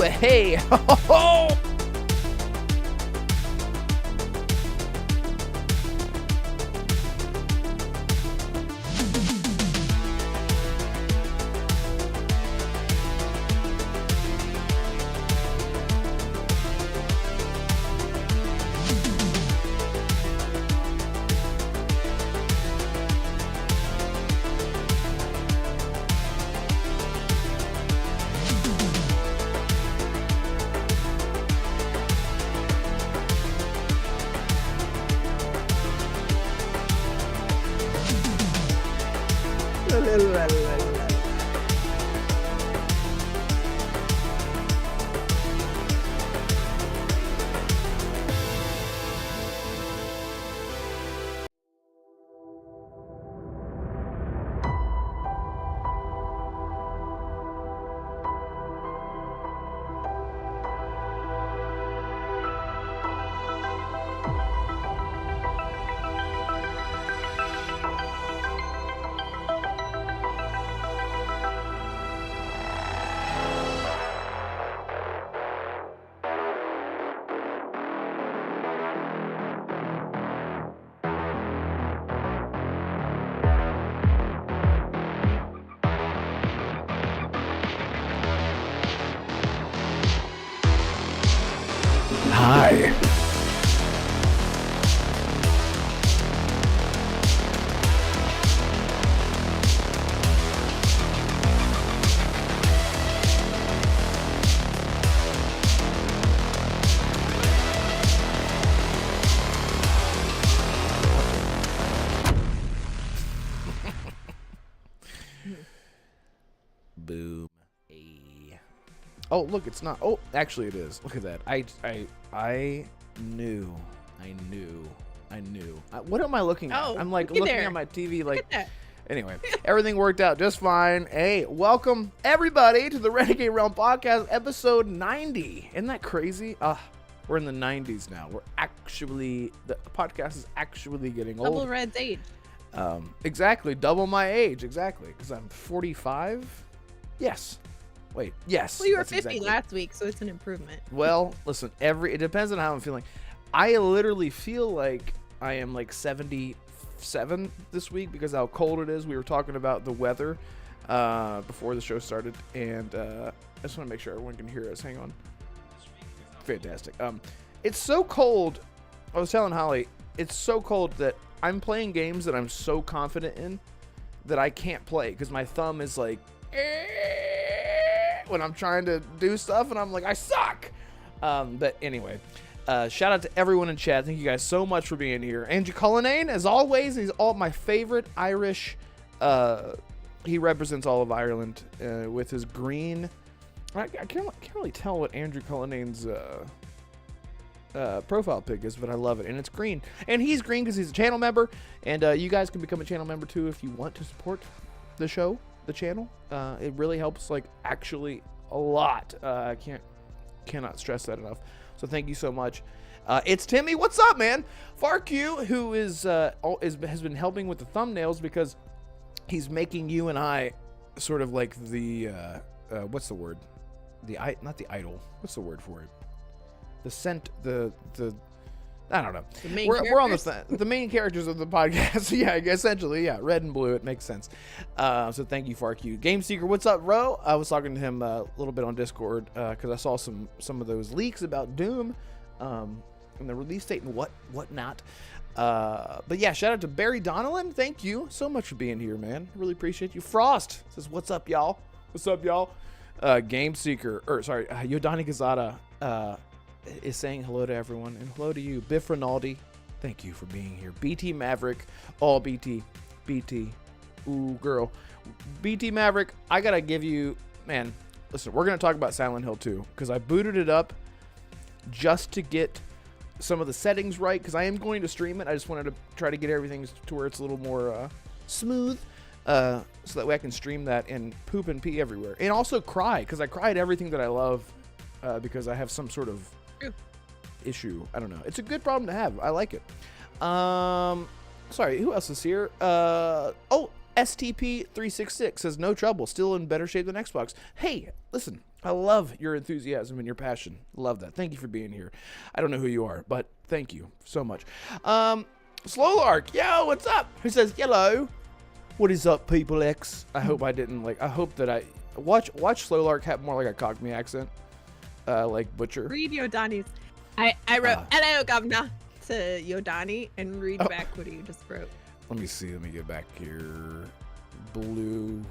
to a hey. Ho, ho, ho. Hi. Boom. Oh, look, it's not. Oh, actually it is. Look at that. I knew. What am I looking at? I'm like looking at my TV like. Anyway, everything worked out just fine. Hey, welcome everybody to the Renegade Realm Podcast, episode 90. Isn't that crazy? We're in the 90s now. The podcast is actually getting old. Double Red's age. Exactly, double my age. Exactly, because I'm 45. Yes. Wait, yes. Well, you were 50 last week, so it's an improvement. Well, listen, it depends on how I'm feeling. I literally feel like I am like 77 this week because of how cold it is. We were talking about the weather before the show started, and I just want to make sure everyone can hear us. Hang on. Fantastic. It's so cold. I was telling Holly, it's so cold that I'm playing games that I'm so confident in that I can't play because my thumb is like when I'm trying to do stuff, and I'm like, I suck. But anyway, shout out to everyone in chat. Thank you guys so much for being here. Andrew Cullinane, as always, he's all my favorite Irish. He represents all of Ireland with his green. I can't really tell what Andrew Cullinane's profile pic is, but I love it, and it's green. And he's green because he's a channel member, and you guys can become a channel member too if you want to support the show. The channel, it really helps, like, actually a lot. I cannot stress that enough. So thank you so much. It's Timmy. What's up, man? FarQ, who has been helping with the thumbnails because he's making you and I sort of like the what's the word? Not the idol. What's the word for it? The I don't know. We're on the main characters of the podcast. Yeah, essentially, yeah. Red and blue. It makes sense. So thank you, FarQ. Game Seeker, what's up, bro? I was talking to him a little bit on Discord because I saw some of those leaks about Doom and the release date and whatnot. But yeah, shout out to Barry Donnellan. Thank you so much for being here, man. Really appreciate you. Frost says, "What's up, y'all? What's up, y'all?" Game Seeker, Yodani Gazada. Is saying hello to everyone, and hello to you. Biff Rinaldi, thank you for being here. BT Maverick, all BT, ooh girl. BT Maverick, I gotta give you, man, listen, we're gonna talk about Silent Hill 2, because I booted it up just to get some of the settings right, because I am going to stream it. I just wanted to try to get everything to where it's a little more smooth, so that way I can stream that and poop and pee everywhere. And also cry, because I cried everything that I love, because I have some sort of issue. I don't know. It's a good problem to have. I like it. Sorry, who else is here? STP366 says no trouble. Still in better shape than Xbox. Hey, listen, I love your enthusiasm and your passion. Love that. Thank you for being here. I don't know who you are, but thank you so much. Slowlark, yo, what's up? Who says hello? What is up, people X? I hope I didn't I hope that I watch Slowlark have more like a Cockney accent, like Butcher. Read Yodani's. I wrote hello, governor, to Yodani and read back what you just wrote. Let me see. Let me get back here. Blue.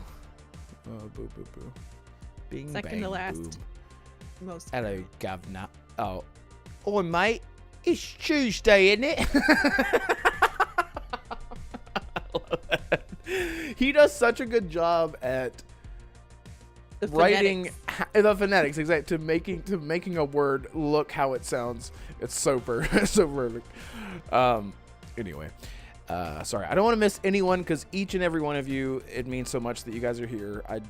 Oh, boo, boo, boo. Bing, Second bang, to last. boom. Most. Hello, governor. Oh. Oi, mate. It's Tuesday, isn't it? I love that. He does such a good job at writing the phonetics, exactly, to making a word look how it sounds. It's so perfect. Anyway. Sorry, I don't want to miss anyone because each and every one of you, it means so much that you guys are here. I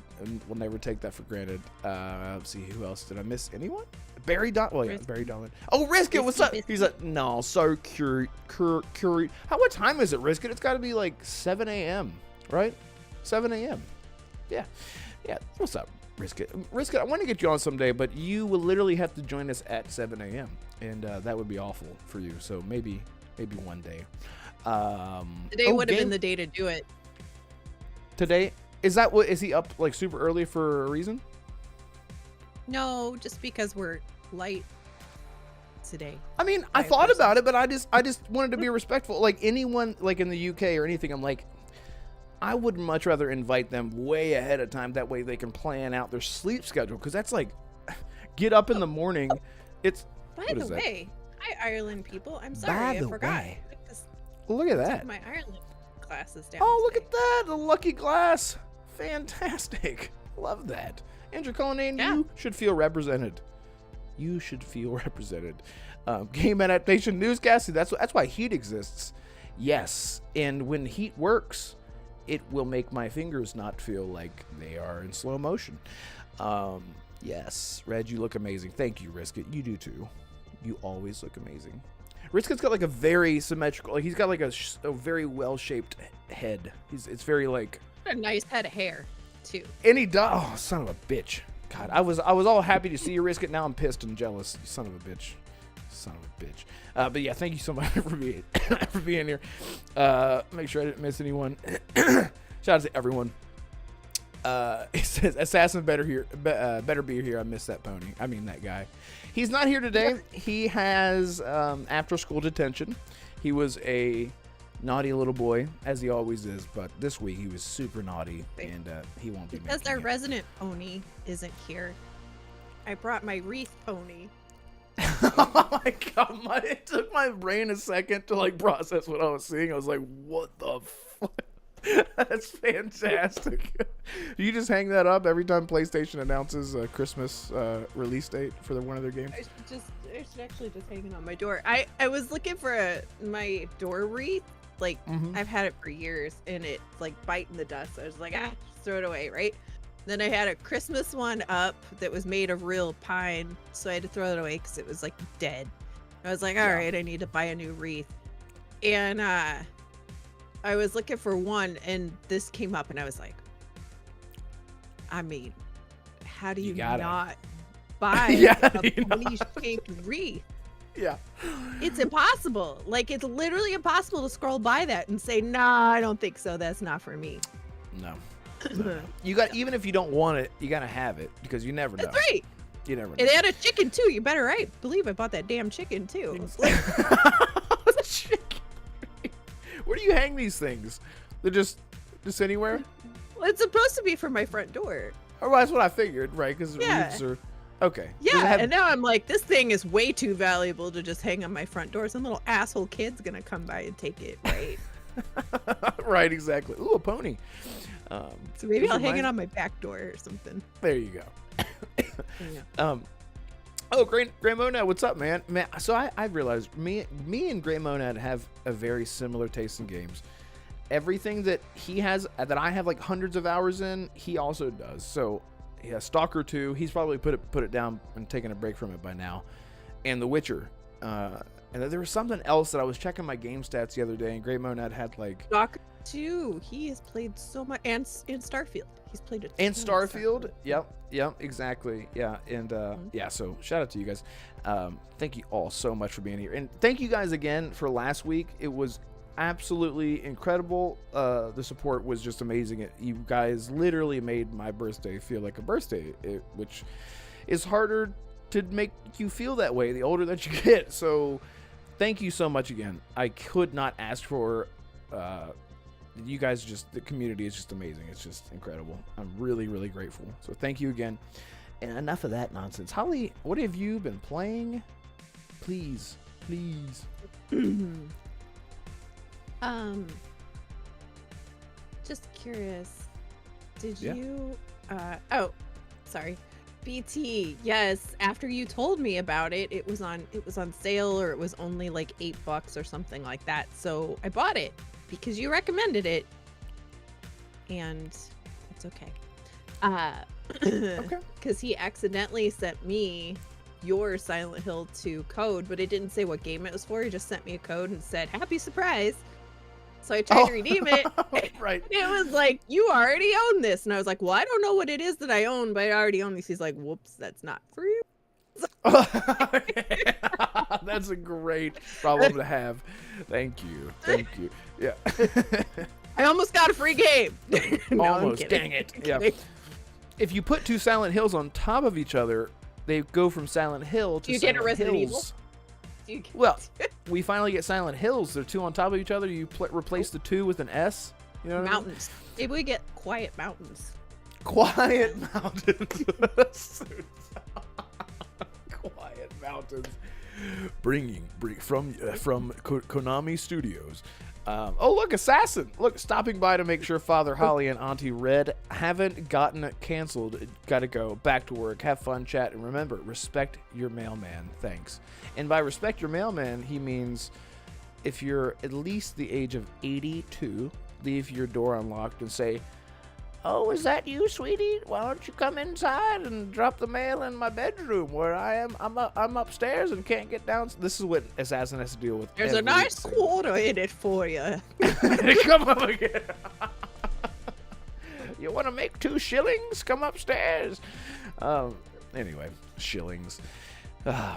will never take that for granted. Let's see, who else? Did I miss anyone? Barry Don. Well, yeah, Barry Donlin. Oh, Riskit, what's up? He's like, no, so curious. What time is it, Riskit? It's got to be like 7 a.m., right? 7 a.m. Yeah. What's up, Riskit? Riskit, I want to get you on someday, but you will literally have to join us at 7 a.m., and that would be awful for you. So maybe one day. Today would have been the day to do it. Today? Is he up like super early for a reason? No, just because we're light today. I mean, I thought about it, but I just wanted to be respectful. Like anyone like in the UK or anything, I'm like, I would much rather invite them way ahead of time. That way they can plan out their sleep schedule. Because that's like, get up in the morning. It's by the way, hi Ireland people. I'm sorry, I forgot. Look at that. My Ireland glasses down. Oh, look at that. The lucky glass. Fantastic. Love that. Andrew Cullinane, you should feel represented. You should feel represented. Game adaptation newscast. That's why heat exists. Yes. And when heat works, it will make my fingers not feel like they are in slow motion. Yes. Red, you look amazing. Thank you, Riskit. You do too. You always look amazing. Riskit's got like a very symmetrical, like he's got like a very well-shaped head. It's very like a nice head of hair too. And he does. Oh, son of a bitch! God, I was all happy to see you, Riskit. Now I'm pissed and jealous. You son of a bitch. Son of a bitch. But yeah, thank you so much for being here. Make sure I didn't miss anyone. Shout out to everyone. It says Assassin better be here. I missed that pony. I mean that guy. He's not here today. He has after school detention. He was a naughty little boy, as he always is, but this week he was super naughty, and he won't be because our resident pony isn't here. I brought my wreath pony. Oh my god, it took my brain a second to like process what I was seeing. I was like, what the fuck? That's fantastic. You just hang that up every time PlayStation announces a Christmas release date for one of their games? I should actually just hang it on my door. I was looking for my door wreath. Like, I've had it for years, and it's like biting the dust. So I was like, just throw it away, right? Then I had a Christmas one up that was made of real pine, so I had to throw it away because it was like dead. I was like, all right, I need to buy a new wreath. And I was looking for one, and this came up, and I was like, I mean, how do you not buy a pony-shaped wreath? Yeah. It's impossible. Like, it's literally impossible to scroll by that and say, nah, I don't think so. That's not for me. No. You got, even if you don't want it, you gotta have it, because you never know. That's right. You never know. It had a chicken, too. You better believe I bought that damn chicken, too. Chicken. Where do you hang these things? They're just anywhere? Well, it's supposed to be for my front door. Oh, well, that's what I figured, right? Because wreaths are... Okay. Yeah, and now I'm like, this thing is way too valuable to just hang on my front door. Some little asshole kid's gonna come by and take it, right? Right, exactly. Ooh, a pony. So maybe I'll hang it on my back door or something. There you go. Oh, Gray Monad, what's up, man? So I realized me and Gray Monad have a very similar taste in games. Everything that he has, that I have like hundreds of hours in, he also does. So yeah, Stalker 2, he's probably put it down and taken a break from it by now. And The Witcher. And there was something else that I was checking my game stats the other day, and Gray Monad had like... Stalker too. He has played so much, and Starfield. He's played it. And Starfield. Yep, exactly. Yeah, and yeah. So shout out to you guys. Thank you all so much for being here, and thank you guys again for last week. It was absolutely incredible. The support was just amazing. You guys literally made my birthday feel like a birthday, which is harder to make you feel that way the older that you get. So thank you so much again. I could not ask for you guys. Just the community is just amazing. It's just incredible. I'm really, really grateful. So thank you again. And enough of that nonsense. Holly, what have you been playing? Please. Just curious. Did you oh, sorry. BT, yes, after you told me about it, it was on sale, or it was only like $8 or something like that. So I bought it because you recommended it. And it's okay. Okay. Because he accidentally sent me your Silent Hill 2 code, but it didn't say what game it was for. He just sent me a code and said, "Happy surprise." So I tried to redeem it. Right. It was like, "You already own this." And I was like, "Well, I don't know what it is that I own, but I already own this." He's like, "Whoops, that's not for you." That's a great problem to have. Thank you. Yeah. I almost got a free game. No, Almost. Dang it. Yeah. If you put two Silent Hills on top of each other, they go from Silent Hill to you Silent get a Resident Hills. Evil? Well, we finally get Silent Hills. They're two on top of each other. You replace the two with an S. You know what Mountains. Maybe we get Quiet Mountains. Quiet Mountains. Quiet Mountains. Bring from Konami Studios. Oh, look, Assassin. Look, stopping by to make sure Father Holly and Auntie Red haven't gotten canceled. Gotta go. Back to work. Have fun, chat. And remember, respect your mailman. Thanks. And by respect your mailman, he means if you're at least the age of 82, leave your door unlocked and say, "Oh, is that you, sweetie? Why don't you come inside and drop the mail in my bedroom where I am? I'm upstairs and can't get down." This is what Assassin has to deal with. There's a nice quarter in it for you. Come up again. You want to make 2 shillings? Come upstairs. Anyway, shillings.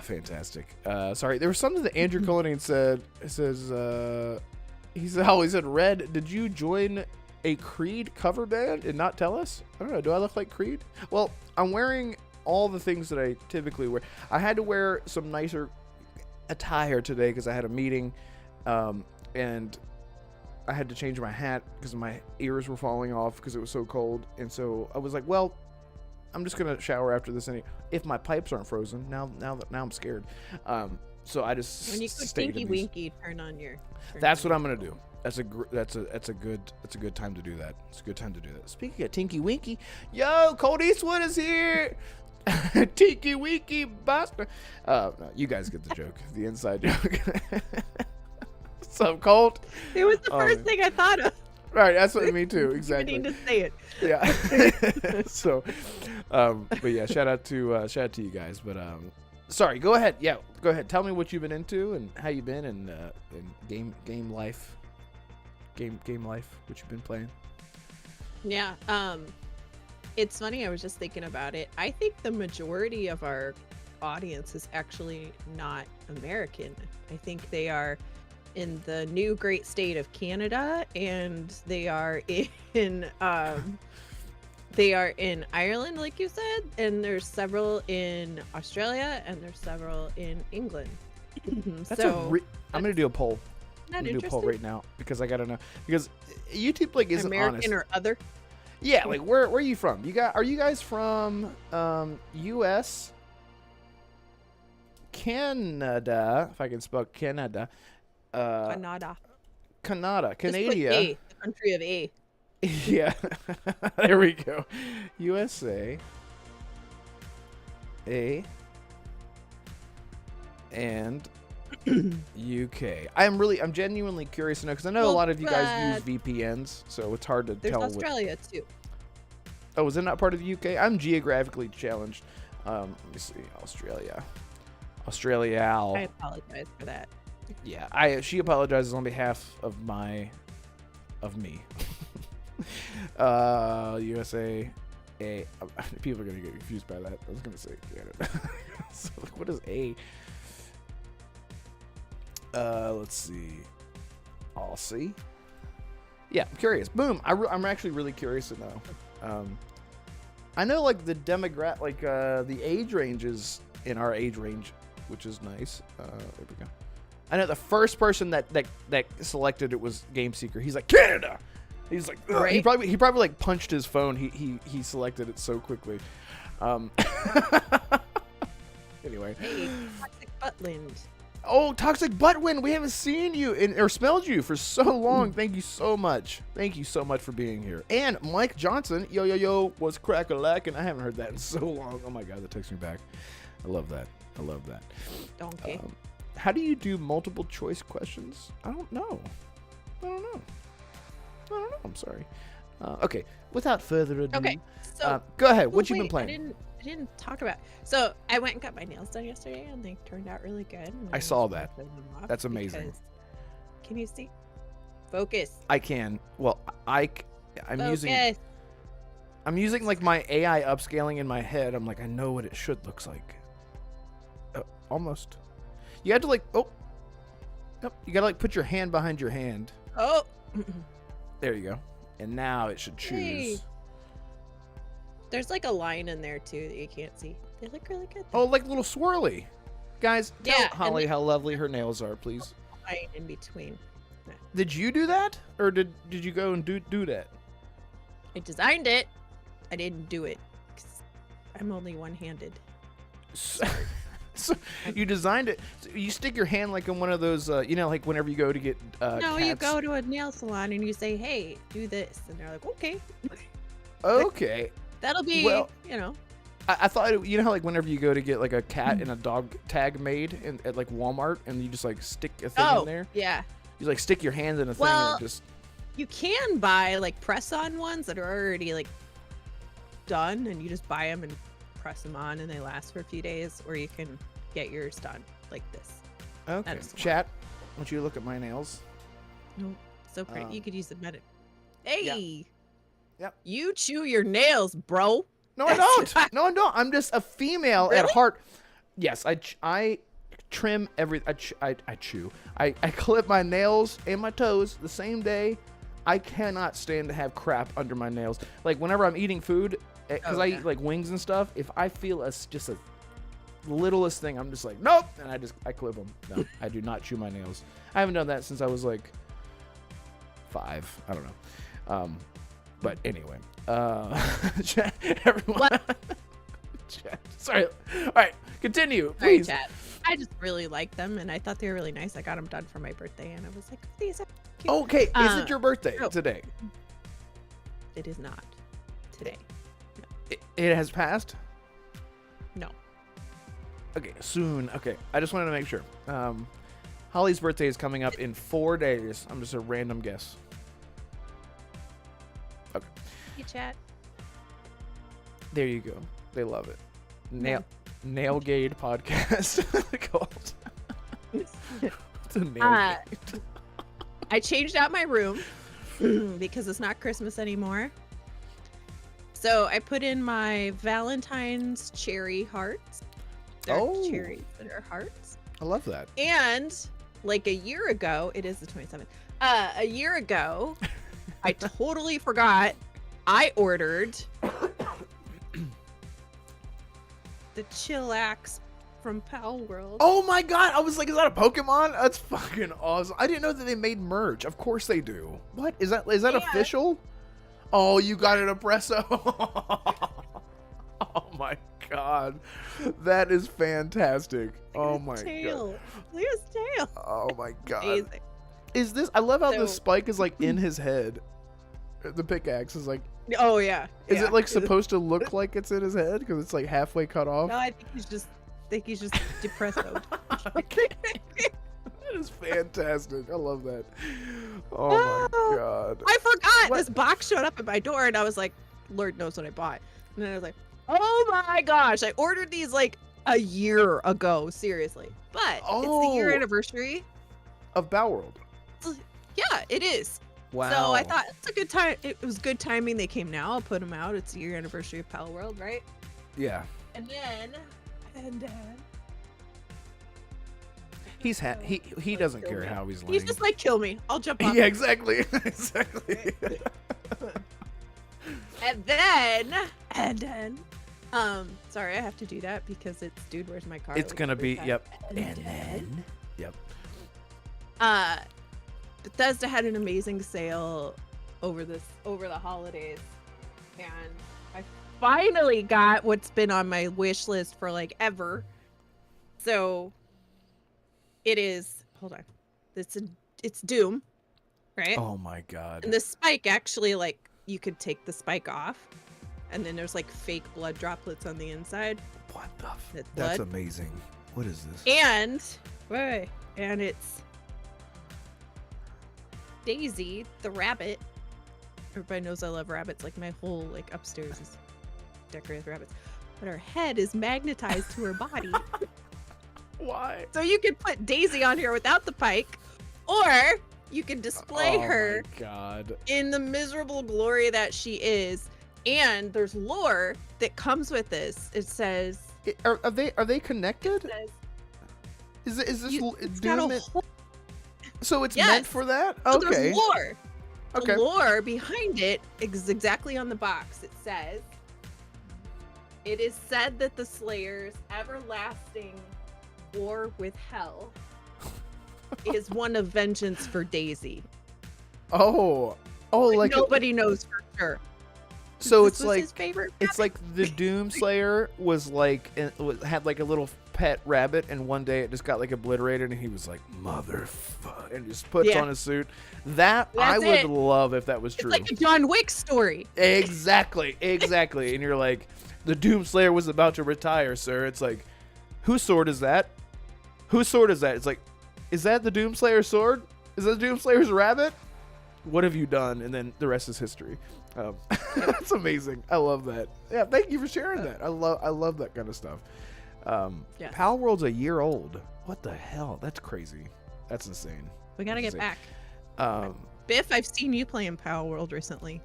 Fantastic. Sorry, there was something that Andrew Cullinane said. It says, he said, "Red, did you join a Creed cover band and not tell us?" I don't know. Do I look like Creed? Well, I'm wearing all the things that I typically wear. I had to wear some nicer attire today because I had a meeting, and I had to change my hat because my ears were falling off because it was so cold. And so I was like, well, I'm just gonna shower after this. If my pipes aren't frozen, now I'm scared. So I just when you go Tinky Winky, turn on your. That's what I'm gonna do. That's a good time to do that. It's a good time to do that. Speaking of Tinky Winky, yo, Colt Eastwood is here. Tinky Winky Buster. No, you guys get the joke, the inside joke. What's up, Colt? It was the first thing I thought of. Right, that's what me too. Exactly. You need to say it. Yeah. So, but yeah, shout out to you guys. But sorry, go ahead. Yeah, go ahead. Tell me what you've been into and how you've been and game life. Game life, what you've been playing. Yeah. It's funny. I was just thinking about it. I think the majority of our audience is actually not American. I think they are in the new great state of Canada, and they are in Ireland, like you said, and there's several in Australia, and there's several in England. I'm gonna do a poll. I'm gonna do a poll right now because I gotta know, because YouTube like isn't American honest. or other. Yeah, like where are you from? Are you guys from U.S., Canada? If I can spell Canada. Canada. Canada. The country of A. Yeah. There we go. USA. A. And UK. I'm genuinely curious to know, because I know a lot of you guys use VPNs, so it's hard to tell. There's Australia too. Oh, is it not part of the UK? I'm geographically challenged. Let me see. Australia. I apologize for that. Yeah, she apologizes on behalf of my of me. USA. People are gonna get confused by that. I was gonna say Canada. So, like, what is A? Let's see. I'll see. Yeah, I'm curious. Boom. I'm actually really curious to know. I know like the demographic, like the age ranges in our age range, which is nice. There we go. I know the first person that selected it was Game Seeker. He's like, Canada. He's like, right? he probably like punched his phone. He selected it so quickly. Anyway. Hey, Toxic Buttland. Oh, Toxic Buttwind, we haven't seen you or smelled you for so long. Thank you so much. Thank you so much for being here. And Mike Johnson, yo, was crack-a-lack, and I haven't heard that in so long. Oh my God, that takes me back. I love that. Donkey. How do you do multiple choice questions? I don't know. I'm sorry. Okay, without further ado. Okay, so go ahead. What you been playing? I didn't talk about. So I went and got my nails done yesterday, and they turned out really good. I saw that. That's amazing. Can you see? Focus. I can. Well, I'm Focus. using like my AI upscaling in my head. I'm like, I know what it should looks like. Almost. You have to like. Oh. Nope. You gotta like put your hand behind your hand. Oh. There you go. And now it should choose. Hey. There's like a line in there too that you can't see. They look really good. Oh, like a little swirly. Guys, tell Yeah, Holly how lovely her nails are, please. Line in between. Did you do that? Or did you go and do that? I designed it. I didn't do it. 'Cause I'm only one-handed. So you designed it. So you stick your hand like in one of those, like whenever you go to get No, you cats. go to a nail salon and you say, hey, do this. And they're like, okay. Okay. That'll be, Well, I thought, how like whenever you go to get like a cat and a dog tag made at like Walmart and you just like stick a thing in there. Yeah. You like stick your hands in a thing Well, and just. You can buy like press-on ones that are already like done, and you just buy them and press them on, and they last for a few days. Or you can get yours done like this. Okay. Chat, I want you to look at my nails. No, so pretty. You could use a medic. Hey. Yeah. Yep. You chew your nails, bro. No, I don't. No, I don't. I'm just a female at heart. Yes, I trim I chew. I clip my nails and my toes the same day. I cannot stand to have crap under my nails. Like whenever I'm eating food, because I eat like wings and stuff. If I feel just a littlest thing, I'm just like nope, and I clip them. No, I do not chew my nails. I haven't done that since I was like 5. I don't know. But anyway, everyone. Chat. Sorry. All right, continue, please. Sorry, chat. I just really like them, and I thought they were really nice. I got them done for my birthday, and I was like, these are cute. Okay, is it your birthday today? It is not today. No. It has passed? No. Okay, soon. Okay, I just wanted to make sure. Holly's birthday is coming up in 4 days. I'm just a random guess. Okay. Hey, chat. There you go. They love it. Nailgade podcast called. It's a Nailgade. I changed out my room because it's not Christmas anymore. So I put in my Valentine's cherry hearts. They're cherries that are hearts. I love that. And like a year ago, it is the 27th. A year ago, I totally forgot. I ordered the Chillax from Pal World. Oh my god! I was like, is that a Pokemon? That's fucking awesome. I didn't know that they made merch. Of course they do. What is that? Is that official? Oh, you got an espresso. Oh my god, that is fantastic. Oh my god. Look at his tail. Oh my god. Amazing. Is this? I love how the spike is like in his head. The pickaxe is like. Oh yeah. Is it like supposed to look like it's in his head because it's like halfway cut off? No, I think he's just depressed. That is fantastic. I love that. Oh my god. I forgot. This box showed up at my door, and I was like, Lord knows what I bought. And then I was like, oh my gosh, I ordered these like a year ago, seriously. But it's the year anniversary of Bow World. Yeah, it is. Wow. So I thought it's a good time. It was good timing. They came now. I'll put them out. It's the year anniversary of Pal World, right? Yeah. And then he doesn't care how he's laying. he's just like, kill me. I'll jump off. Yeah, exactly. Exactly. and then, sorry, I have to do that because it's Dude, Where's My Car? It's like, gonna be, that. yep. And then, Yep. Bethesda had an amazing sale over the holidays, and I finally got what's been on my wish list for like ever. So it is, hold on, it's Doom, right? Oh my god. And the spike actually, like, you could take the spike off, and then there's like fake blood droplets on the inside. What the That's blood. Amazing. What is this? And wait, and it's Daisy the rabbit. Everybody knows I love rabbits. Like, my whole like upstairs is decorated with rabbits, but her head is magnetized to her body. Why? So you could put Daisy on here without the pike, or you can display her my god. in the miserable glory that she is. And there's lore that comes with this. It says, Are they connected? it says Is this it's got Doom? a whole, So it's Yes. meant for that? so Okay. there's lore. Okay. The lore behind it is exactly on the box. It says, it is said that the Slayer's everlasting war with hell is one of vengeance for Daisy. Oh, like nobody knows for sure. so This it's was like his favorite it's like the Doom Slayer was like had like a little pet rabbit, and one day it just got like obliterated, and he was like, motherfucker, and just puts on a suit. That I That's would it. love if that was true. It's like a John Wick story. Exactly. And you're like, the Doom Slayer was about to retire, sir. It's like, whose sword is that? Whose sword is that? It's like, is that the Doom Slayer's sword? Is that the Doom Slayer's rabbit? What have you done? And then the rest is history. That's amazing. I love that. Yeah, thank you for sharing that. I love that kind of stuff. Yes. Pal World's a year old. What the hell? That's crazy. That's insane. We gotta get Insane. back. Biff, I've seen you play in Power World recently.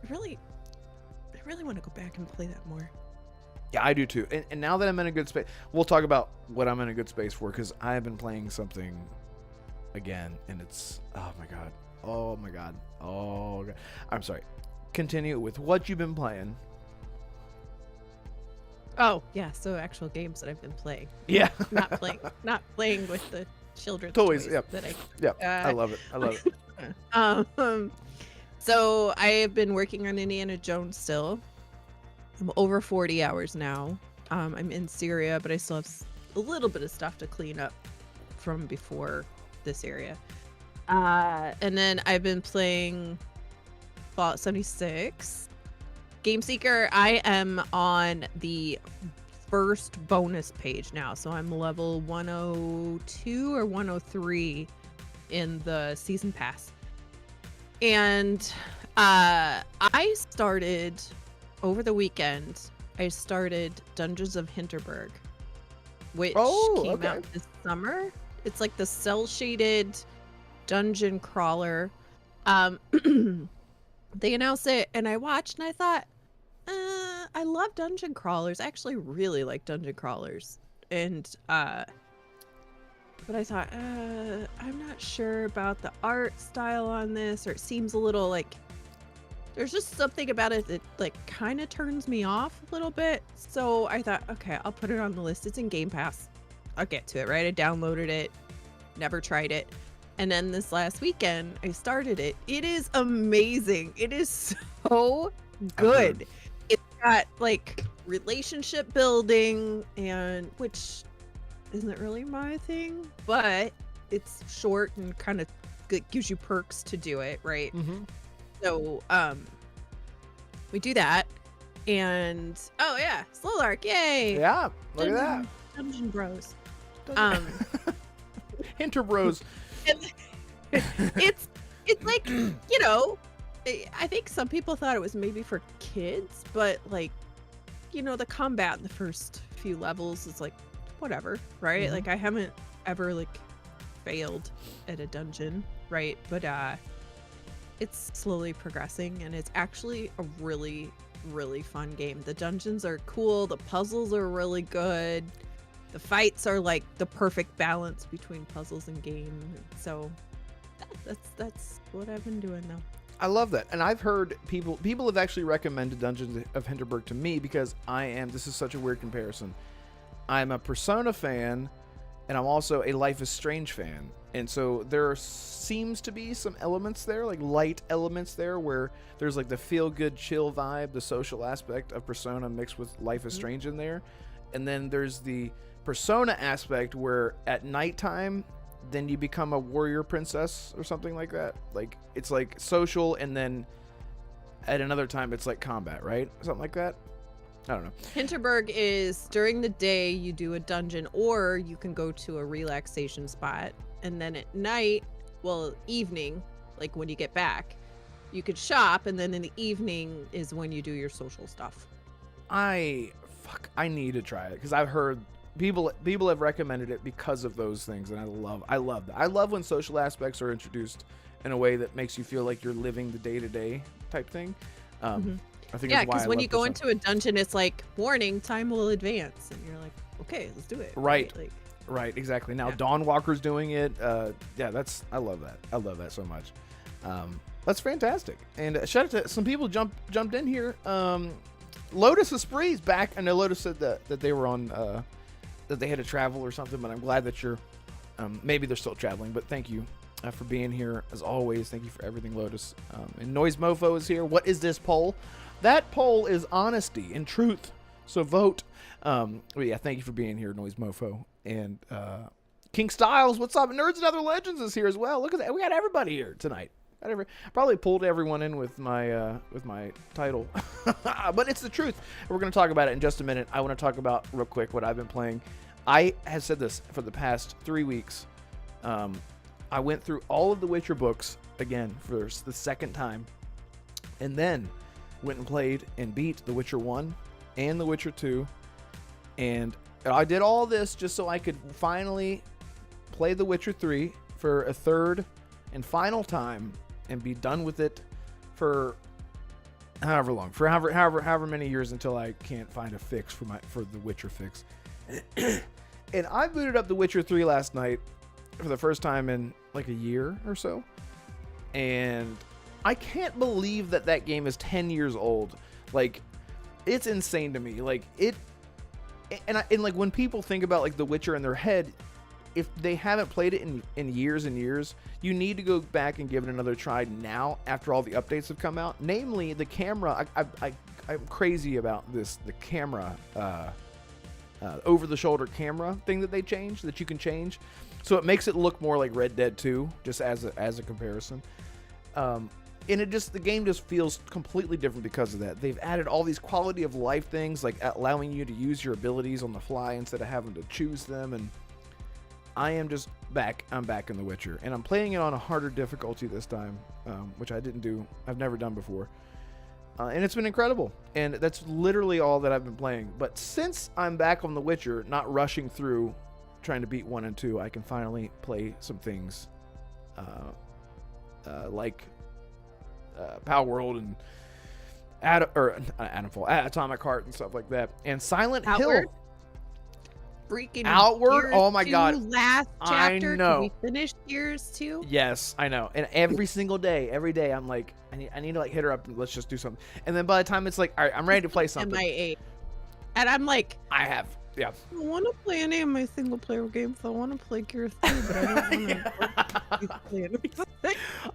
I really want to go back and play that more. Yeah, I do too. And now that I'm in a good space, we'll talk about what I'm in a good space for, because I have been playing something again, and it's, oh my god. I'm sorry. Continue with what you've been playing. Oh yeah, so actual games that I've been playing. Yeah. not playing with the children's Toys, toys. yep. That Yeah, I love it. So I have been working on Indiana Jones still. I'm over 40 hours now. I'm in Syria, but I still have a little bit of stuff to clean up from before this area. And then I've been playing Fallout 76. Game Seeker, I am on the first bonus page now. So I'm level 102 or 103 in the season pass. And I started over the weekend. I started Dungeons of Hinterberg, which came out this summer. It's like the cell shaded dungeon crawler. They announced it, and I watched, and I thought, I love dungeon crawlers. I actually really like dungeon crawlers, and but I thought, I'm not sure about the art style on this, or it seems a little like there's just something about it that like kind of turns me off a little bit. So I thought, okay, I'll put it on the list. It's in Game Pass. I'll get to it, right? I downloaded it, never tried it. And then this last weekend, I started it. It is amazing. It is so good. It's got like relationship building, and which isn't really my thing, but it's short and kind of gives you perks to do it, right? Mm-hmm. So we do that, and oh yeah, Slow Lark, yay! Yeah, look at that. Dungeon Bros. Hinter Bros. It's like, you know, I think some people thought it was maybe for kids, but like, you know, the combat in the first few levels is like whatever, right? Mm-hmm. Like I haven't ever like failed at a dungeon, right? But it's slowly progressing, and it's actually a really, really fun game. The dungeons are cool. The puzzles are really good. The fights are like the perfect balance between puzzles and game. So that's what I've been doing now. I love that. And I've heard people have actually recommended Dungeons of Hinterberg to me because this is such a weird comparison. I'm a Persona fan, and I'm also a Life is Strange fan. And so there seems to be some elements there, like light elements there, where there's like the feel-good, chill vibe, the social aspect of Persona mixed with Life is Strange in there. And then there's the Persona aspect where at nighttime, then you become a warrior princess or something like that. Like, it's like social, and then at another time, it's like combat, right? Something like that. I don't know. Hinterberg is during the day you do a dungeon, or you can go to a relaxation spot, and then at night, well, evening, like when you get back, you could shop, and then in the evening is when you do your social stuff. I need to try it because I've heard people have recommended it because of those things, and I love that. I love when social aspects are introduced in a way that makes you feel like you're living the day-to-day type thing. I think yeah, because when you go into a dungeon, it's like, warning, time will advance, and you're like, okay, let's do it. Right. Right, exactly. Now Dawnwalker's doing it. I love that. I love that so much. That's fantastic. And shout out to some people jumped in here. Lotus Esprit's back. I know Lotus said that they were on that they had to travel or something, but I'm glad that you're maybe they're still traveling, but thank you for being here as always. Thank you for everything, Lotus. And Noise Mofo is here. What is this poll? That poll is honesty and truth. So vote. But yeah, thank you for being here, Noise Mofo. And King Styles, what's up? Nerds and Other Legends is here as well. Look at that. We got everybody here tonight. Probably pulled everyone in with my title. But it's the truth. We're going to talk about it in just a minute. I want to talk about real quick what I've been playing. I have said this for the past 3 weeks. I went through all of the Witcher books again for the second time. And then went and played and beat The Witcher 1 and The Witcher 2. And I did all this just so I could finally play The Witcher 3 for a third and final time and be done with it for however long, for however many years until I can't find a fix for the Witcher fix. And I booted up The Witcher 3 last night for the first time in like a year or so. And I can't believe that game is 10 years old. Like, it's insane to me. Like, and like when people think about like The Witcher in their head, if they haven't played it in years and years, you need to go back and give it another try now after all the updates have come out. Namely, the camera. I'm crazy about this. The camera, over-the-shoulder camera thing that they changed, that you can change, so it makes it look more like Red Dead 2, just as a comparison. And the game just feels completely different because of that. They've added all these quality of life things, like allowing you to use your abilities on the fly instead of having to choose them. And I am just back. I'm back in The Witcher, and I'm playing it on a harder difficulty this time, which I've never done before. And it's been incredible. And that's literally all that I've been playing. But since I'm back on The Witcher, not rushing through trying to beat 1 and 2, I can finally play some things like Power World and Atomfall, Atomic Heart and stuff like that. And Silent Hill. Freaking Outward. Oh my God. Last chapter. I know. Can we finish Gears 2? Yes, I know. And every day, I'm like, I need to like hit her up and let's just do something. And then by the time it's like, all right, I'm ready to play something. MIA. And I'm like, I want to play any of my single player games. I want to play Gears 2, but I don't want to play anything.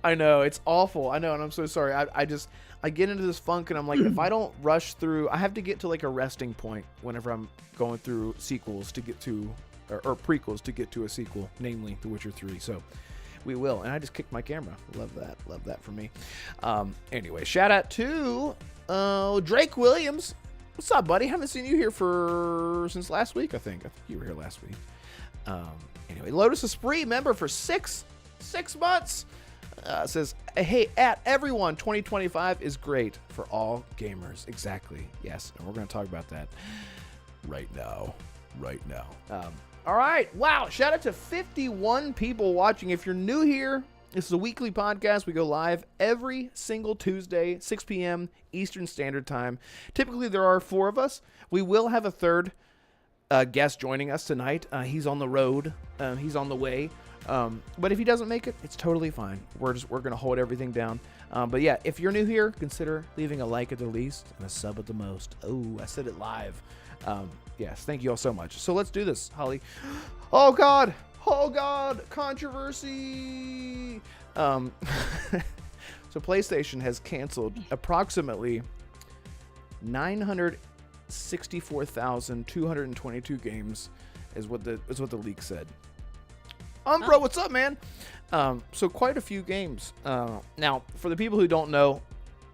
I know, it's awful. I know, and I'm so sorry. I get into this funk, and I'm like, if I don't rush through, I have to get to like a resting point whenever I'm going through sequels to get to, or prequels to get to a sequel, namely The Witcher 3. So we will. And I just kicked my camera. Love that for me. Anyway, shout out to Drake Williams. What's up, buddy? Haven't seen you here since last week, I think you were here last week. Anyway, Lotus Esprit member for six months. Says, hey, everyone, 2025 is great for all gamers. Exactly. Yes. And we're going to talk about that right now. All right. Wow. Shout out to 51 people watching. If you're new here, This is a weekly podcast. We go live every single Tuesday, 6 p.m. Eastern Standard Time. Typically, there are 4 of us. We will have a third guest joining us tonight. He's on the road. He's on the way. But if he doesn't make it, it's totally fine. We're going to hold everything down. But yeah, if you're new here, consider leaving a like at the least and a sub at the most. Oh, I said it live. Yes, thank you all so much. So let's do this, Holly. Oh, God. Oh, God. Controversy. So PlayStation has canceled approximately 964,222 games is what the leak said. Bro, what's up, man? So quite a few games. Now, for the people who don't know,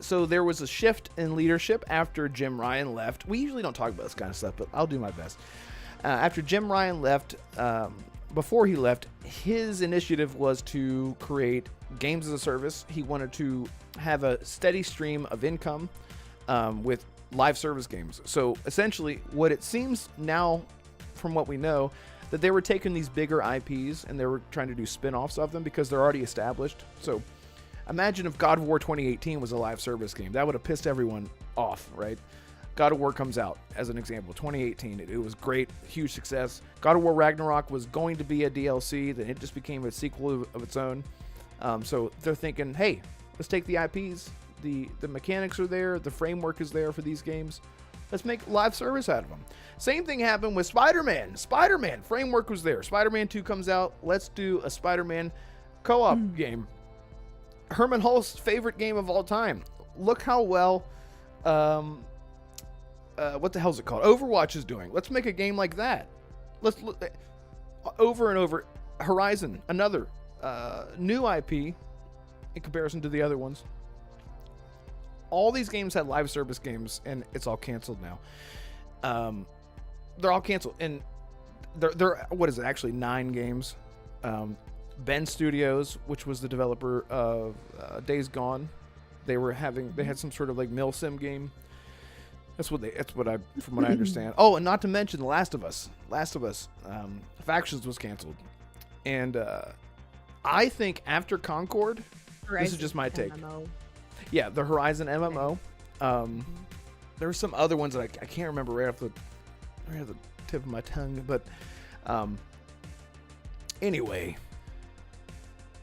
so there was a shift in leadership after Jim Ryan left. We usually don't talk about this kind of stuff, but I'll do my best. After Jim Ryan left, before he left, his initiative was to create games as a service. He wanted to have a steady stream of income with live service games. So essentially, what it seems now, from what we know, that they were taking these bigger IPs and they were trying to do spin-offs of them because they're already established. So imagine if God of War 2018 was a live service game. That would have pissed everyone off, right? God of War comes out, as an example, 2018. It was great, huge success. God of War Ragnarok was going to be a DLC, then it just became a sequel of its own. So they're thinking, hey, let's take the IPs. The mechanics are there. The framework is there for these games. Let's make live service out of them. Same thing happened with Spider-Man. Spider-Man framework was there. Spider-Man 2 comes out. Let's do a Spider-Man co-op game. Herman Hulst's favorite game of all time. Look how well... what the hell is it called? Overwatch is doing. Let's make a game like that. Let's look over and over. Horizon, another new IP in comparison to the other ones. All these games had live service games, and it's all canceled now. They're all canceled, and they're what is it? Actually, 9 games. Ben Studios, which was the developer of Days Gone, they had some sort of like milsim game. From what I understand. Oh, and not to mention The Last of Us. Factions was canceled. And I think after Concord, Horizon, this is just my take. MMO. Yeah, the Horizon MMO. There were some other ones that I can't remember right off the tip of my tongue. But anyway,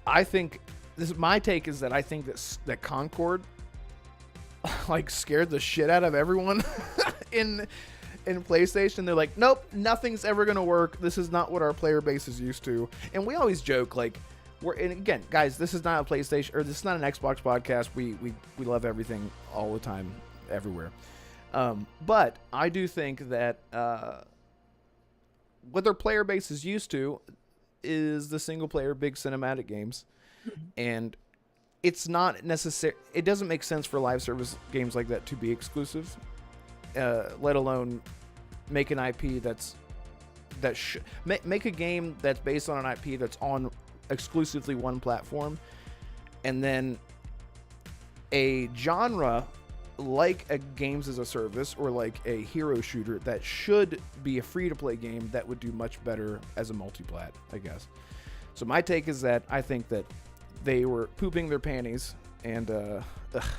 I think my take is that I think that Concord like scared the shit out of everyone in PlayStation. They're like, nope, nothing's ever gonna work. This is not what our player base is used to. And we always joke like and again, guys, this is not a PlayStation or this is not an Xbox podcast. We love everything all the time, everywhere. But I do think that what their player base is used to is the single player big cinematic games, and it's not necessary. It doesn't make sense for live service games like that to be exclusive, let alone make an IP make a game that's based on an IP that's on exclusively one platform, and then a genre like a games as a service or like a hero shooter that should be a free-to-play game that would do much better as a multi-plat, I guess. So my take is that I think that they were pooping their panties, and I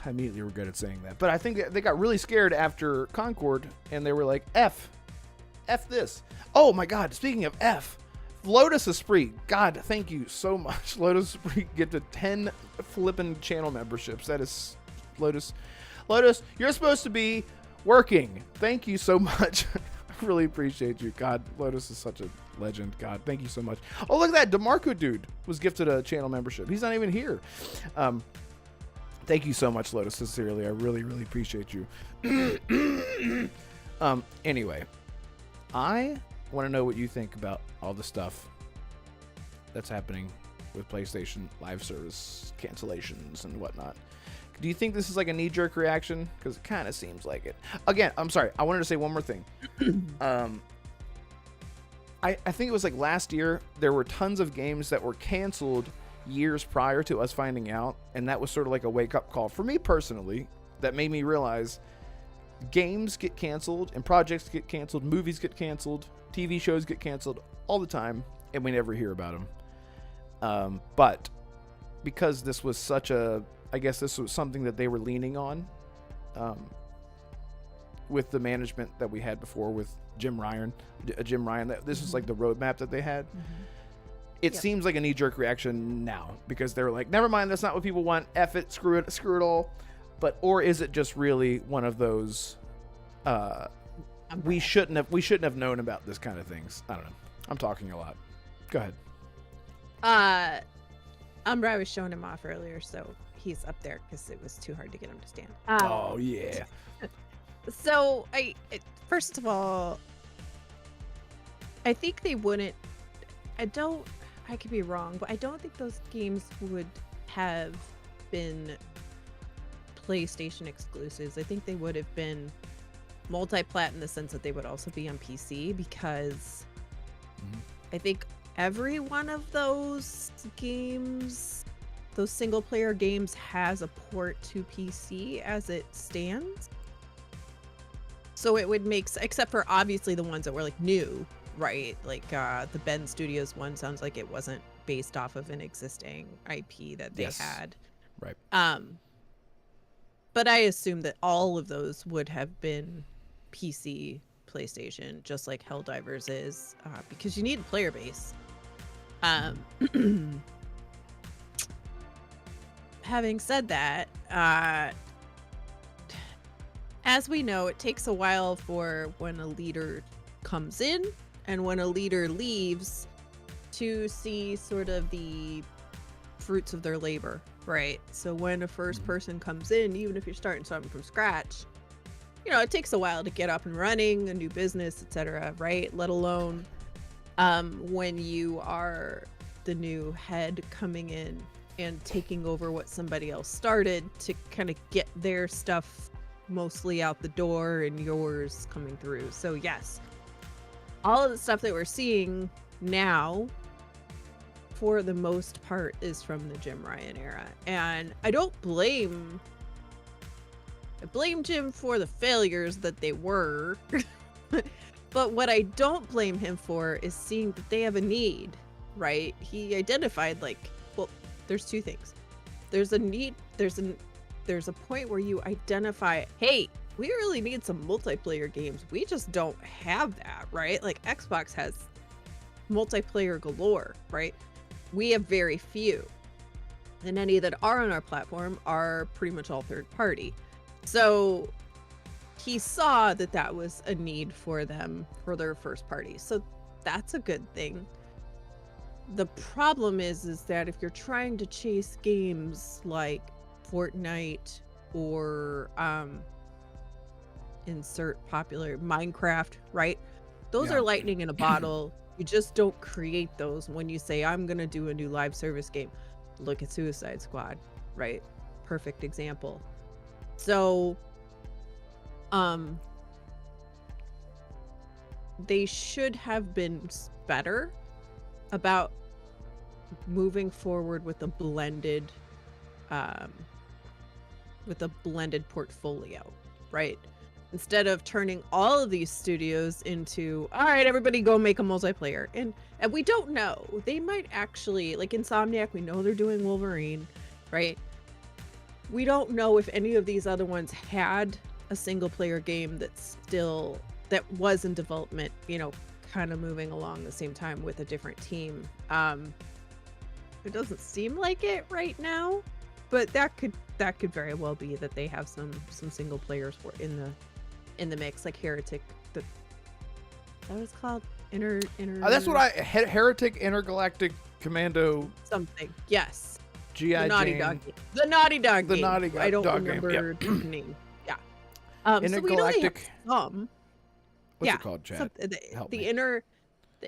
immediately regret at saying that. But I think they got really scared after Concord, and they were like, F this. Oh my God, speaking of F, Lotus Esprit. God, thank you so much. Lotus Esprit get to 10 flipping channel memberships. That is Lotus. Lotus, you're supposed to be working. Thank you so much. I really appreciate you. God, Lotus is such a legend. God, thank you so much. Oh, look at that. DeMarco dude was gifted a channel membership. He's not even here. Thank you so much, Lotus. Sincerely, I really, really appreciate you. Anyway, I want to know what you think about all the stuff that's happening with PlayStation live service cancellations and whatnot. Do you think this is like a knee-jerk reaction? Because it kind of seems like it. Again, I'm sorry. I wanted to say one more thing. I think it was like last year, there were tons of games that were canceled years prior to us finding out. And that was sort of like a wake-up call for me personally that made me realize games get canceled and projects get canceled, movies get canceled, TV shows get canceled all the time, and we never hear about them. But because this was such a, I guess this was something that they were leaning on, with the management that we had before with Jim Ryan, that this is like the roadmap that they had. It seems like a knee-jerk reaction now because they're like, never mind, that's not what people want. F it, screw it all. But or is it just really one of those? We shouldn't have known about this kind of things. I don't know. I'm talking a lot. Go ahead. Umbra was showing him off earlier, so he's up there because it was too hard to get him to stand. Oh yeah. So first of all, I think they wouldn't. I could be wrong, but I don't think those games would have been PlayStation exclusives. I think they would have been multi-plat in the sense that they would also be on PC, because I think every one of those games, those single player games, has a port to PC as it stands. So it would make, except for obviously the ones that were like new, right? Like the Ben Studios one sounds like it wasn't based off of an existing IP that they had. Right. But I assume that all of those would have been PC, PlayStation, just like Helldivers is, because you need a player base. Having said that, as we know, it takes a while for when a leader comes in and when a leader leaves to see sort of the fruits of their labor, right? So when a first person comes in, even if you're starting something from scratch, you know, it takes a while to get up and running, a new business, etc., right? Let alone when you are the new head coming in and taking over what somebody else started to kind of get their stuff mostly out the door and yours coming through. So yes, all of the stuff that we're seeing now for the most part is from the Jim Ryan era, and I blame Jim for the failures that they were. But what I don't blame him for is seeing that they have a need, right? He identified, like, well, there's two things. There's a need, there's a point where you identify, hey, we really need some multiplayer games. We just don't have that, right? Like Xbox has multiplayer galore, right? We have very few. And any that are on our platform are pretty much all third party. So he saw that that was a need for them for their first party. So that's a good thing. The problem is that if you're trying to chase games like Fortnite or insert popular Minecraft, right? Those are lightning in a bottle. You just don't create those when you say, I'm going to do a new live service game. Look at Suicide Squad, right? Perfect example. So, they should have been better about moving forward with a blended portfolio, right? Instead of turning all of these studios into, all right, everybody go make a multiplayer. And we don't know. They might actually, like Insomniac, we know they're doing Wolverine, right? We don't know if any of these other ones had a single player game that was in development, you know, kind of moving along the same time with a different team. It doesn't seem like it right now, but that could very well be that they have some single players in the mix, like Heretic. That was called that's what Heretic, Intergalactic Commando something. Yes. G.I. The Naughty Jane. Dog game. The Naughty Dog the game. Naughty Dog I don't Dog remember game. the name. Yeah. Intergalactic. So we know What's it called, Chad? The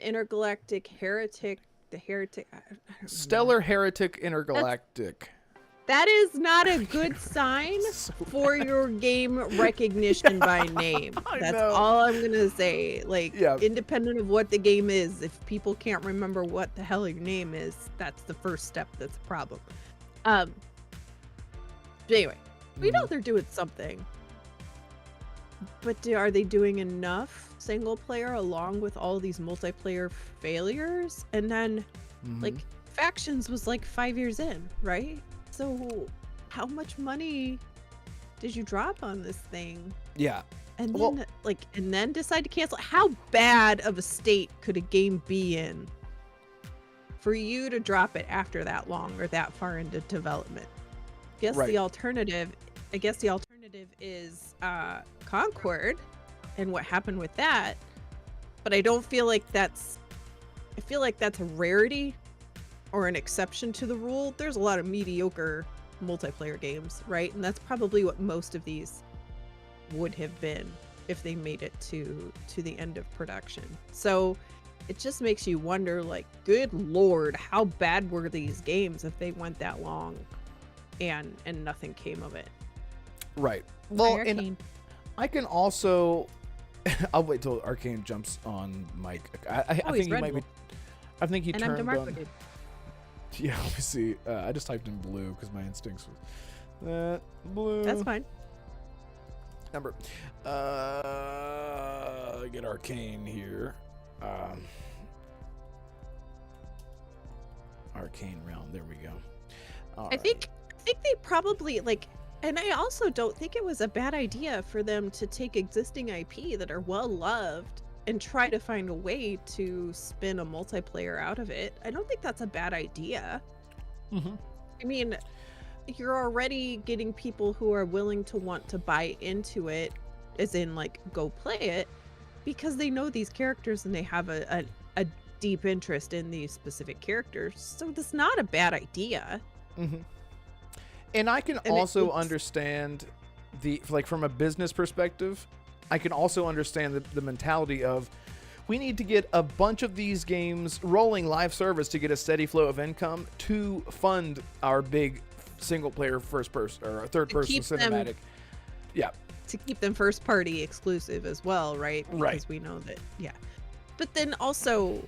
Intergalactic Heretic. The Heretic. I don't Stellar Heretic Intergalactic. That is not a good sign for your game recognition by name. That's all I'm going to say. Like, independent of what the game is, if people can't remember what the hell your name is, that's the first step that's a problem. But anyway, we know they're doing something. But are they doing enough single player along with all these multiplayer failures? And then, like, Factions was like 5 years in, right? So how much money did you drop on this thing? Yeah. And then Well- and then decide to cancel? How bad of a state could a game be in for you to drop it after that long or that far into development? Right. The alternative is Concord and what happened with that. But I don't feel like that's a rarity or an exception to the rule. There's a lot of mediocre multiplayer games, right? And that's probably what most of these would have been if they made it to the end of production. So it just makes you wonder, like, good lord, how bad were these games if they went that long and nothing came of it? Right. Well, Arkane. and I can also I'll wait till Arkane jumps on Mike. I think he might be. I think he and turned I'm DeMarco, on. dude. Yeah, let me see. I just typed in blue because my instincts was that blue. That's fine. Number. Get Arkane here. Arkane Realm. There we go. I think they probably and I also don't think it was a bad idea for them to take existing IP that are well loved and try to find a way to spin a multiplayer out of it. I don't think that's a bad idea. Mm-hmm. I mean, you're already getting people who are willing to want to buy into it, as in go play it, because they know these characters and they have a deep interest in these specific characters. So that's not a bad idea. Mm-hmm. And I can also understand from a business perspective, I can also understand the mentality of, we need to get a bunch of these games rolling live service to get a steady flow of income to fund our big single player first person or third person cinematic. To keep them first party exclusive as well, right? Because we know that, But then also,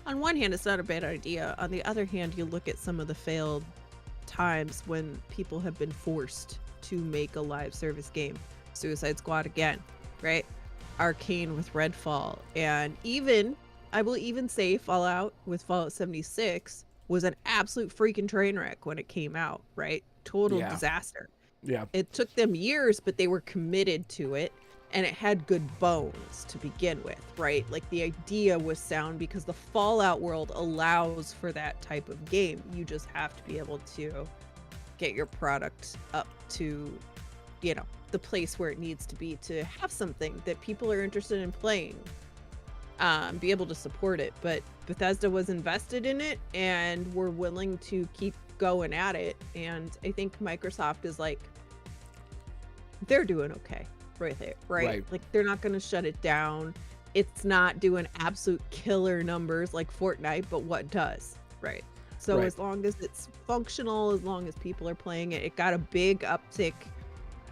on one hand, it's not a bad idea. On the other hand, you look at some of the failed times when people have been forced to make a live service game. Suicide Squad again, right? Arkane with Redfall. And I will even say Fallout with Fallout 76 was an absolute freaking train wreck when it came out, right? Total disaster. Yeah. It took them years, but they were committed to it. And it had good bones to begin with, right? The idea was sound because the Fallout world allows for that type of game. You just have to be able to get your product up to, the place where it needs to be to have something that people are interested in playing, be able to support it. But Bethesda was invested in it and were willing to keep going at it. And I think Microsoft is they're doing okay. Right there, right? They're not going to shut it down. It's not doing absolute killer numbers like Fortnite, but what does, right? So as long as it's functional, as long as people are playing it, it got a big uptick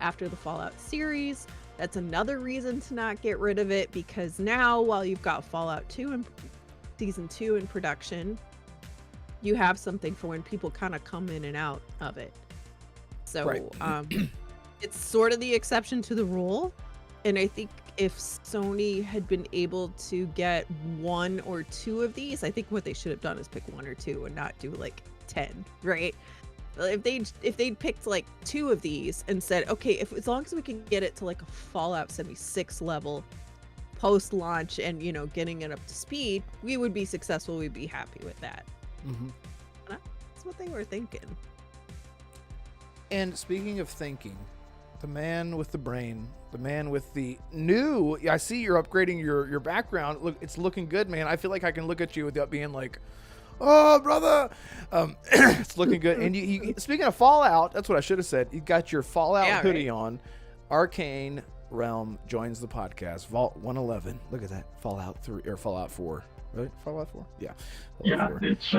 after the Fallout series. That's another reason to not get rid of it, because now, while you've got Fallout 2 and Season 2 in production, you have something for when people kind of come in and out of it. So, it's sort of the exception to the rule. And I think if Sony had been able to get 1 or 2 of these, I think what they should have done is pick 1 or 2 and not do 10, right? If they'd picked 2 of these and said, okay, as long as we can get it to a Fallout 76 level post-launch and getting it up to speed, we would be successful. We'd be happy with that. Mm-hmm. That's what they were thinking. And speaking of thinking, the man with the brain, the man with the new, I see you're upgrading your background. Look, it's looking good, man. I feel like I can look at you without being like, oh, brother. It's looking good. And you speaking of Fallout, that's what I should have said. You got your Fallout hoodie on. Arkane Realm joins the podcast. Vault 111. Look at that. Fallout 3 or Fallout 4. Right? Fallout 4? Yeah. Fallout 4. It's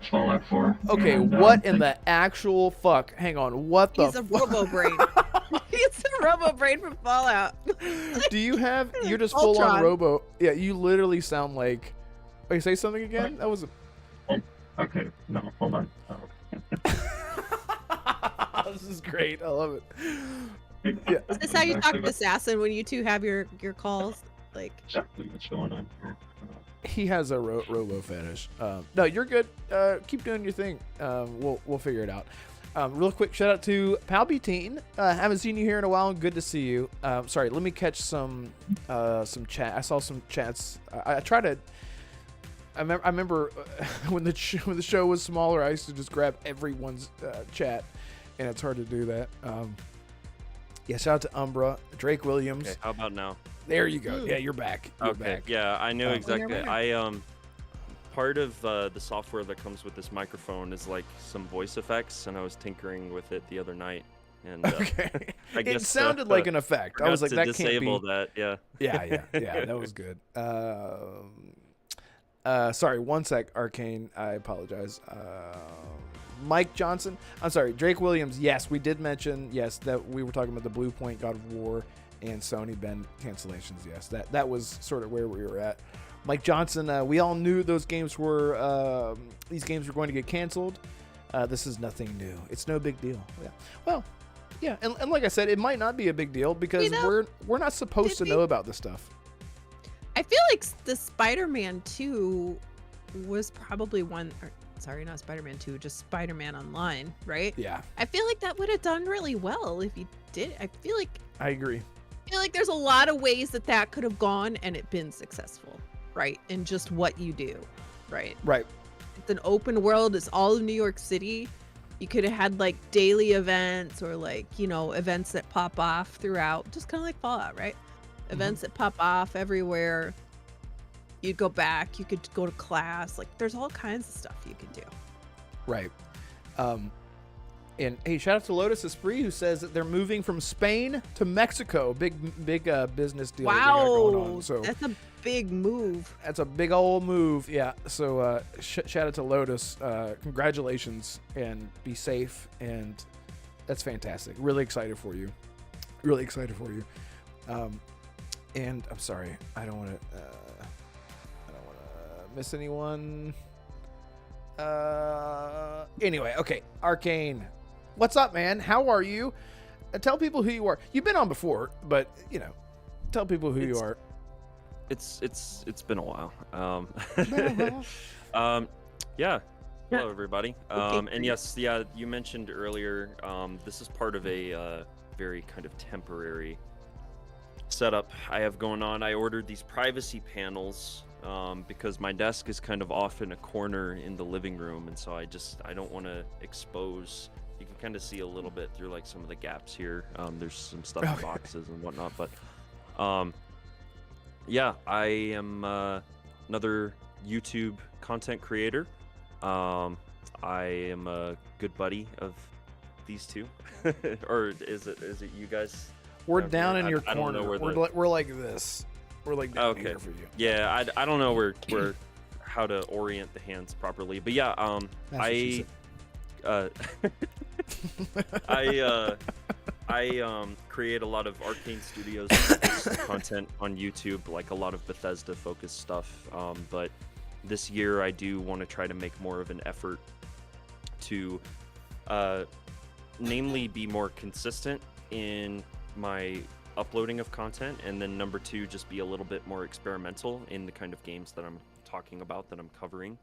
Fallout 4. Okay, and, what in the actual fuck? Hang on. What the He's a robo-brain. He's a robo-brain from Fallout. Do you have... You're just full on robo... Yeah, you literally sound like... Wait, say something again? That was... Okay, no, hold on. This is great. I love it. Yeah. Is this how you talk to Assassin when you two have your calls? Exactly what's going on here. He has a robo fetish. No, you're good. Keep doing your thing. We'll figure it out. Real quick, shout out to Palpatine. Haven't seen you here in a while. Good to see you. Sorry, let me catch some chat. I saw some chats. I try to. I remember when the show was smaller, I used to just grab everyone's chat, and it's hard to do that. Yeah, shout out to Umbra, Drake Williams. Okay, how about now? There you go. Yeah, you're back. You're Okay, back. yeah, I know exactly. Winner. Part of the software that comes with this microphone is like some voice effects, and I was tinkering with it the other night, and Okay. I guess It sounded like an effect. I was like, to that can't be. disable that. Yeah. Yeah, that was good. Sorry, one sec, Arkane. I apologize. Mike Johnson. I'm sorry, Drake Williams. Yes, we did mention that we were talking about the Blue Point God of War and Sony Bend cancellations. Yes, that was sort of where we were at. Mike Johnson. We all knew those games were these games were going to get canceled. This is nothing new. It's no big deal. Yeah. Well, yeah, and like I said, it might not be a big deal because we're not supposed to know about this stuff. I feel like the Spider-Man 2 was probably one. Sorry, not Spider-Man 2, just Spider-Man Online, right? Yeah. I feel like that would have done really well if you did. I feel like there's a lot of ways that could have gone and it been successful, right? In just what you do, right? Right. It's an open world. It's all of New York City. You could have had like daily events or like, events that pop off throughout, just kind of like Fallout, right? Events that pop off everywhere. You'd go back. You could go to class. Like, there's all kinds of stuff you can do. Right. And hey, shout out to Lotus Esprit, who says that they're moving from Spain to Mexico. Big business deal. That they got going on. So that's a big move. that's a big old move. Yeah. So shout out to Lotus. Congratulations and be safe. And that's fantastic. Really excited for you. And I'm sorry, I don't want to miss anyone. Anyway, okay, Arkane, what's up, man? How are you? Tell people who you are. You've been on before, but tell people who you are. It's been a while. Yeah. Hello, everybody. And yes, you mentioned earlier, this is part of a very kind of temporary setup I have going on. I ordered these privacy panels because my desk is kind of off in a corner in the living room, and so I don't want to expose. You can kind of see a little bit through like some of the gaps here. There's some stuff in boxes and whatnot, but yeah, I am another YouTube content creator. I am a good buddy of these two, or is it you guys? We're down in your I don't corner. know where we're like this. We're like down here for you. Yeah, I don't know where how to orient the hands properly, but yeah, I create a lot of Arkane Studios content on YouTube, like a lot of Bethesda focused stuff. But this year I do want to try to make more of an effort to, namely, be more consistent in my uploading of content, and then number two, just be a little bit more experimental in the kind of games that I'm talking about, that I'm covering.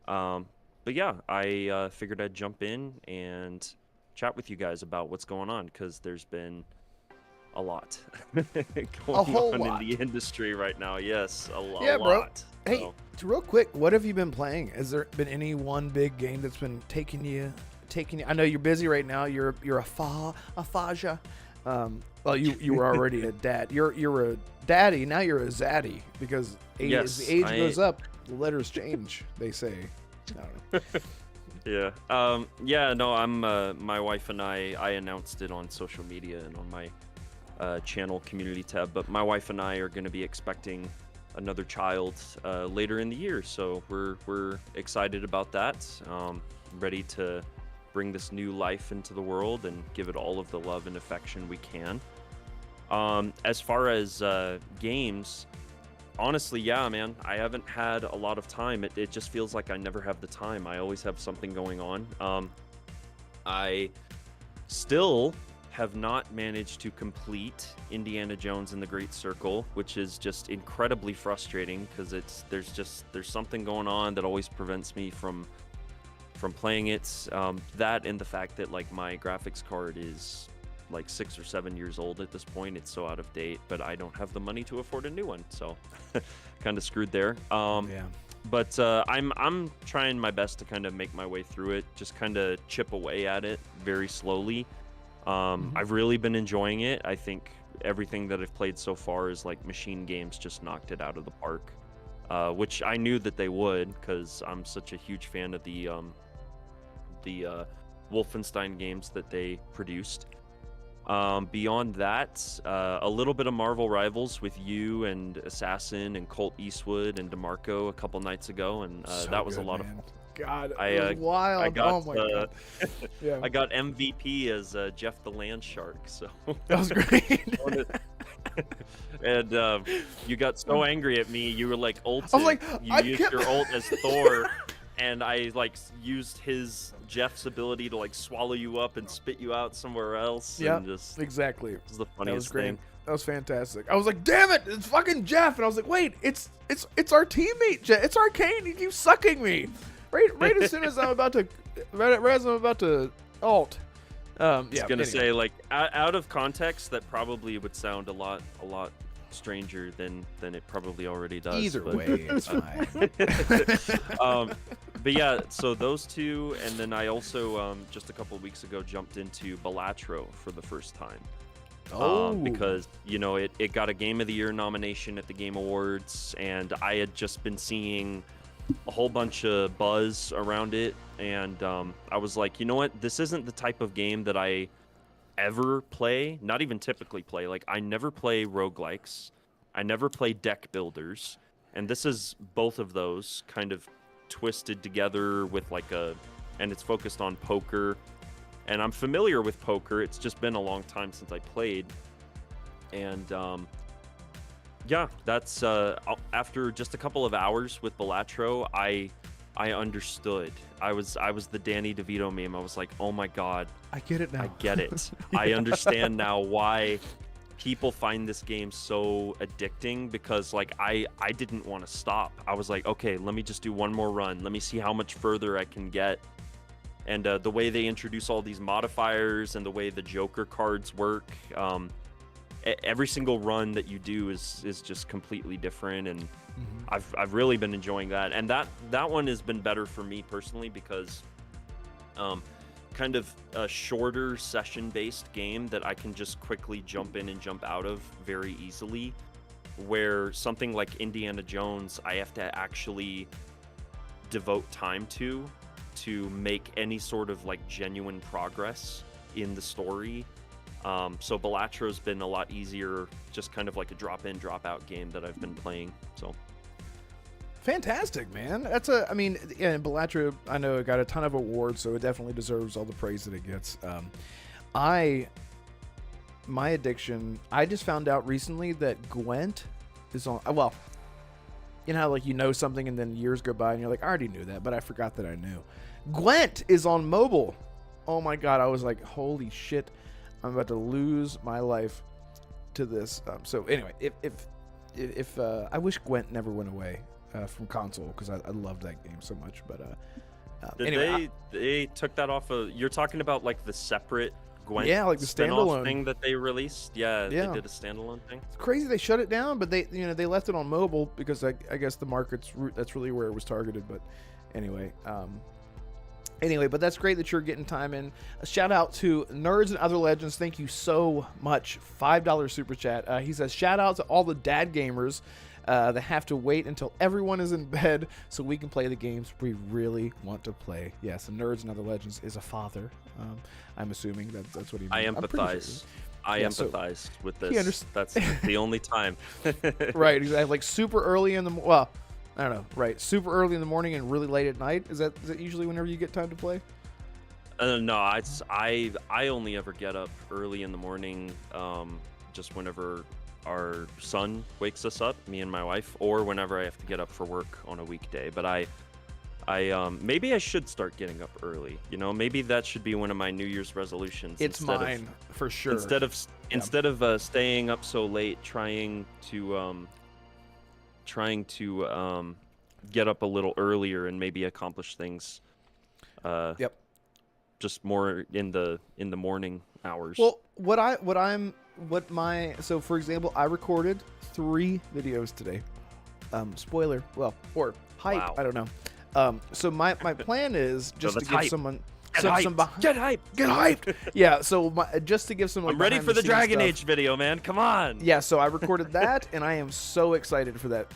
But yeah, I figured I'd jump in and chat with you guys about what's going on, because there's been a lot going on in the industry right now. Yes, a lot. Yeah, bro. Hey, real quick, what have you been playing? Has there been any one big game that's been taking you? I know you're busy right now. You're a Faja. Well, you were already a dad. You're a daddy. Now you're a zaddy, because as the age goes up, the letters change, they say. I don't know. Yeah. Yeah. No. I'm. My wife and I announced it on social media and on my channel community tab. But my wife and I are going to be expecting another child later in the year. So we're excited about that. Ready to bring this new life into the world and give it all of the love and affection we can. As far as games, honestly, yeah, man, I haven't had a lot of time. It just feels like I never have the time. I always have something going on. I still have not managed to complete Indiana Jones and the Great Circle, which is just incredibly frustrating because there's something going on that always prevents me from playing it. That and the fact that like my graphics card is like 6 or 7 years old at this point. It's so out of date, but I don't have the money to afford a new one, so kind of screwed there. Yeah. But I'm trying my best to kind of make my way through it, just kind of chip away at it very slowly. I've really been enjoying it. I think everything that I've played so far is like Machine Games just knocked it out of the park, which I knew that they would because I'm such a huge fan of the Wolfenstein games that they produced. Beyond that, a little bit of Marvel Rivals with you and Assassin and Colt Eastwood and DeMarco a couple nights ago, and that was a lot of fun. God, it was wild. Oh my God. Yeah. I got MVP as Jeff the Land Shark, so that was great. And you got so angry at me, you were like ult. I was like, you used your ult as Thor, and I like used Jeff's ability to like swallow you up and spit you out somewhere else. Yeah, just exactly. It was the funniest that was great. thing. That was fantastic. I was like, damn it, it's fucking Jeff. And I was like, wait, it's our teammate, Jeff. It's Arkane. He keeps sucking me. Right as soon as I'm about to, right as I'm about to ult. I was gonna say, like, out of context, that probably would sound a lot stranger than it probably already does. Either way, it's fine. But yeah, so those two, and then I also just a couple of weeks ago jumped into Balatro for the first time. Because it got a Game of the Year nomination at the Game Awards, and I had just been seeing a whole bunch of buzz around it, and I was like, you know what, this isn't the type of game that I ever play, not even typically play. Like, I never play roguelikes, I never play deck builders, and this is both of those kind of twisted together with like and it's focused on poker, and I'm familiar with poker. It's just been a long time since I played, and yeah, that's after just a couple of hours with Balatro, I understood. I was the Danny DeVito meme. I was like, oh my God, I get it now. I get it. Yeah. I understand now why people find this game so addicting, because like I didn't want to stop. I was like, okay, let me just do one more run. Let me see how much further I can get. And the way they introduce all these modifiers and the way the Joker cards work, every single run that you do is just completely different, and I've really been enjoying that. And that one has been better for me personally because kind of a shorter session-based game that I can just quickly jump in and jump out of very easily, where something like Indiana Jones, I have to actually devote time to make any sort of like genuine progress in the story. So Balatro's been a lot easier, just kind of like a drop-in, drop-out game that I've been playing. So fantastic, man. Balatro, I know it got a ton of awards, so it definitely deserves all the praise that it gets. My addiction, I just found out recently that Gwent is on, well, you know how like you know something and then years go by and you're like, I already knew that, but I forgot that I knew. Gwent is on mobile. Oh my God, I was like, holy shit, I'm about to lose my life to this. So anyway, if I wish Gwent never went away from console, because I loved that game so much. But they took that off of, you're talking about like the separate Gwent, yeah, like the standalone thing that they released. Yeah, they did a standalone thing. It's crazy they shut it down, but they left it on mobile because I guess the market's that's really where it was targeted. But anyway, but that's great that you're getting time in. A shout out to Nerds and Other Legends. Thank you so much. $5 super chat. He says, shout out to all the dad gamers that have to wait until everyone is in bed so we can play the games we really want to play. Yes, Nerds and Other Legends is a father. I'm assuming that's what he means. I empathize. I empathize with this. That's the only time. Right, exactly. Like super early in the well, I don't know. Right, super early in the morning and really late at night. Is that usually whenever you get time to play? No, I only ever get up early in the morning, just whenever our son wakes us up, me and my wife, or whenever I have to get up for work on a weekday. But Maybe I should start getting up early. You know, maybe that should be one of my New Year's resolutions. It's mine for sure. Instead of staying up so late, trying to get up a little earlier and maybe accomplish things. Yep. Just more in the morning hours. Well, so for example, I recorded 3 videos today. Spoiler, well, or hype, Wow. I don't know. So my plan is just to give hype. someone Get hyped. Get hyped. Yeah, so just to give some like I'm ready for the Dragon Age video, man. Come on. Yeah, so I recorded that, and I am so excited for that.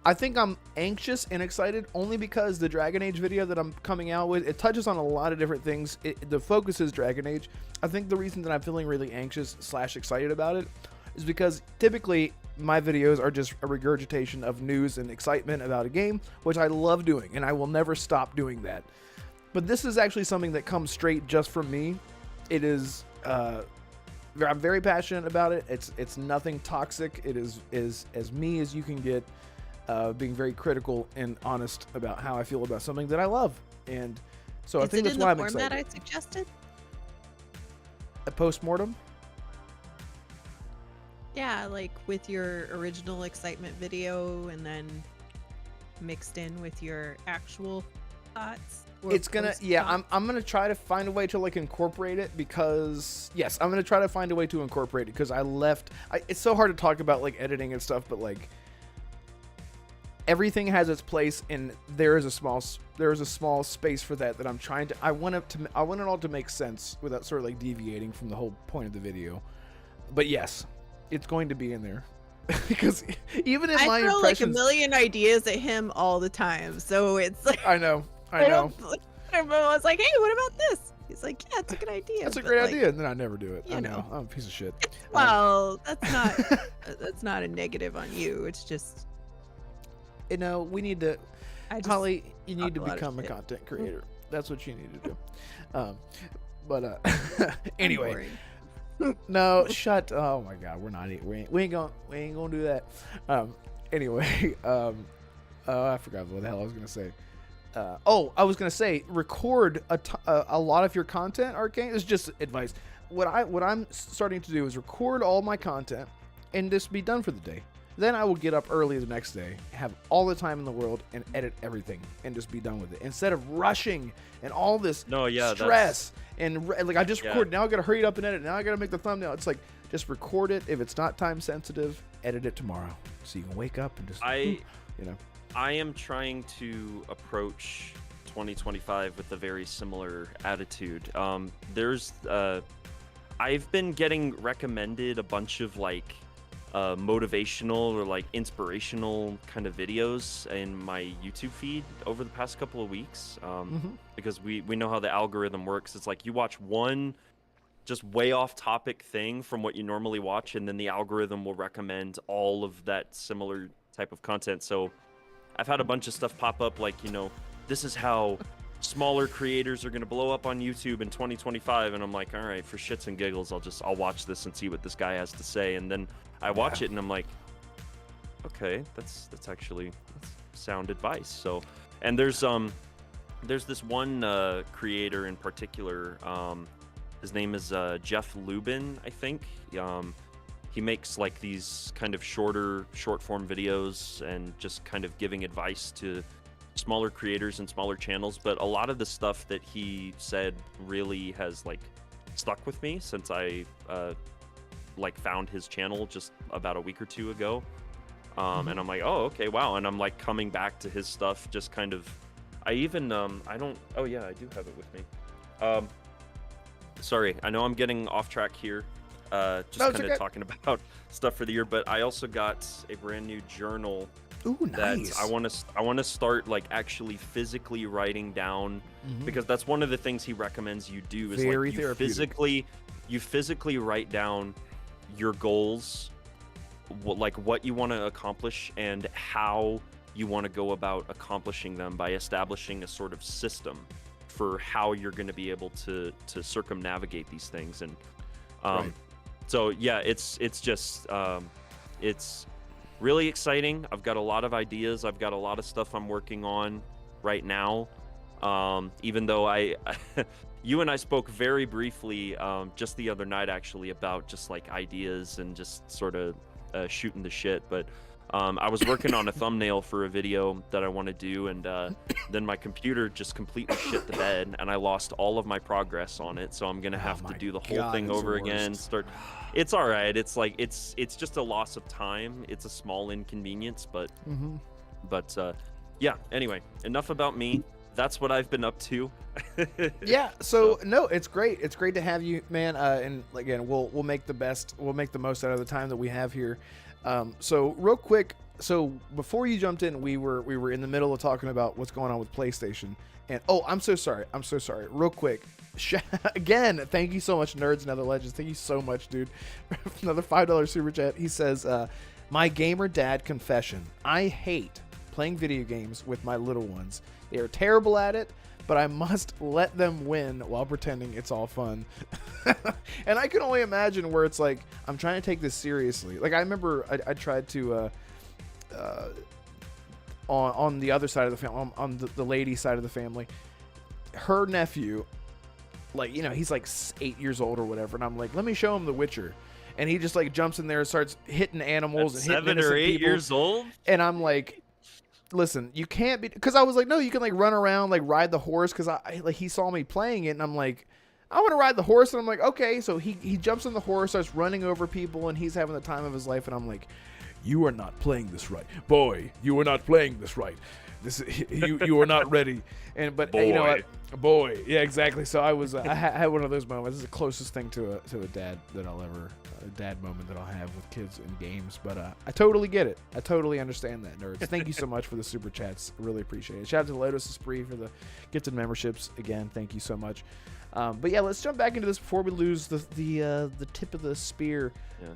I think I'm anxious and excited only because the Dragon Age video that I'm coming out with, it touches on a lot of different things. The focus is Dragon Age. I think the reason that I'm feeling really anxious / excited about it is because typically my videos are just a regurgitation of news and excitement about a game, which I love doing, and I will never stop doing that. But this is actually something that comes straight just from me. It is, I'm very passionate about it. It's nothing toxic. It is as me as you can get. Being very critical and honest about how I feel about something that I love, and so I think that's why I'm excited. Is it in the form that I suggested? A postmortem? Yeah, like with your original excitement video, and then mixed in with your actual thoughts. It's gonna, yeah. I'm gonna try to find a way to like incorporate it because yes, I'm gonna try to find a way to incorporate it because it's so hard to talk about like editing and stuff, but like. Everything has its place, and there is a small space for that I'm trying to. I want it all to make sense without sort of like deviating from the whole point of the video. But yes, it's going to be in there because even in my throw like a impressions, million ideas at him all the time, so it's like I know. Everyone was like, "Hey, what about this?" He's like, "Yeah, it's a good idea." That's a great idea, and then I never do it. I know. I'm a piece of shit. Well, that's not a negative on you. It's just. You know, we need to, Holly, you need to become a content creator. That's what you need to do. Anyway, no, shut. Oh my God, we ain't gonna do that. Anyway, I forgot what the hell I was gonna say. I was gonna say record a lot of your content. Arkane is just advice. What I'm starting to do is record all my content and just be done for the day. Then I will get up early the next day, have all the time in the world, and edit everything, and just be done with it. Instead of rushing and all this stress and like I just recorded. Now I got to hurry it up and edit. Now I got to make the thumbnail. It's like just record it. If it's not time sensitive, edit it tomorrow, so you can wake up and just I am trying to approach 2025 with a very similar attitude. I've been getting recommended a bunch of like. Motivational or like inspirational kind of videos in my YouTube feed over the past couple of weeks because we know how the algorithm works. It's like you watch one just way off topic thing from what you normally watch, and then the algorithm will recommend all of that similar type of content. So I've had a bunch of stuff pop up like, you know, this is how smaller creators are going to blow up on YouTube in 2025, and I'm like, all right, for shits and giggles, I'll watch this and see what this guy has to say. And then I watch it and I'm like, okay, that's sound advice. So, and there's this one creator in particular. His name is Jeff Lubin, I think. He makes like these kind of short form videos and just kind of giving advice to smaller creators and smaller channels. But a lot of the stuff that he said really has like stuck with me since I like found his channel just about a week or two ago. And I'm like, oh, okay, wow. And I'm like coming back to his stuff, just kind of, I do have it with me. Sorry, I know I'm getting off track here. Just kind of talking about stuff for the year, but I also got a brand new journal. Ooh, nice. That I want to start like actually physically writing down, because that's one of the things he recommends you do is very like you physically write down your goals, like what you want to accomplish and how you want to go about accomplishing them by establishing a sort of system for how you're going to be able to circumnavigate these things. And so yeah, it's just it's really exciting. I've got a lot of ideas. I've got a lot of stuff I'm working on right now. Even though you and I spoke very briefly just the other night, actually, about just like ideas and just sort of shooting the shit. But I was working on a thumbnail for a video that I want to do, and then my computer just completely shit the bed, and I lost all of my progress on it. So I'm gonna have to do the whole thing over again. It's all right. It's like it's just a loss of time. It's a small inconvenience, but yeah. Anyway, enough about me. That's what I've been up to. Yeah. So no, it's great. It's great to have you, man. And again, we'll make the most out of the time that we have here. So real quick, so before you jumped in, we were in the middle of talking about what's going on with PlayStation. And I'm so sorry. Real quick. Again, thank you so much, Nerds and Other Legends. Thank you so much, dude. Another $5 super chat. He says, my gamer dad confession. I hate playing video games with my little ones. They are terrible at it, but I must let them win while pretending it's all fun. And I can only imagine where it's like, I'm trying to take this seriously. Like, I remember I tried to, on the other side of the family, on the lady side of the family, her nephew, like, you know, he's like 8 years old or whatever. And I'm like, let me show him The Witcher. And he just like jumps in there and starts hitting animals. That's and hitting 7 or 8 people. years old. And I'm like, listen, you can't be, because I was like, no, you can like run around, like ride the horse, because I like, he saw me playing it, and I'm like, I want to ride the horse. And I'm like, okay. So he jumps on the horse, starts running over people, and he's having the time of his life. And I'm like, you are not playing this right, boy. You are not playing this right. You are not ready. And but boy. You know what, boy, yeah, exactly. So I was I had one of those moments. This is the closest thing to a dad that I'll ever, a dad moment that I'll have with kids in games. But I totally get it. I totally understand that, Nerds. Thank you so much for the super chats. I really appreciate it. Shout out to Lotus Esprit for the gifted memberships again. Thank you so much. But yeah, let's jump back into this before we lose the tip of the spear.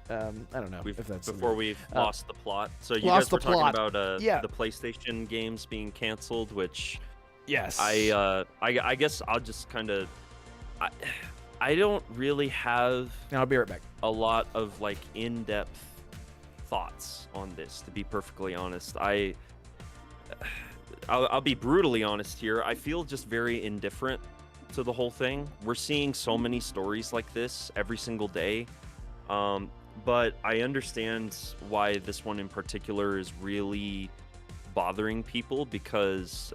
Yeah. I don't know if that's before we've lost the plot. So you lost guys were the talking plot. about Yeah. the PlayStation games being canceled, which yes, I guess I'll just kind of I don't really have and I'll be right back. a lot of like in-depth thoughts on this, to be perfectly honest. I'll be brutally honest here. I feel just very indifferent to the whole thing. We're seeing so many stories like this every single day. But I understand why this one in particular is really bothering people, because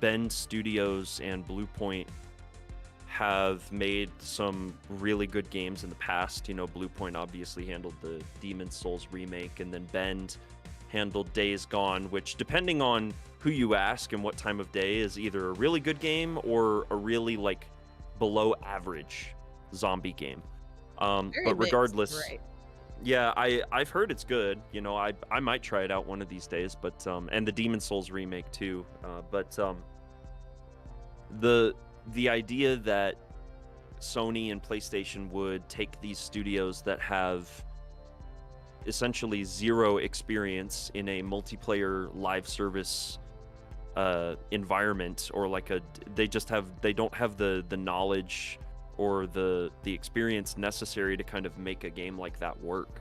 Bend Studios and Bluepoint have made some really good games in the past. You know, Bluepoint obviously handled the Demon's Souls remake, and then Bend handled Days Gone, which, depending on who you ask and what time of day, is either a really good game or a really like below average zombie game. But regardless, mixed, right? Yeah, I've heard it's good. You know, I might try it out one of these days. But and the Demon's Souls remake too. But the idea that Sony and PlayStation would take these studios that have essentially zero experience in a multiplayer live service environment, or like they don't have the knowledge or the experience necessary to kind of make a game like that work.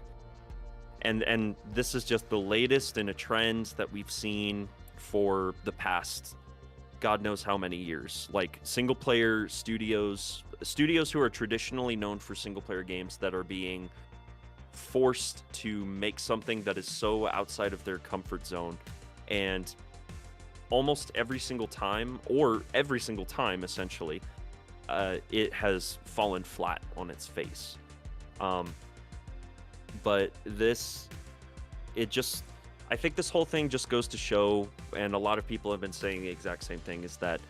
And this is just the latest in a trend that we've seen for the past God knows how many years. Like, single player studios who are traditionally known for single player games that are being forced to make something that is so outside of their comfort zone. And almost every single time essentially, it has fallen flat on its face. But I think this whole thing just goes to show, and a lot of people have been saying the exact same thing, is that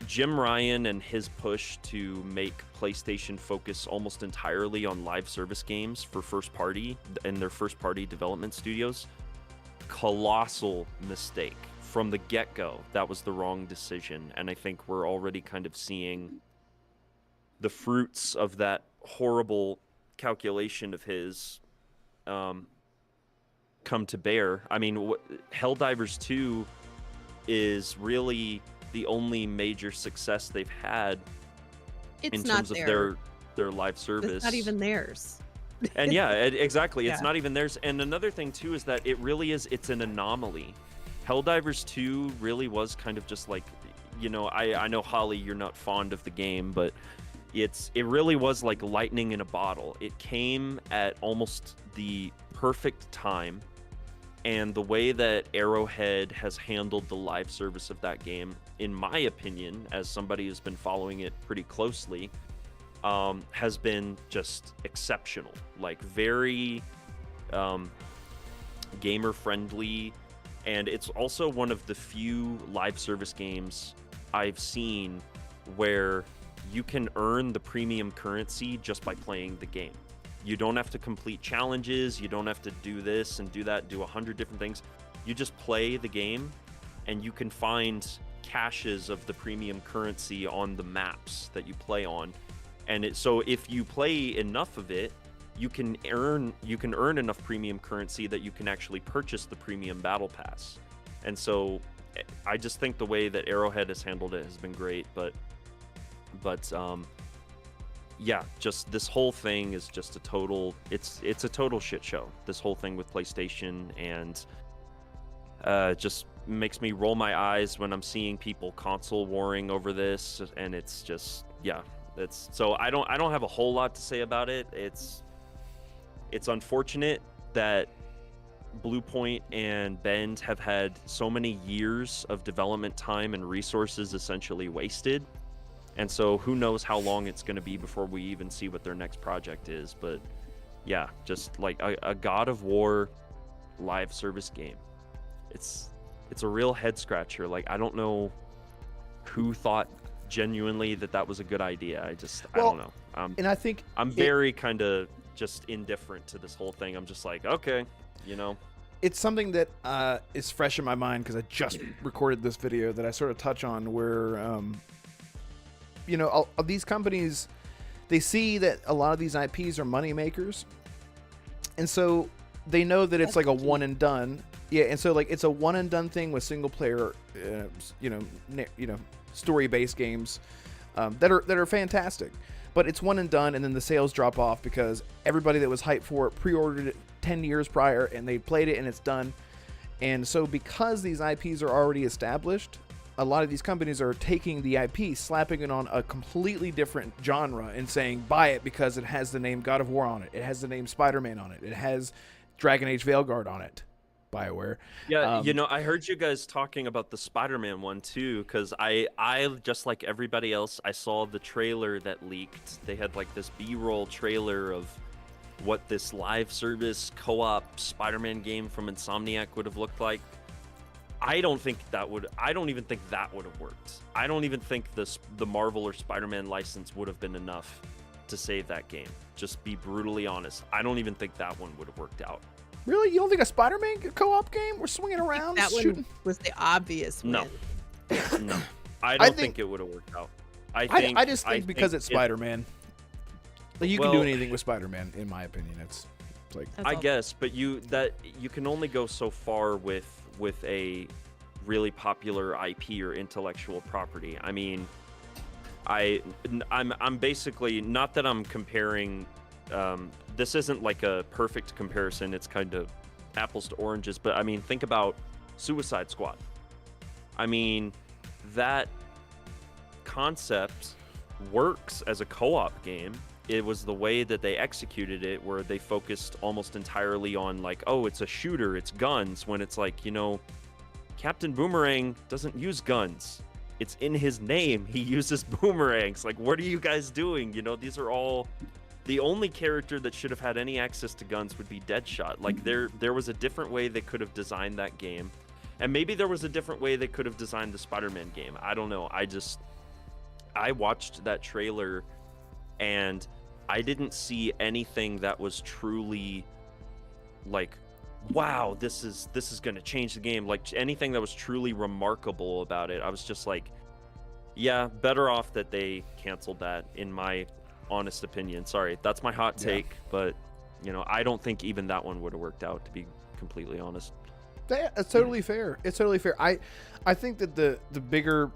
Jim Ryan and his push to make PlayStation focus almost entirely on live service games for first party and their first party development studios, colossal mistake. From the get-go, that was the wrong decision, and I think we're already kind of seeing the fruits of that horrible calculation of his come to bear. I mean, Helldivers 2 is really the only major success they've had in terms of their live service. It's not even theirs. And yeah, exactly. It's Yeah. not even theirs. And another thing too is that it's an anomaly. Helldivers 2 really was kind of just like, I know Holly, you're not fond of the game, but it really was like lightning in a bottle. It came at almost the perfect time, and the way that Arrowhead has handled the live service of that game, in my opinion, as somebody who's been following it pretty closely, has been just exceptional. Like very gamer friendly, and it's also one of the few live service games I've seen where you can earn the premium currency just by playing the game. You don't have to complete challenges, you don't have to do this and do that, do 100 different things. You just play the game and you can find caches of the premium currency on the maps that you play on. And so if you play enough of it, you can earn enough premium currency that you can actually purchase the premium battle pass. And so I just think the way that Arrowhead has handled it has been great, but yeah, just this whole thing is just it's a total shit show. This whole thing with PlayStation, and just makes me roll my eyes when I'm seeing people console warring over this, and it's just, yeah, so I don't have a whole lot to say about it. It's unfortunate that Bluepoint and Bend have had so many years of development time and resources essentially wasted. And so who knows how long it's going to be before we even see what their next project is. But yeah, just like a God of War live service game. It's a real head scratcher. Like, I don't know who thought genuinely that was a good idea. I don't know. And I think I'm very kind of just indifferent to this whole thing. I'm just like, okay, it's something that is fresh in my mind because I just recorded this video that I sort of touch on where, these companies, they see that a lot of these IPs are money makers. And so they know that it's like a one and done. Yeah. And so like, it's a one and done thing with single player, story-based games that are fantastic. But it's one and done, and then the sales drop off because everybody that was hyped for it pre-ordered it 10 years prior, and they played it, and it's done. And so because these IPs are already established, a lot of these companies are taking the IP, slapping it on a completely different genre, and saying, buy it because it has the name God of War on it. It has the name Spider-Man on it. It has Dragon Age Veilguard on it. BioWare. Yeah, I heard you guys talking about the Spider-Man one too, because I just like everybody else, I saw the trailer that leaked. They had like this B-roll trailer of what this live service co-op Spider-Man game from Insomniac would have looked like. I don't even think that would have worked. I don't even think the Marvel or Spider-Man license would have been enough to save that game. Just be brutally honest. I don't even think that one would have worked out. Really? You don't think a Spider-Man co-op game? We're swinging around, that shooting? one was the obvious win. No. I don't think it would have worked out. I just think because it's Spider-Man. Like, you can do anything with Spider-Man, in my opinion. It's like, I guess, but you can only go so far with a really popular IP or intellectual property. I mean, I'm basically, not that I'm comparing. This isn't like a perfect comparison. It's kind of apples to oranges. But I mean, think about Suicide Squad. I mean, that concept works as a co-op game. It was the way that they executed it, where they focused almost entirely on like, oh, it's a shooter, it's guns, when it's like, Captain Boomerang doesn't use guns. It's in his name. He uses boomerangs. Like, what are you guys doing? These are all... The only character that should have had any access to guns would be Deadshot. Like, there was a different way they could have designed that game. And maybe there was a different way they could have designed the Spider-Man game. I don't know. I watched that trailer, and I didn't see anything that was truly like, wow, this is going to change the game. Like, anything that was truly remarkable about it. I was just like, yeah, better off that they canceled that, in my honest opinion. Sorry, that's my hot take, but I don't think even that one would have worked out, to be completely honest. It's totally fair. It's totally fair. I think that the bigger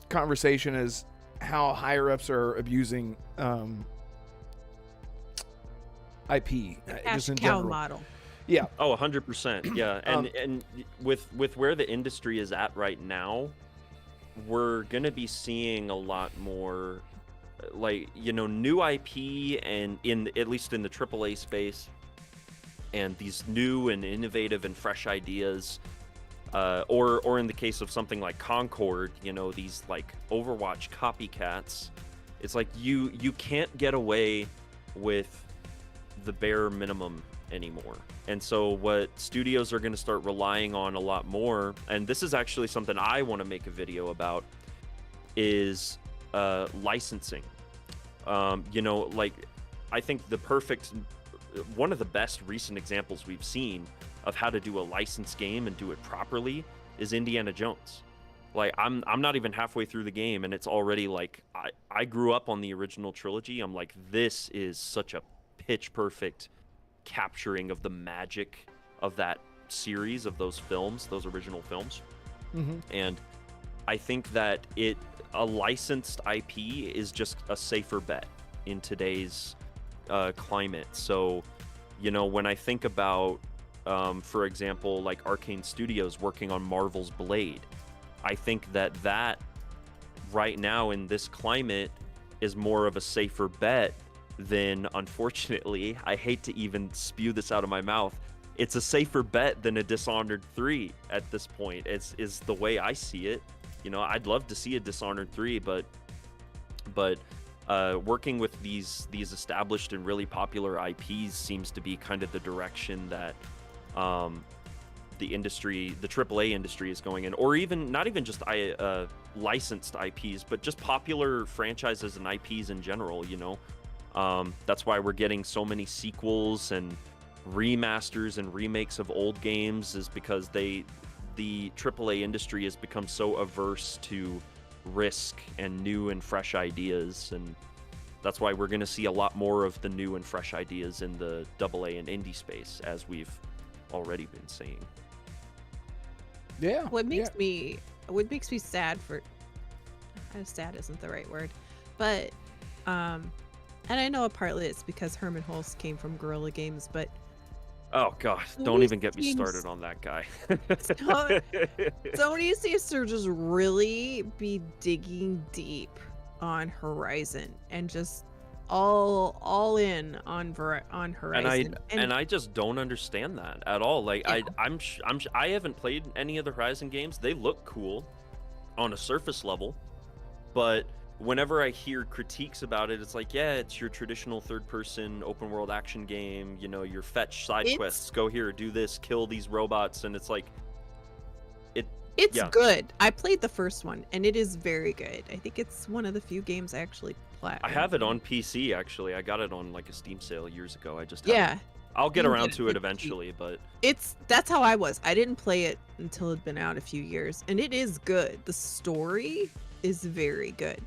conversation is how higher ups are abusing IP, Cash just in cow general. model. Yeah. Oh, 100%. Yeah. And with where the industry is at right now, we're going to be seeing a lot more like, new IP and at least in the AAA space, and these new and innovative and fresh ideas, or in the case of something like Concord, these like Overwatch copycats. It's like you can't get away with the bare minimum anymore. And so what studios are going to start relying on a lot more, and this is actually something I want to make a video about, is licensing. Like, I think one of the best recent examples we've seen of how to do a licensed game and do it properly is Indiana Jones. Like, I'm not even halfway through the game, and it's already like, I grew up on the original trilogy. I'm like, this is such a pitch perfect capturing of the magic of that series, of those original films. Mm-hmm. And I think that a licensed IP is just a safer bet in today's climate. So, when I think about, for example, like Arkane Studios working on Marvel's Blade, I think that right now in this climate is more of a safer bet than, unfortunately, I hate to even spew this out of my mouth, it's a safer bet than a Dishonored 3 at this point. Is the way I see it. I'd love to see a Dishonored 3, but working with these established and really popular IPs seems to be kind of the direction that the AAA industry is going in, or even not even just licensed IPs, but just popular franchises and IPs in general. That's why we're getting so many sequels and remasters and remakes of old games, is because the AAA industry has become so averse to risk and new and fresh ideas, and that's why we're going to see a lot more of the new and fresh ideas in the AA and indie space, as we've already been saying. Yeah. What makes me sad for, sad isn't the right word, but and I know partly it's because Herman Hulst came from Guerrilla Games, but oh god, don't even get me started on that guy. Sony seems to just really be digging deep on Horizon and just all in on Horizon. And I just don't understand that at all. Like, yeah. I haven't played any of the Horizon games. They look cool on a surface level, but whenever I hear critiques about it, it's like, yeah, it's your traditional third-person open-world action game. Your fetch side quests, go here, do this, kill these robots, and it's like, it's good. I played the first one, and it is very good. I think it's one of the few games I actually play. I have it on PC, actually. I got it on like a Steam sale years ago. I just I'll get You around get to it it eventually, but that's how I was. I didn't play it until it'd been out a few years, and it is good. The story is very good.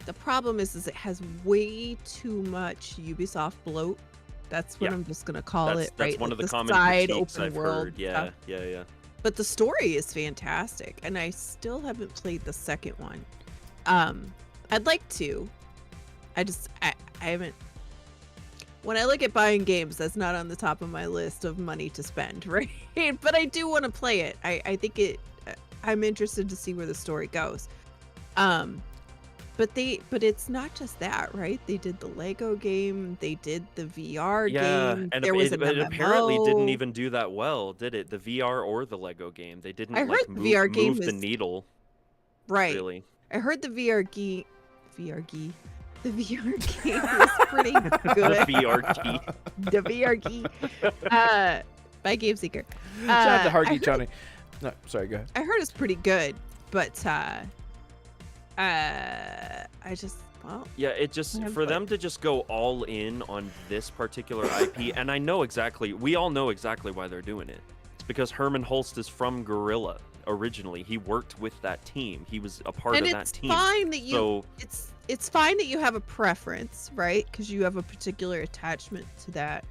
The problem is it has way too much Ubisoft bloat. That's what I'm just gonna call it. That's right? one like of the common side critiques open I've world heard. Yeah, stuff. yeah. But the story is fantastic, and I still haven't played the second one. I'd like to. I haven't. When I look at buying games, that's not on the top of my list of money to spend, right? But I do want to play it. I think I'm interested to see where the story goes. But it's not just that, right? They did the Lego game, they did the VR game. And there was it apparently didn't even do that well, did it? The VR or the Lego game, they didn't I heard the move, VR game move the was, needle. Right. Really. I heard the VR game was pretty good. The VR key. The VR key. By Game Seeker. Shout out to Hargy Johnny. No, sorry, go ahead. I heard it's pretty good, but I just, well, yeah, it just, for them to just go all in on this particular IP, and we all know exactly why they're doing it. It's because Herman Hulst is from Guerrilla originally. He worked with that team. He was a part of that team. Fine that it's fine that you have a preference, right? Because you have a particular attachment to that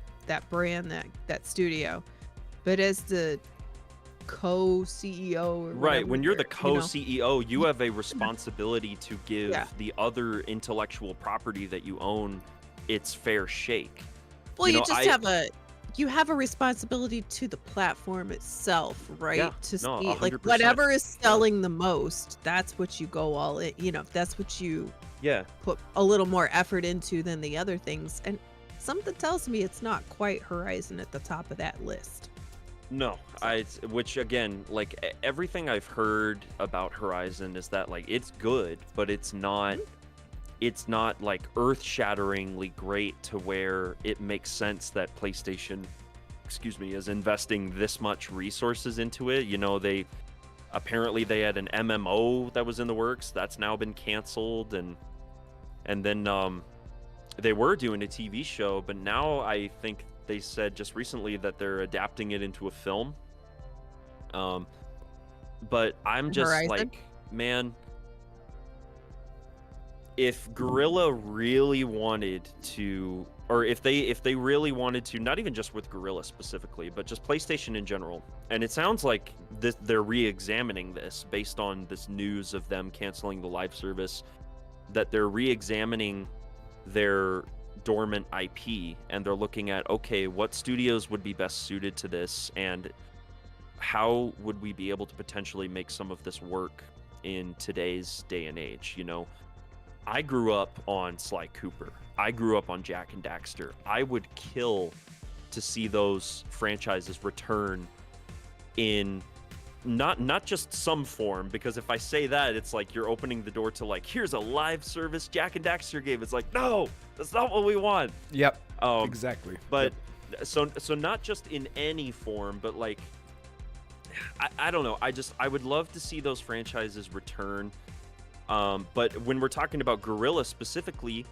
brand, that studio. But as the co-CEO, right? When you're the co-CEO, you have a responsibility to give the other intellectual property that you own its fair shake. Well, You you know, just have a responsibility to the platform itself, right? yeah, To no, see like 100%. whatever is Yeah, selling the most, that's what you go all in, that's what you yeah. put a little more effort into than the other things. And something tells me it's not quite Horizon at the top of that list. No, which again, like everything I've heard about Horizon is that like it's good, but it's not like earth-shatteringly great to where it makes sense that PlayStation, excuse me, is investing this much resources into it. You know, they apparently they had an MMO that was in the works that's now been canceled, and then they were doing a TV show, but now I think they said just recently that they're adapting it into a film. But I'm just Horizon? like, man, if Guerrilla really wanted to, or if they really wanted to, not even just with Guerrilla specifically, but just PlayStation in general, and it sounds like they're re-examining this based on this news of them canceling the live service, that they're re-examining their dormant IP, and they're looking at, okay, what studios would be best suited to this, and how would we be able to potentially make some of this work in today's day and age. You know, I grew up on Sly Cooper. I grew up on Jak and Daxter. I would kill to see those franchises return in not just some form, because if I say that, it's like you're opening the door to like, here's a live service Jak and Daxter game. It's like, no, that's not what we want. Yep. Exactly. But so not just in any form, but like, I don't know. I would love to see those franchises return. But when we're talking about Guerrilla specifically,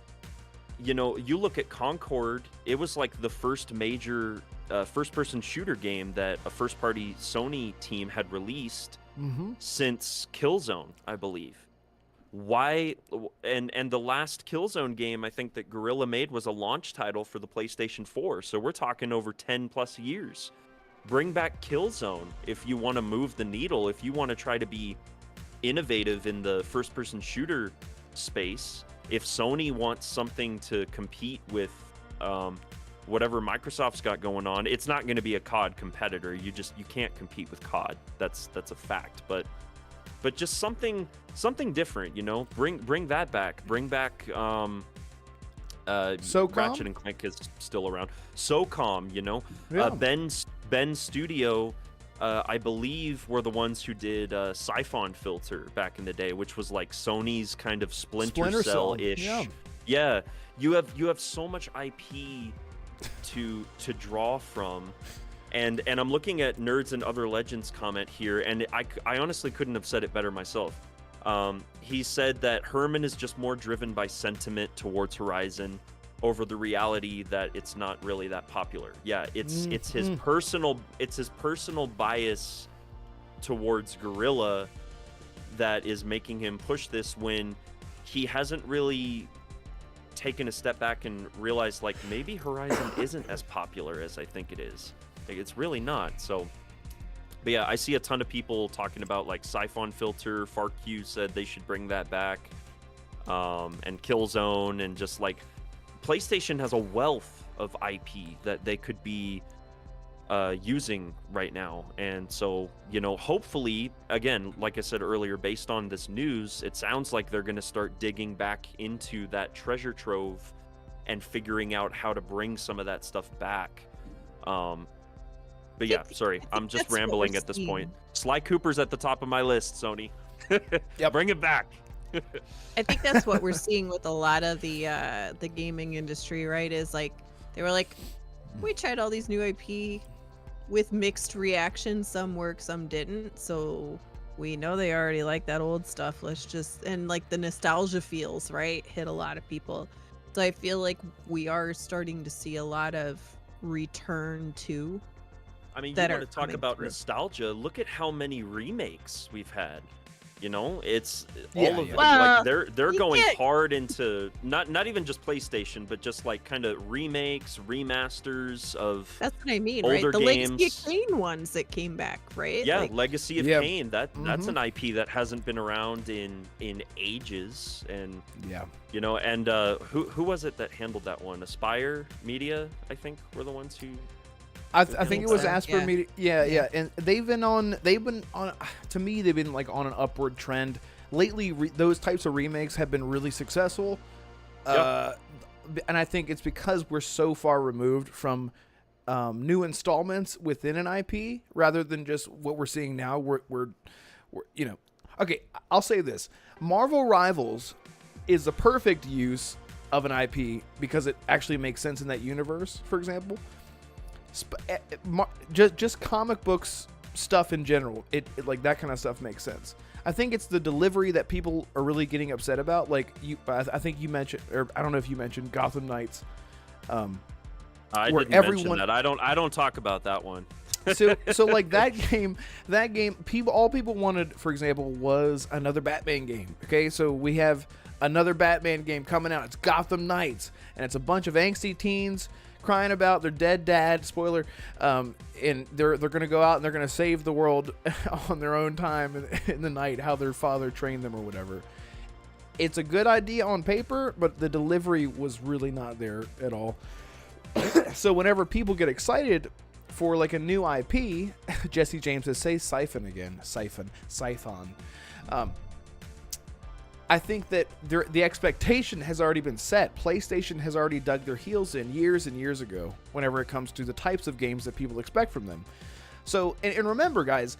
you know, you look at Concord, it was like the first major first-person shooter game that a first-party Sony team had released since Killzone, I believe. Why? And the last Killzone game I think that Guerrilla made was a launch title for the PlayStation 4. So we're talking over 10 plus years. Bring back Killzone if you want to move the needle, if you want to try to be innovative in the first-person shooter space. If Sony wants something to compete with whatever Microsoft's got going on, it's not going to be a COD competitor. You can't compete with COD. That's a fact. But just something different, you know. Bring that back. Bring back SOCOM? Ratchet and Clank is still around. SOCOM, you know. Yeah. Ben Studio, I believe, were the ones who did Siphon Filter back in the day, which was like Sony's kind of Splinter Cell-ish. Yeah. You have so much IP to draw from. And I'm looking at Nerds and Other Legends comment here, and I honestly couldn't have said it better myself. He said that Herman is just more driven by sentiment towards Horizon over the reality that it's not really that popular. Yeah, it's his personal bias towards Guerrilla that is making him push this, when he hasn't really taken a step back and realized like maybe Horizon isn't as popular as I think it is. Like, it's really not. So, but yeah, I see a ton of people talking about like Siphon Filter. FarQ said they should bring that back, and Killzone, and just like PlayStation has a wealth of IP that they could be using right now. And so, you know, hopefully, again, like I said earlier, based on this news, it sounds like they're going to start digging back into that treasure trove and figuring out how to bring some of that stuff back. But yeah, sorry, I'm just rambling at this point. Sly Cooper's at the top of my list, Sony. Yeah, bring it back. I think that's what we're seeing with a lot of the gaming industry, right? Is like they were like, we tried all these new IP with mixed reactions. Some worked, some didn't. So we know they already like that old stuff. Let's just, and like the nostalgia feels, right, hit a lot of people. So I feel like we are starting to see a lot of return to. I mean, you want to talk about nostalgia? Look at how many remakes we've had. You know, it's Yeah, all of yeah. Well, like they're you going can't- hard into not even just PlayStation, but just like kind of remakes, remasters of That's what I mean, older right? The Legacy of games. Kane ones that came back, right? Yeah, Like, Legacy of Yeah. Kain. That's an IP that hasn't been around in ages, and Yeah. you know, and who was it that handled that one? Aspire Media, I think, were the ones who. I think it was so, Asper yeah. Media. Yeah, and they've been on. To me, they've been like on an upward trend lately. Those types of remakes have been really successful. Yep. And I think it's because we're so far removed from new installments within an IP, rather than just what we're seeing now. We're you know. Okay, I'll say this: Marvel Rivals is the perfect use of an IP because it actually makes sense in that universe. For example. Just comic books stuff in general, it like that kind of stuff makes sense. I think it's the delivery that people are really getting upset about. Like I think you mentioned, or I don't know if you mentioned Gotham Knights. I where didn't everyone- mention that. I don't talk about that one. So like that game, all people wanted, for example, was another Batman game. Okay, so we have another Batman game coming out. It's Gotham Knights, and it's a bunch of angsty teens crying about their dead dad, spoiler, and they're gonna go out and they're gonna save the world on their own time in the night, how their father trained them or whatever. It's a good idea on paper, but the delivery was really not there at all. So whenever people get excited for like a new IP, Jesse James says, say Siphon again, Siphon. I think that the expectation has already been set. PlayStation has already dug their heels in years and years ago whenever it comes to the types of games that people expect from them. So, and remember, guys,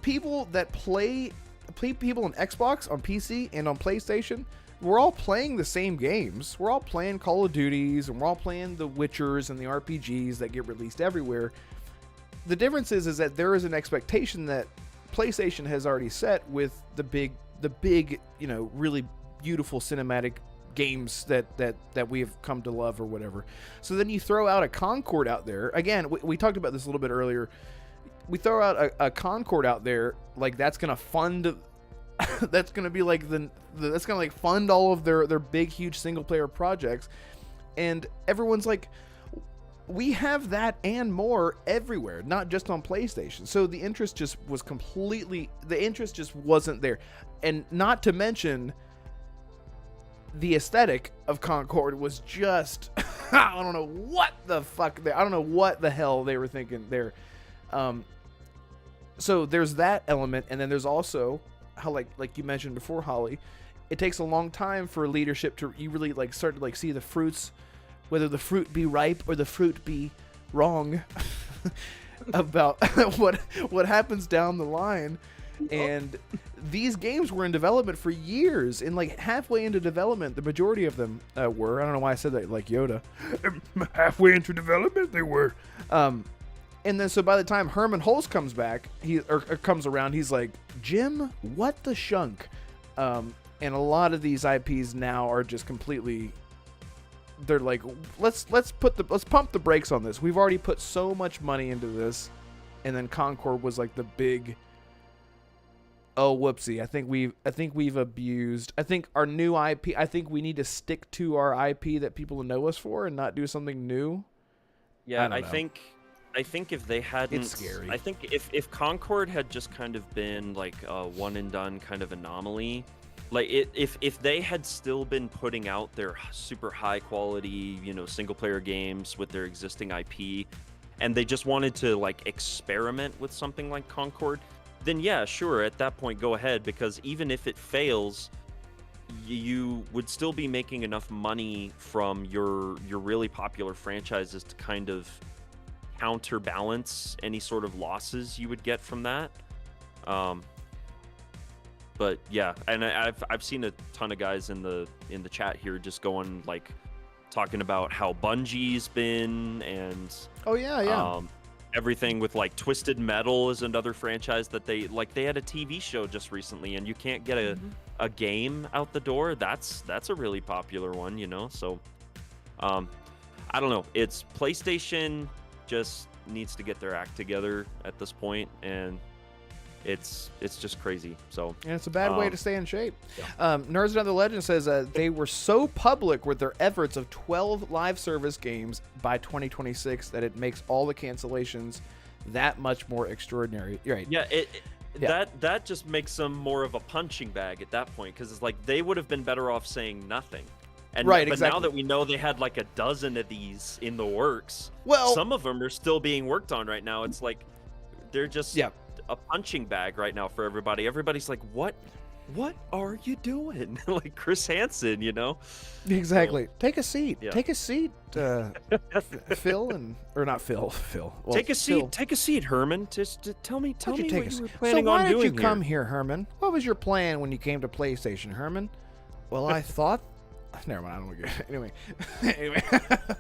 people that people on Xbox, on PC, and on PlayStation, we're all playing the same games. We're all playing Call of Duties, and we're all playing the Witchers and the RPGs that get released everywhere. The difference is that there is an expectation that PlayStation has already set with the big, you know, really beautiful cinematic games that we have come to love or whatever. So then you throw out a Concord out there. Again, we talked about this a little bit earlier. We throw out a Concord out there, like that's gonna fund. That's gonna be like that's gonna like fund all of their big, huge single player projects, and everyone's like, we have that and more everywhere, not just on PlayStation. So the interest just wasn't there. And not to mention, the aesthetic of Concord was just, I don't know what the fuck, I don't know what the hell they were thinking there. So there's that element, and then there's also how, like you mentioned before, Holly, it takes a long time for leadership to, you really like start to like see the fruits, whether the fruit be ripe or the fruit be wrong, about what happens down the line. And these games were in development for years, and like halfway into development, the majority of them were. I don't know why I said that like Yoda. Halfway into development, they were. And then so by the time Herman Hulse comes back, comes around, he's like, Jim, what the shunk? And a lot of these IPs now are just completely. They're like, let's pump the brakes on this. We've already put so much money into this, and then Concord was like the big. Oh, whoopsie! I think we've abused. I think our new IP. I think we need to stick to our IP that people know us for, and not do something new. Yeah, I I don't think if they hadn't, It's scary. I think if Concord had just kind of been like a one and done kind of anomaly, like if they had still been putting out their super high quality, you know, single player games with their existing IP, and they just wanted to like experiment with something like Concord, then yeah, sure, at that point go ahead, because even if it fails, you would still be making enough money from your really popular franchises to kind of counterbalance any sort of losses you would get from that. But yeah, and I've seen a ton of guys in the chat here just going like talking about how Bungie's been, and Oh yeah. everything with like Twisted Metal is another franchise that they had a TV show just recently, and you can't get a game out the door. That's a really popular one, you know. So I don't know, it's PlayStation just needs to get their act together at this point, and it's just crazy. So And it's a bad way to stay in shape. Yeah. Nerds Another Legend says they were so public with their efforts of 12 live service games by 2026 that it makes all the cancellations that much more extraordinary. You're right. Yeah, Yeah. that just makes them more of a punching bag at that point, because it's like they would have been better off saying nothing. And Right, but exactly. now that we know they had like a dozen of these in the works, Well, some of them are still being worked on right now. It's like they're just yeah. a punching bag right now for everybody. Everybody's like, what are you doing? Like Chris Hansen, you know? Exactly. Take a seat. Yeah. Take a seat, Phil, or not Phil. Phil. Well, Take a seat. Phil. Take a seat, Herman. Just tell me Why'd you what take you a were seat? planning So why on did doing you come here. here, Herman? What was your plan when you came to PlayStation, Herman? Well, I thought. Never mind. I don't want to get anyway.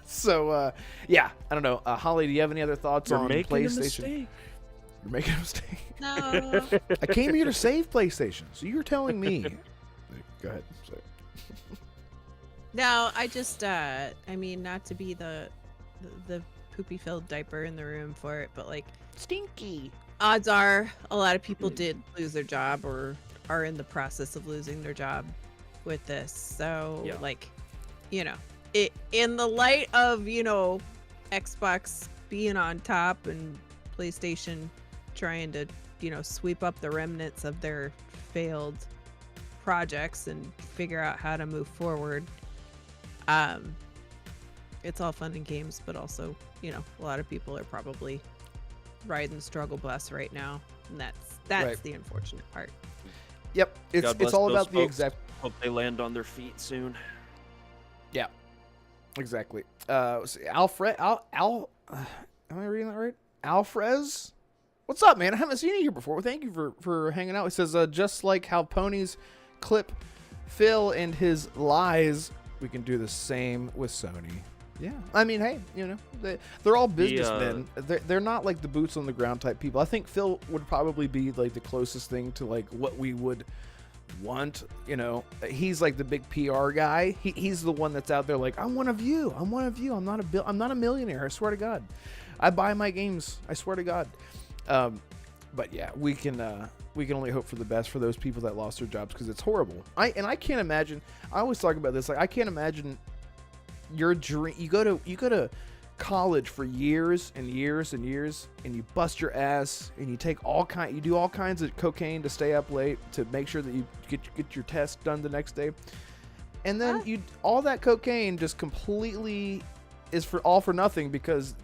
So yeah, I don't know. Holly, do you have any other thoughts You're on making a PlayStation? mistake. You're making a mistake. No. I came here to save PlayStation, so you're telling me. Go ahead. Sorry. No, I just I mean, not to be the poopy filled diaper in the room for it, but like Stinky. odds are a lot of people did lose their job or are in the process of losing their job with this. So Yeah. like, you know, it in the light of, you know, Xbox being on top and PlayStation trying to, you know, sweep up the remnants of their failed projects and figure out how to move forward. It's all fun and games, but also, you know, a lot of people are probably riding the struggle bus right now, and that's Right. the unfortunate part. Yep. God It's bless all those about the folks. exact. Hope they land on their feet soon. Yeah. Exactly. Alfred. Am I reading that right? Alfrez. What's up, man? I haven't seen you here before. Thank you for hanging out. It says just like how ponies clip Phil and his lies, we can do the same with Sony. Yeah, I mean, hey, you know, they're all businessmen. They're not like the boots on the ground type people. I think Phil would probably be like the closest thing to like what we would want. You know, he's like the big PR guy. He's the one that's out there like, I'm one of you. I'm one of you. I'm not a millionaire. I swear to God, I buy my games. I swear to God. But yeah, we can only hope for the best for those people that lost their jobs, because it's horrible. I can't imagine. I always talk about this. Like, I can't imagine your dream. You go to college for years and years and years, and you bust your ass, and you do all kinds of cocaine to stay up late to make sure that you get your test done the next day, and then all that cocaine just completely is for nothing because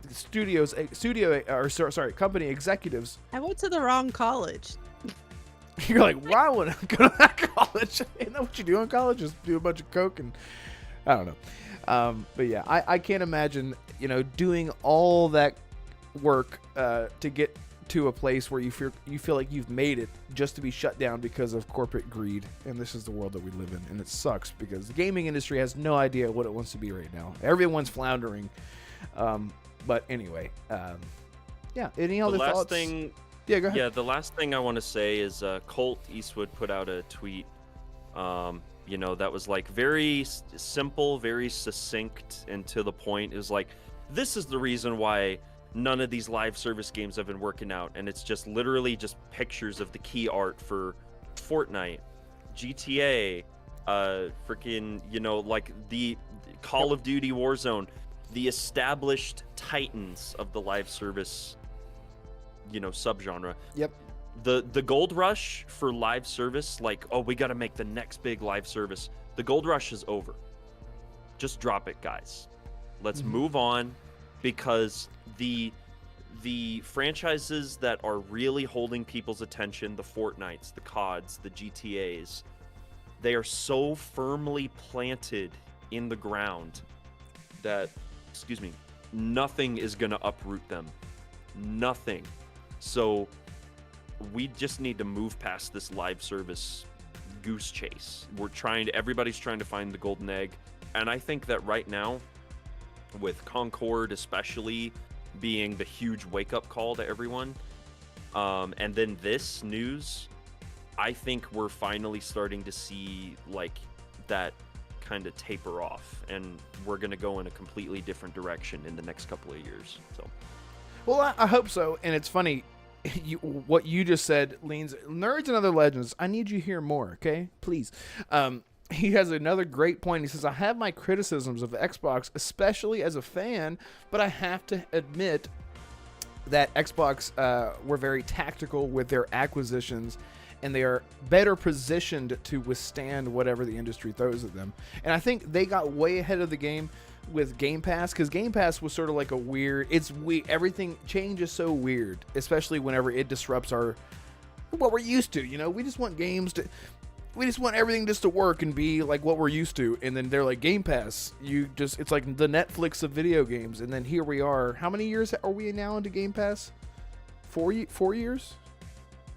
company executives. I went to the wrong college. You're like, why would I go to that college? Isn't that what you do in college? Just do a bunch of coke and I don't know. But yeah, I can't imagine, you know, doing all that work to get to a place where you feel like you've made it just to be shut down because of corporate greed. And this is the world that we live in, and it sucks because the gaming industry has no idea what it wants to be right now. Everyone's floundering. But anyway, yeah. Any other thoughts? Yeah, go ahead. Yeah, the last thing I want to say is Colt Eastwood put out a tweet, you know, that was like very simple, very succinct, and to the point. It was like, this is the reason why none of these live service games have been working out. And it's just literally just pictures of the key art for Fortnite, GTA, freaking, you know, like the Call of Duty Warzone, the established titans of the live service, you know, subgenre. Yep. The gold rush for live service, like, oh, we got to make the next big live service. The gold rush is over. Just drop it, guys. Let's move on, because the franchises that are really holding people's attention, the Fortnites, the CODs, the GTAs, they are so firmly planted in the ground that, nothing is going to uproot them. Nothing. So we just need to move past this live service goose chase. Everybody's trying to find the golden egg. And I think that right now, with Concord especially being the huge wake-up call to everyone, and then this news, I think we're finally starting to see like that kind of taper off, and we're going to go in a completely different direction in the next couple of years. So, well, I hope so. And it's funny, what you just said leans nerds and other legends. I need you to hear more, okay? Please. He has another great point. He says, I have my criticisms of Xbox, especially as a fan, but I have to admit that Xbox were very tactical with their acquisitions, and they are better positioned to withstand whatever the industry throws at them. And I think they got way ahead of the game with Game Pass, because Game Pass was sort of like a weird, everything changes so weird, especially whenever it disrupts what we're used to. You know, we just want everything just to work and be like what we're used to. And then they're like, Game Pass, it's like the Netflix of video games. And then here we are. How many years are we now into Game Pass? 4 years?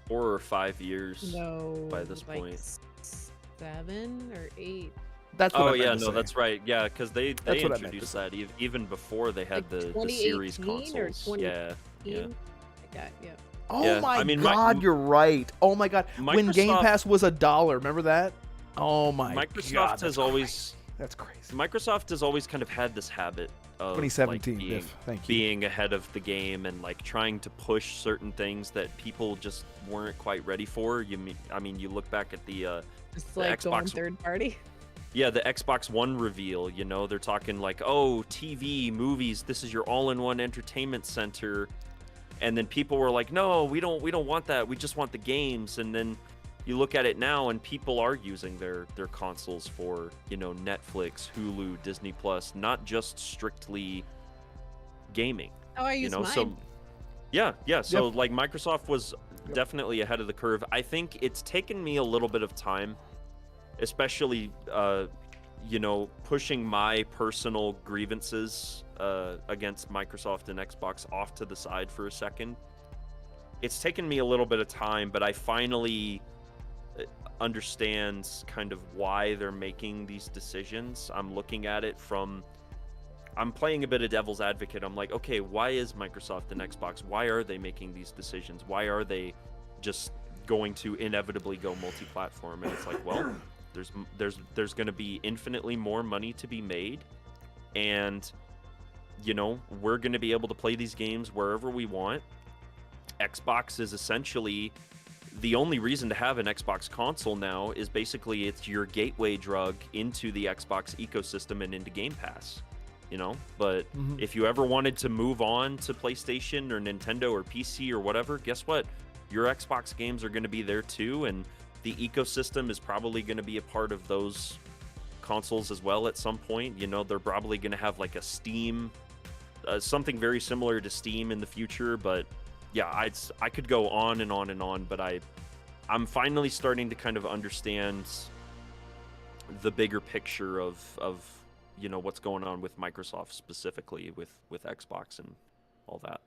4 or 5 years. No, by this like point. 7 or 8. That's what I meant yeah, to no, say. that's right. Yeah, because they That's what I meant to introduced that even before they had Like the series 2018 or consoles. Yeah. 2018? Yeah. Oh Yeah, my I mean, God, you're right. Oh my God. When Game Microsoft- Pass was $1, remember that? Oh my God. Microsoft has always That's crazy. Microsoft has always kind of had this habit of 2017, like, Biff. Thank you. being ahead of the game and like trying to push certain things that people just weren't quite ready for. You look back at the It's like going Xbox- third party. Yeah, the Xbox One reveal, you know, they're talking like, oh, TV, movies, this is your all-in-one entertainment center. And then people were like, no, we don't want that. We just want the games. And then you look at it now and people are using their consoles for, you know, Netflix, Hulu, Disney Plus, not just strictly gaming. Oh, I use You know, mine. so yeah. So Yep. like Microsoft was definitely ahead of the curve. I think it's taken me a little bit of time, especially you know, pushing my personal grievances against Microsoft and Xbox off to the side for a second. It's taken me a little bit of time, but I finally understand kind of why they're making these decisions. I'm looking at it I'm playing a bit of devil's advocate. I'm like, okay, why is Microsoft and Xbox, why are they making these decisions? Why are they just going to inevitably go multi-platform? And it's like, well, there's going to be infinitely more money to be made, and you know, we're going to be able to play these games wherever we want. Xbox is essentially the only reason to have an Xbox console now is basically it's your gateway drug into the Xbox ecosystem and into Game Pass, you know. But if you ever wanted to move on to PlayStation or Nintendo or PC or whatever, guess what? Your Xbox games are going to be there too, and the ecosystem is probably going to be a part of those consoles as well at some point. You know, they're probably going to have like a Steam, something very similar to Steam in the future. But yeah, I could go on and on and on, but I'm finally starting to kind of understand the bigger picture of you know, what's going on with Microsoft specifically with Xbox and all that.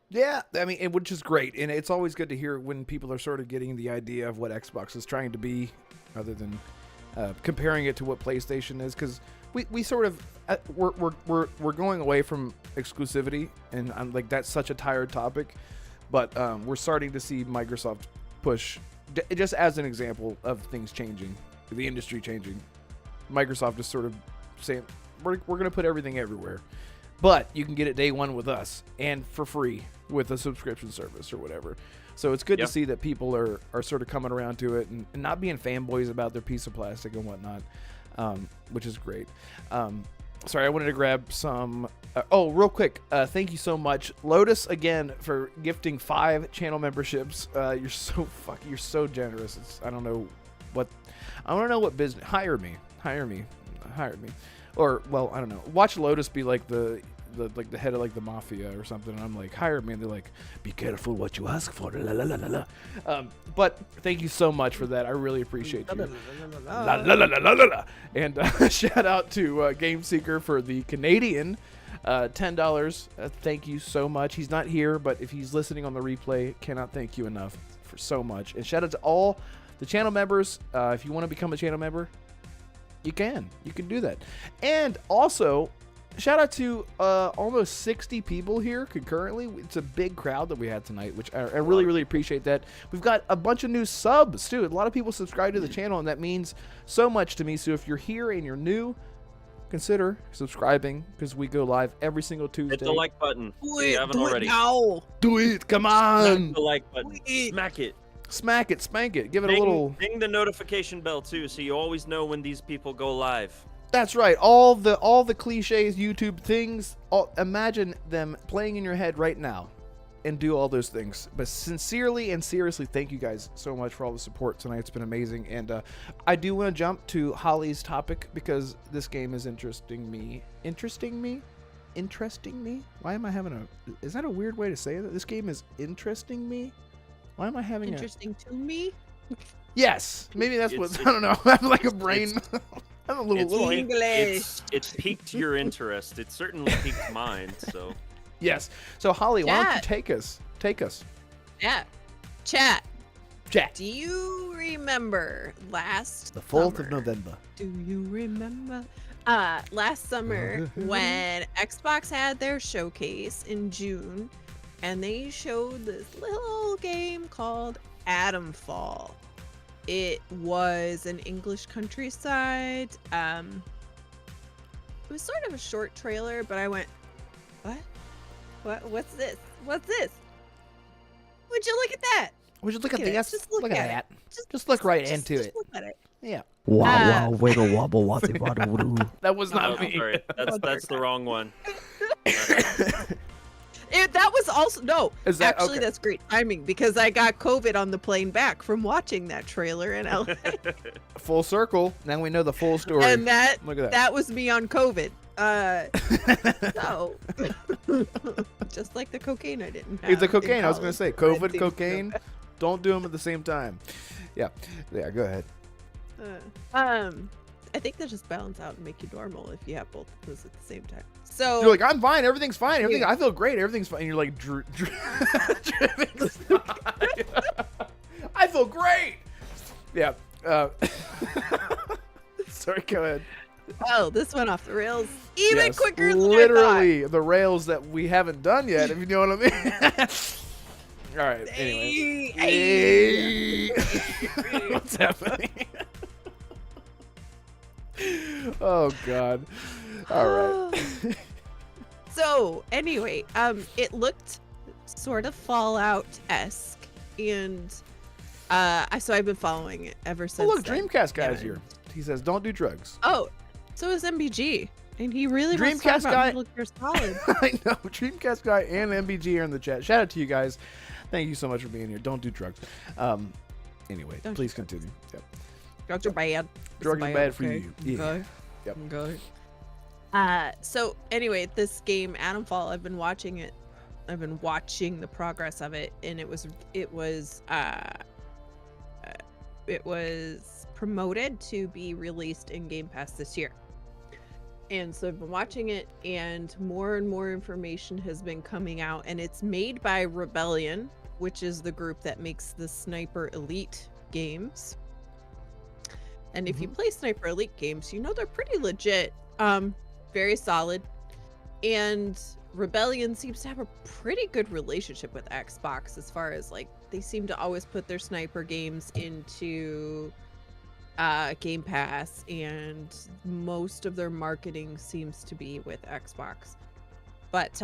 Yeah, I mean, which is great, and it's always good to hear when people are sort of getting the idea of what Xbox is trying to be, rather than comparing it to what PlayStation is, because we sort of we're going away from exclusivity, and I'm like, that's such a tired topic, but we're starting to see Microsoft push, just as an example of things changing, the industry changing. Microsoft is sort of saying we're going to put everything everywhere. But you can get it day one with us and for free with a subscription service or whatever. So it's good to see that people are sort of coming around to it and not being fanboys about their piece of plastic and whatnot, which is great. Sorry, I wanted to grab some. Real quick. Thank you so much, Lotus, again for gifting 5 channel memberships. You're so generous. I don't know what business. Hire me. Or, well, I don't know. Watch Lotus be like the head of like the mafia or something, and I'm like, hire me, and they're like, be careful what you ask for. La, la, la, la, la. But thank you so much for that. I really appreciate you. La, la, la, la, la, la, la. And shout out to Game Seeker for the Canadian $10. Thank you so much. He's not here, but if he's listening on the replay, cannot thank you enough for so much. And shout out to all the channel members. If you want to become a channel member, you can do that. And also, shout out to almost 60 people here concurrently. It's a big crowd that we had tonight, which I really, really appreciate that. We've got a bunch of new subs, too. A lot of people subscribe to the channel, and that means so much to me. So if you're here and you're new, consider subscribing because we go live every single Tuesday. Hit the like button. Do if you it, haven't do already. it now. Do it. Come Smack on. the like button. Do it. Smack it. Smack it. Spank it. Give it a Ding, little. ding the notification bell too, so you always know when these people go live. That's right. All the cliches, YouTube things. Imagine them playing in your head right now, and do all those things. But sincerely and seriously, thank you guys so much for all the support tonight. It's been amazing. And I do want to jump to Holly's topic because this game is interesting me. Why am I having a? Is that a weird way to say that? This game is interesting me. Why am I having Interesting to me. Yes, maybe that's what. It's- I don't know. I have like a brain. I'm a little. It's piqued your interest. It certainly piqued mine. So Yes. So Holly, why don't you Chat. take us? Yeah. Chat. Chat. Do you remember last The 4th summer? of November. Do you remember? Last summer when Xbox had their showcase in June, and they showed this little game called Atomfall. It was an English countryside. It was sort of a short trailer, but I went, what? What's this? What's this? Would you look at that? Would you look at Look at it. this? Just look Look at at it. that. Just look right Just into it. Look at it. Yeah. Wow, wiggle wobble waddle waddle. That was oh, not me. sorry, that's the wrong one. That was also no. Is that- Actually, okay. that's great timing because I got COVID on the plane back from watching that trailer in LA, Full circle. Now we know the full story. and that Look at that. that was me on COVID. So just like the cocaine I didn't have. It's the in cocaine. I was gonna college. say Red COVID, seems to go cocaine. back. Don't do them at the same time. Yeah. Yeah. Go ahead. I think they just balance out and make you normal if you have both of those at the same time. So You're like, I'm fine. Everything's fine. Everything. Yeah. I feel great. Everything's fine. And you're like, dripping's fine. I feel great. Yeah. Sorry. Go ahead. oh, this went off the rails even Yes, quicker than I thought. literally the rails that we haven't done yet. If you know what I mean. All right. Anyway. Hey. What's happening? Oh God. All right. So anyway, it looked sort of Fallout-esque, and so I've been following it ever Oh, since. look, then. Dreamcast guy's And- here. He says, "Don't do drugs." Oh, so is MBG, and he really wants to Dreamcast talk about guy- Metal Gear Solid. I know. Dreamcast guy and MBG are in the chat. Shout out to you guys. Thank you so much for being here. Don't do drugs. Anyway, Don't do please drugs. continue. Yep. Drugs are bad. Drugs are bad for okay? you. Yeah. Okay. Yep. Okay. So anyway, this game Atomfall, I've been watching it. I've been watching the progress of it, and it was promoted to be released in Game Pass this year. And so I've been watching it, and more information has been coming out, and it's made by Rebellion, which is the group that makes the Sniper Elite games. And if you play Sniper Elite games, you know they're pretty legit, very solid. And Rebellion seems to have a pretty good relationship with Xbox as far as like they seem to always put their sniper games into Game Pass, and most of their marketing seems to be with Xbox. But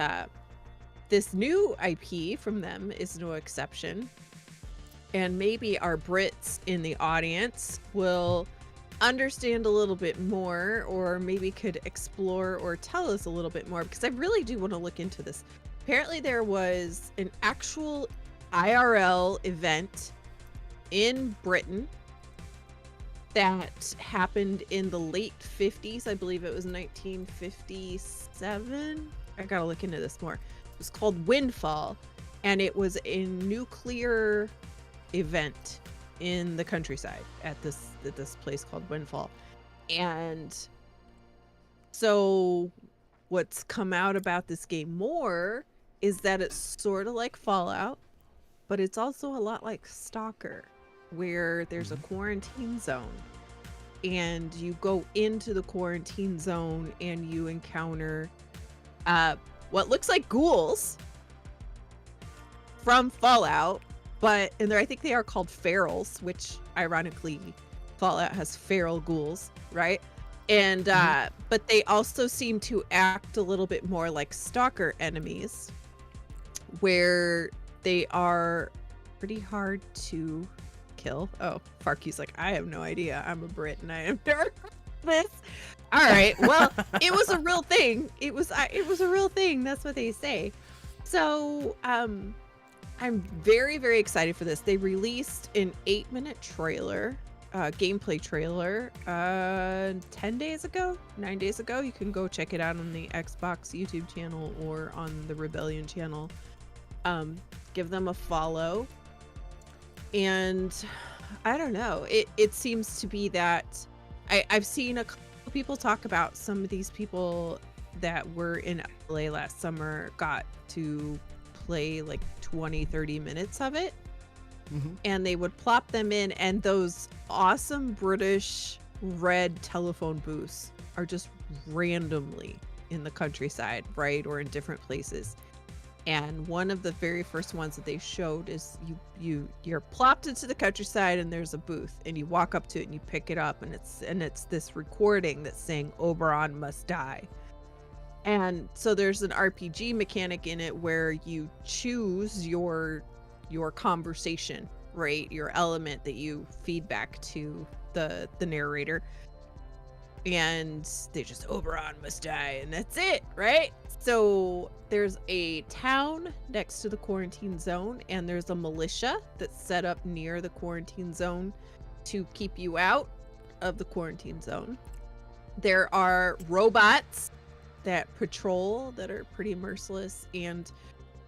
this new IP from them is no exception. And maybe our Brits in the audience will understand a little bit more, or maybe could explore or tell us a little bit more, because I really do want to look into this. Apparently there was an actual IRL event in Britain that happened in the late 50s. I believe it was 1957. I gotta look into this more. It was called Windfall, and it was a nuclear event in the countryside at this place called Windfall. And so what's come out about this game more is that it's sort of like Fallout, but it's also a lot like Stalker, where there's a quarantine zone, and you go into the quarantine zone and you encounter what looks like ghouls from Fallout, but I think they are called ferals, which ironically Fallout has feral ghouls, right? And but they also seem to act a little bit more like stalker enemies, where they are pretty hard to kill. Oh, Farky's like, I have no idea. I'm a Brit and I am never this. All right. Well, it was a real thing. It was a real thing. That's what they say. So, I'm very, very excited for this. They released an 8-minute trailer, gameplay trailer, 9 days ago. You can go check it out on the Xbox YouTube channel or on the Rebellion channel. Give them a follow. And I don't know. It seems to be that I've seen a couple people talk about some of these people that were in LA last summer got to play like 20-30 minutes of it, and they would plop them in, and those awesome British red telephone booths are just randomly in the countryside, right, or in different places. And one of the very first ones that they showed is you're plopped into the countryside and there's a booth and you walk up to it and you pick it up and it's this recording that's saying Oberon must die. And so there's an RPG mechanic in it where you choose your conversation, right? Your element that you feed back to the narrator. And they just, Oberon must die, and that's it, right? So there's a town next to the quarantine zone, and there's a militia that's set up near the quarantine zone to keep you out of the quarantine zone. There are robots that patrol that are pretty merciless, and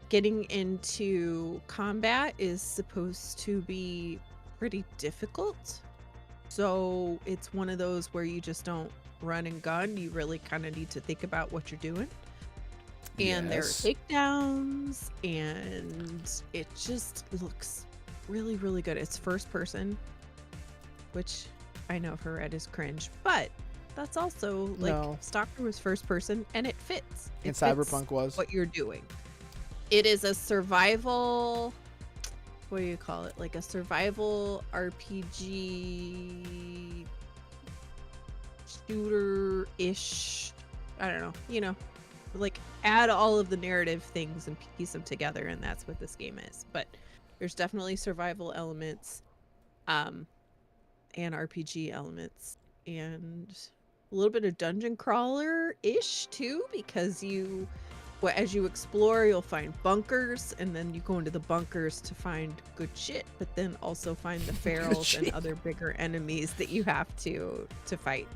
getting into combat is supposed to be pretty difficult. So it's one of those where you just don't run and gun. You really kind of need to think about what you're doing. And there are takedowns, and it just looks really, really good. It's first person, which I know for Red is cringe, but that's also like Stalker was first person, and it fits. And Cyberpunk was what you're doing. It is a survival. What do you call it? Like a survival RPG shooter-ish. I don't know. You know, like add all of the narrative things and piece them together, and that's what this game is. But there's definitely survival elements, and RPG elements, and a little bit of dungeon crawler-ish too, because as you explore, you'll find bunkers, and then you go into the bunkers to find good shit, but then also find the ferals and other bigger enemies that you have to fight.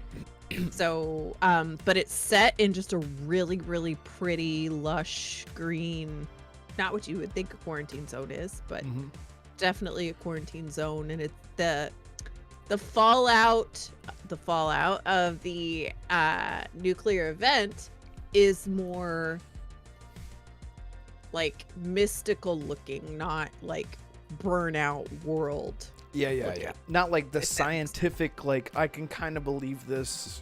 So, but it's set in just a really, really pretty, lush green, not what you would think a quarantine zone is, but definitely a quarantine zone. And it's the fallout of the nuclear event is more like mystical looking, not like burnout world. Yeah. Not like the scientific, like I can kind of believe this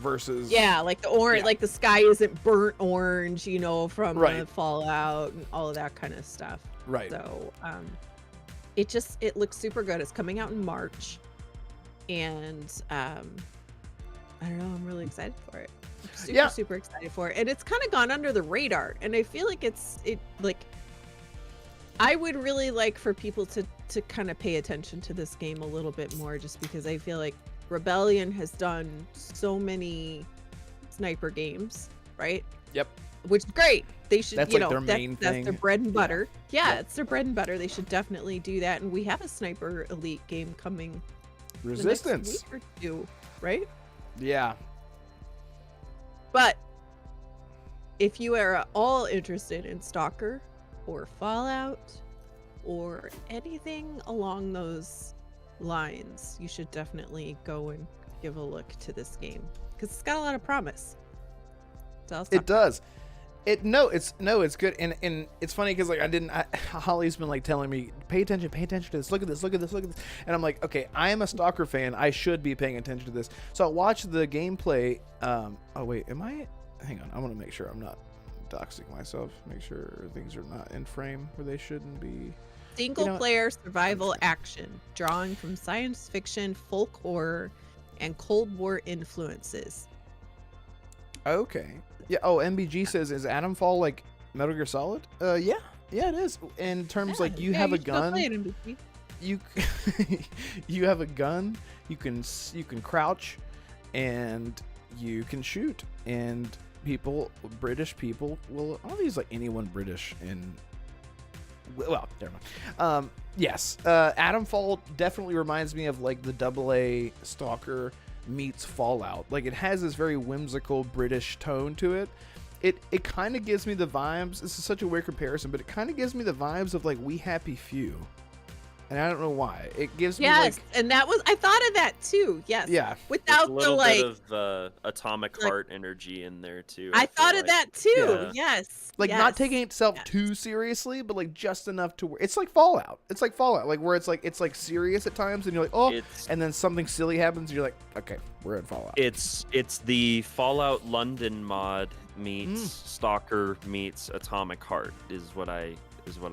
versus. Yeah, like the orange, like the sky isn't burnt orange, you know, from the fallout and all of that kind of stuff. Right. So, it looks super good. It's coming out in March, and I don't know. I'm really excited for it. Super excited for it, and it's kind of gone under the radar, and I feel like I would really like for people to kind of pay attention to this game a little bit more, just because I feel like Rebellion has done so many sniper games, right? Yep. Which is great. They should, that's their main thing. That's their bread and butter. Yeah, it's their bread and butter. They should definitely do that, and we have a Sniper Elite game coming. Resistance. The next week or two, right? Yeah. But if you are at all interested in Stalker or Fallout or anything along those lines, you should definitely go and give a look to this game, because it's got a lot of promise. It does. It's good, and it's funny because like Holly's been like telling me, pay attention to this, look at this, and I'm like, okay, I am a Stalker fan, I should be paying attention to this. So I watched the gameplay. Oh wait, hang on, I want to make sure I'm not doxing myself, make sure things are not in frame where they shouldn't be. Single player survival action, drawing from science fiction, folk horror, and Cold War influences. Okay. Yeah. Oh, MBG says, is Atomfall like Metal Gear Solid? Yeah. Yeah, it is. In terms like you have a should go play gun, it, MBG. you you have a gun. You can crouch, and you can shoot. And British people will. I don't think it's like anyone British in. Well, never mind. Yes, Atomfall definitely reminds me of like the AA Stalker meets Fallout. Like it has this very whimsical British tone to it. It kind of gives me the vibes. This is such a weird comparison, but it kind of gives me the vibes of like We Happy Few. And I don't know why. It gives me like, and that was, I thought of that too. Yes. Yeah. Without There's a little the like bit of Atomic Heart energy in there too. I thought feel of like. that too. Yeah. Yes. like yes. not taking itself too seriously, but like just enough to where it's like Fallout. It's like Fallout, like where it's like serious at times, and you're like, oh, and then something silly happens, and you're like, okay, we're in Fallout. It's the Fallout London mod meets Stalker meets Atomic Heart is what I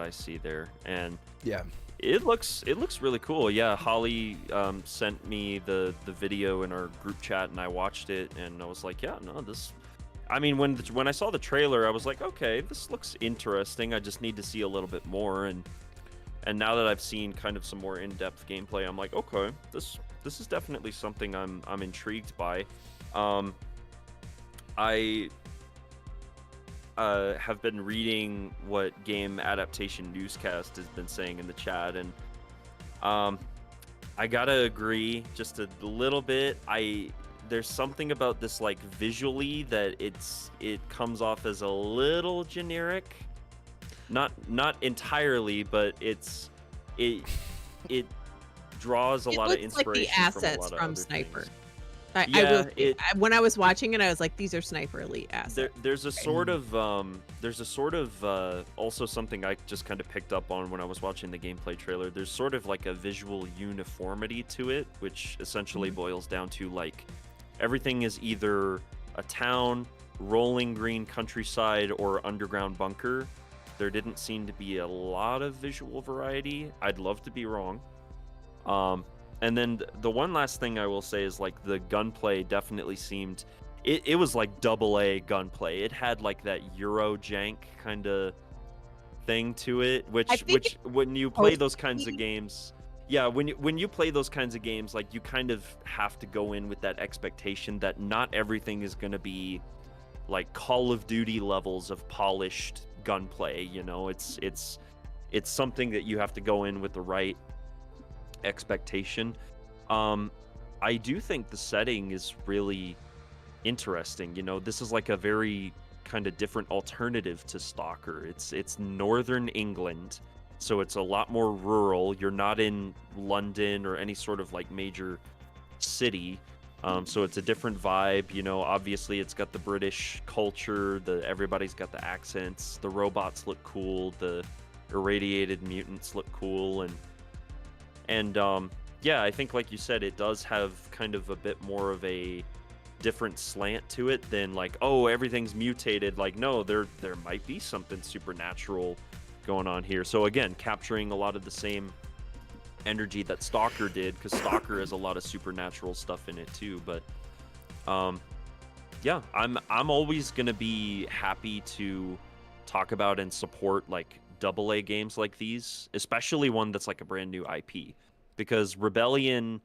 see there, and yeah. It looks really cool. Yeah, Holly sent me the video in our group chat, and I watched it, and I was like, yeah, no, this. I mean, when I saw the trailer, I was like, okay, this looks interesting. I just need to see a little bit more, and now that I've seen kind of some more in-depth gameplay, I'm like, okay, this is definitely something I'm intrigued by. I have been reading what Game Adaptation Newscast has been saying in the chat, and I gotta agree just a little bit. There's something about this like visually that it comes off as a little generic, not entirely, but it draws a lot of inspiration like the assets from, a lot of from other Sniper. things. When I was watching it, I was like, these are Sniper Elite assets. There's a sort of also something I just kind of picked up on when I was watching the gameplay trailer. There's sort of like a visual uniformity to it, which essentially boils down to like everything is either a town, rolling green countryside, or underground bunker. There didn't seem to be a lot of visual variety. I'd love to be wrong. And then the one last thing I will say is like the gunplay definitely seemed, it was like AA gunplay. It had like that Euro jank kind of thing to it, which when you play those kinds of games, yeah, when you play those kinds of games, like you kind of have to go in with that expectation that not everything is going to be like Call of Duty levels of polished gunplay. You know, it's something that you have to go in with the right expectation. I do think the setting is really interesting. You know, this is like a very kind of different alternative to Stalker. It's northern England, so it's a lot more rural. You're not in London or any sort of like major city, so it's a different vibe. You know, obviously it's got the British culture, everybody's got the accents, the robots look cool, the irradiated mutants look cool, and yeah, I think like you said, it does have kind of a bit more of a different slant to it than like, oh, everything's mutated. Like, no, there might be something supernatural going on here. So again, capturing a lot of the same energy that Stalker did, because Stalker has a lot of supernatural stuff in it too. But yeah, I'm always gonna be happy to talk about and support like AA games like these, especially one that's like a brand new IP, because Rebellion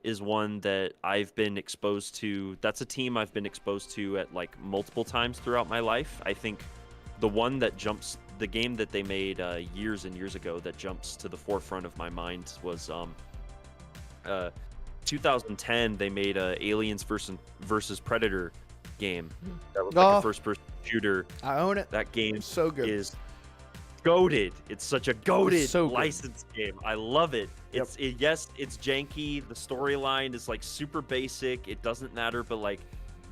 is one that I've been exposed to. That's a team I've been exposed to at like multiple times throughout my life. I think the one that jumps, the game that they made years and years ago that jumps to the forefront of my mind was 2010. They made a Aliens versus Predator game that was like a first-person shooter. I own it. That game is so good. Is goated. It's such a goated so licensed game. I love it. Yep. Yes, it's janky. The storyline is like super basic. It doesn't matter, but like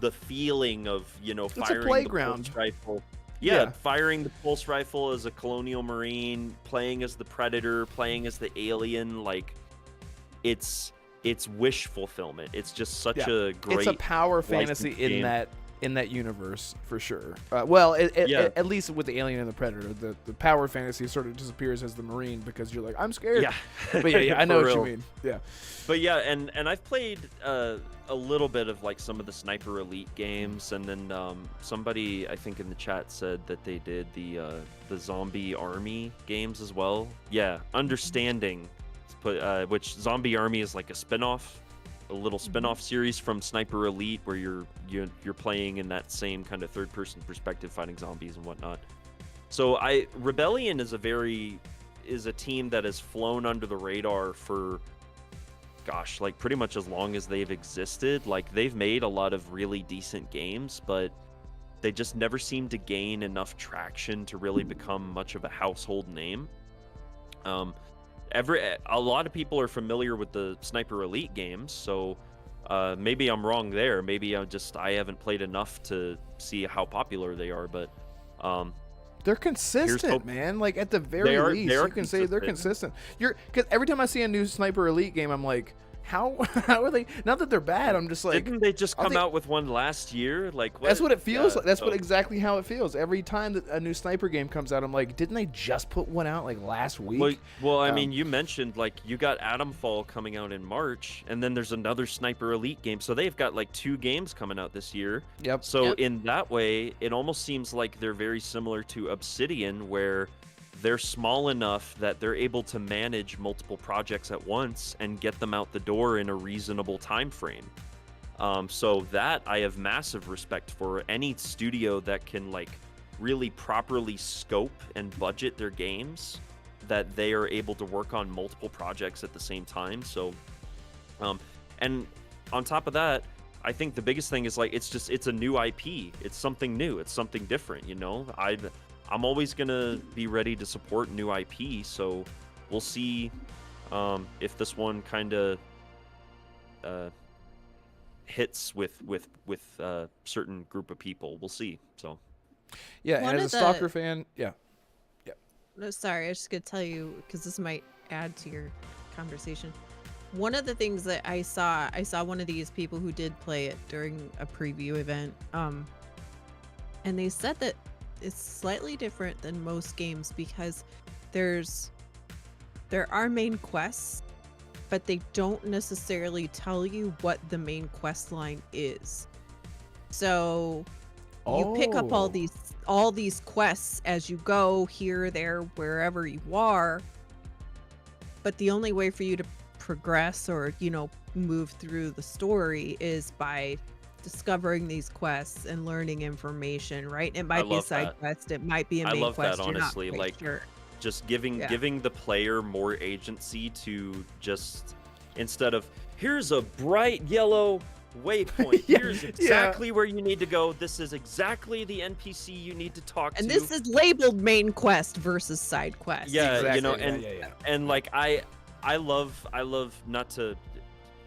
the feeling of, you know, firing the pulse rifle. Yeah, firing the pulse rifle as a colonial marine, playing as the Predator, playing as the alien, like it's wish fulfillment. It's just such a great. It's a power fantasy in game. that in that universe for sure. Well, Yeah. at least with the Alien and the Predator, the power fantasy sort of disappears as the Marine because you're like, I'm scared. Yeah. But yeah, I know For what you real. mean. Yeah. But yeah, and I've played a little bit of like some of the Sniper Elite games, and then somebody I think in the chat said that they did the Zombie Army games as well. Yeah, Understanding, which Zombie Army is like a spinoff, a little spinoff series from Sniper Elite where you're playing in that same kind of third-person perspective, fighting zombies and whatnot. So Rebellion is a team that has flown under the radar for, gosh, like pretty much as long as they've existed. Like they've made a lot of really decent games, but they just never seem to gain enough traction to really become much of a household name. A lot of people are familiar with the Sniper Elite games, so maybe I'm wrong there. Maybe I haven't played enough to see how popular they are, but They're consistent, man. Like at the very least, you can say they're consistent. Because every time I see a new Sniper Elite game, I'm like, how are they? Not that they're bad. I'm just like, didn't they just come out with one last year? Like that's what it feels like. That's what exactly how it feels. Every time that a new Sniper game comes out, I'm like, didn't they just put one out like last week? Well, I mean, you mentioned like you got Atomfall coming out in March, and then there's another Sniper Elite game. So they've got like 2 games coming out this year. Yep. So in that way, it almost seems like they're very similar to Obsidian, where they're small enough that they're able to manage multiple projects at once and get them out the door in a reasonable time frame. So that I have massive respect for. Any studio that can like really properly scope and budget their games, that they are able to work on multiple projects at the same time. So and on top of that, I think the biggest thing is like it's a new IP. It's something new. It's something different, you know. I'm always gonna be ready to support new IP, so we'll see if this one kind of hits with a certain group of people. We'll see. So yeah, and as a Stalker fan, yeah. No, sorry, I was just gonna tell you because this might add to your conversation. One of the things that I saw one of these people who did play it during a preview event, and they said that it's slightly different than most games because there are main quests, but they don't necessarily tell you what the main quest line is. So you pick up all these quests as you go here, there, wherever you are, but the only way for you to progress or, you know, move through the story is by discovering these quests and learning information, right? It might be a side quest, it might be a main quest. I love that, honestly. Like, just giving the player more agency to just, instead of here's a bright yellow waypoint, here's exactly where you need to go, this is exactly the NPC you need to talk to, and this is labeled main quest versus side quest. Yeah, exactly. you know, and like I love, not to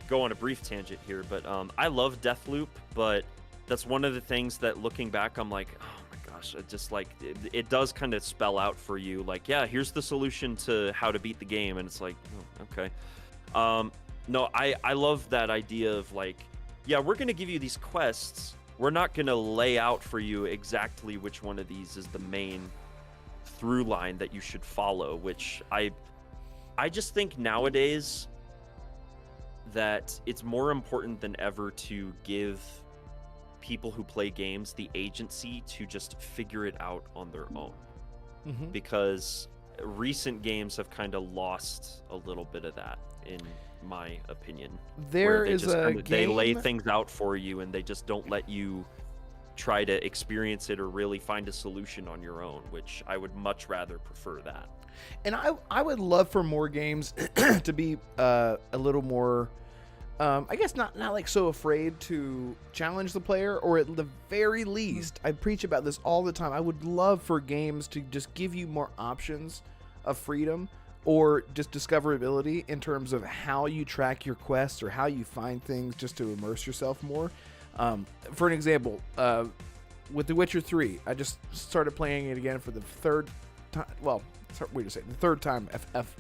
go on a brief tangent here, but I love Deathloop, but that's one of the things that looking back I'm like, oh my gosh, it just like it does kind of spell out for you, like, yeah, here's the solution to how to beat the game, and it's like, oh, okay. No, I love that idea of like, yeah, we're gonna give you these quests, we're not gonna lay out for you exactly which one of these is the main through line that you should follow, which I just think nowadays that it's more important than ever to give people who play games the agency to just figure it out on their own. Because recent games have kind of lost a little bit of that, in my opinion. They lay things out for you and they just don't let you try to experience it or really find a solution on your own, which I would much rather prefer that. And I would love for more games to be a little more, I guess not like so afraid to challenge the player, or at the very least, I preach about this all the time, I would love for games to just give you more options of freedom or just discoverability in terms of how you track your quests or how you find things, just to immerse yourself more. For an example, with The Witcher 3, I just started playing it again for the third time. Well, the third time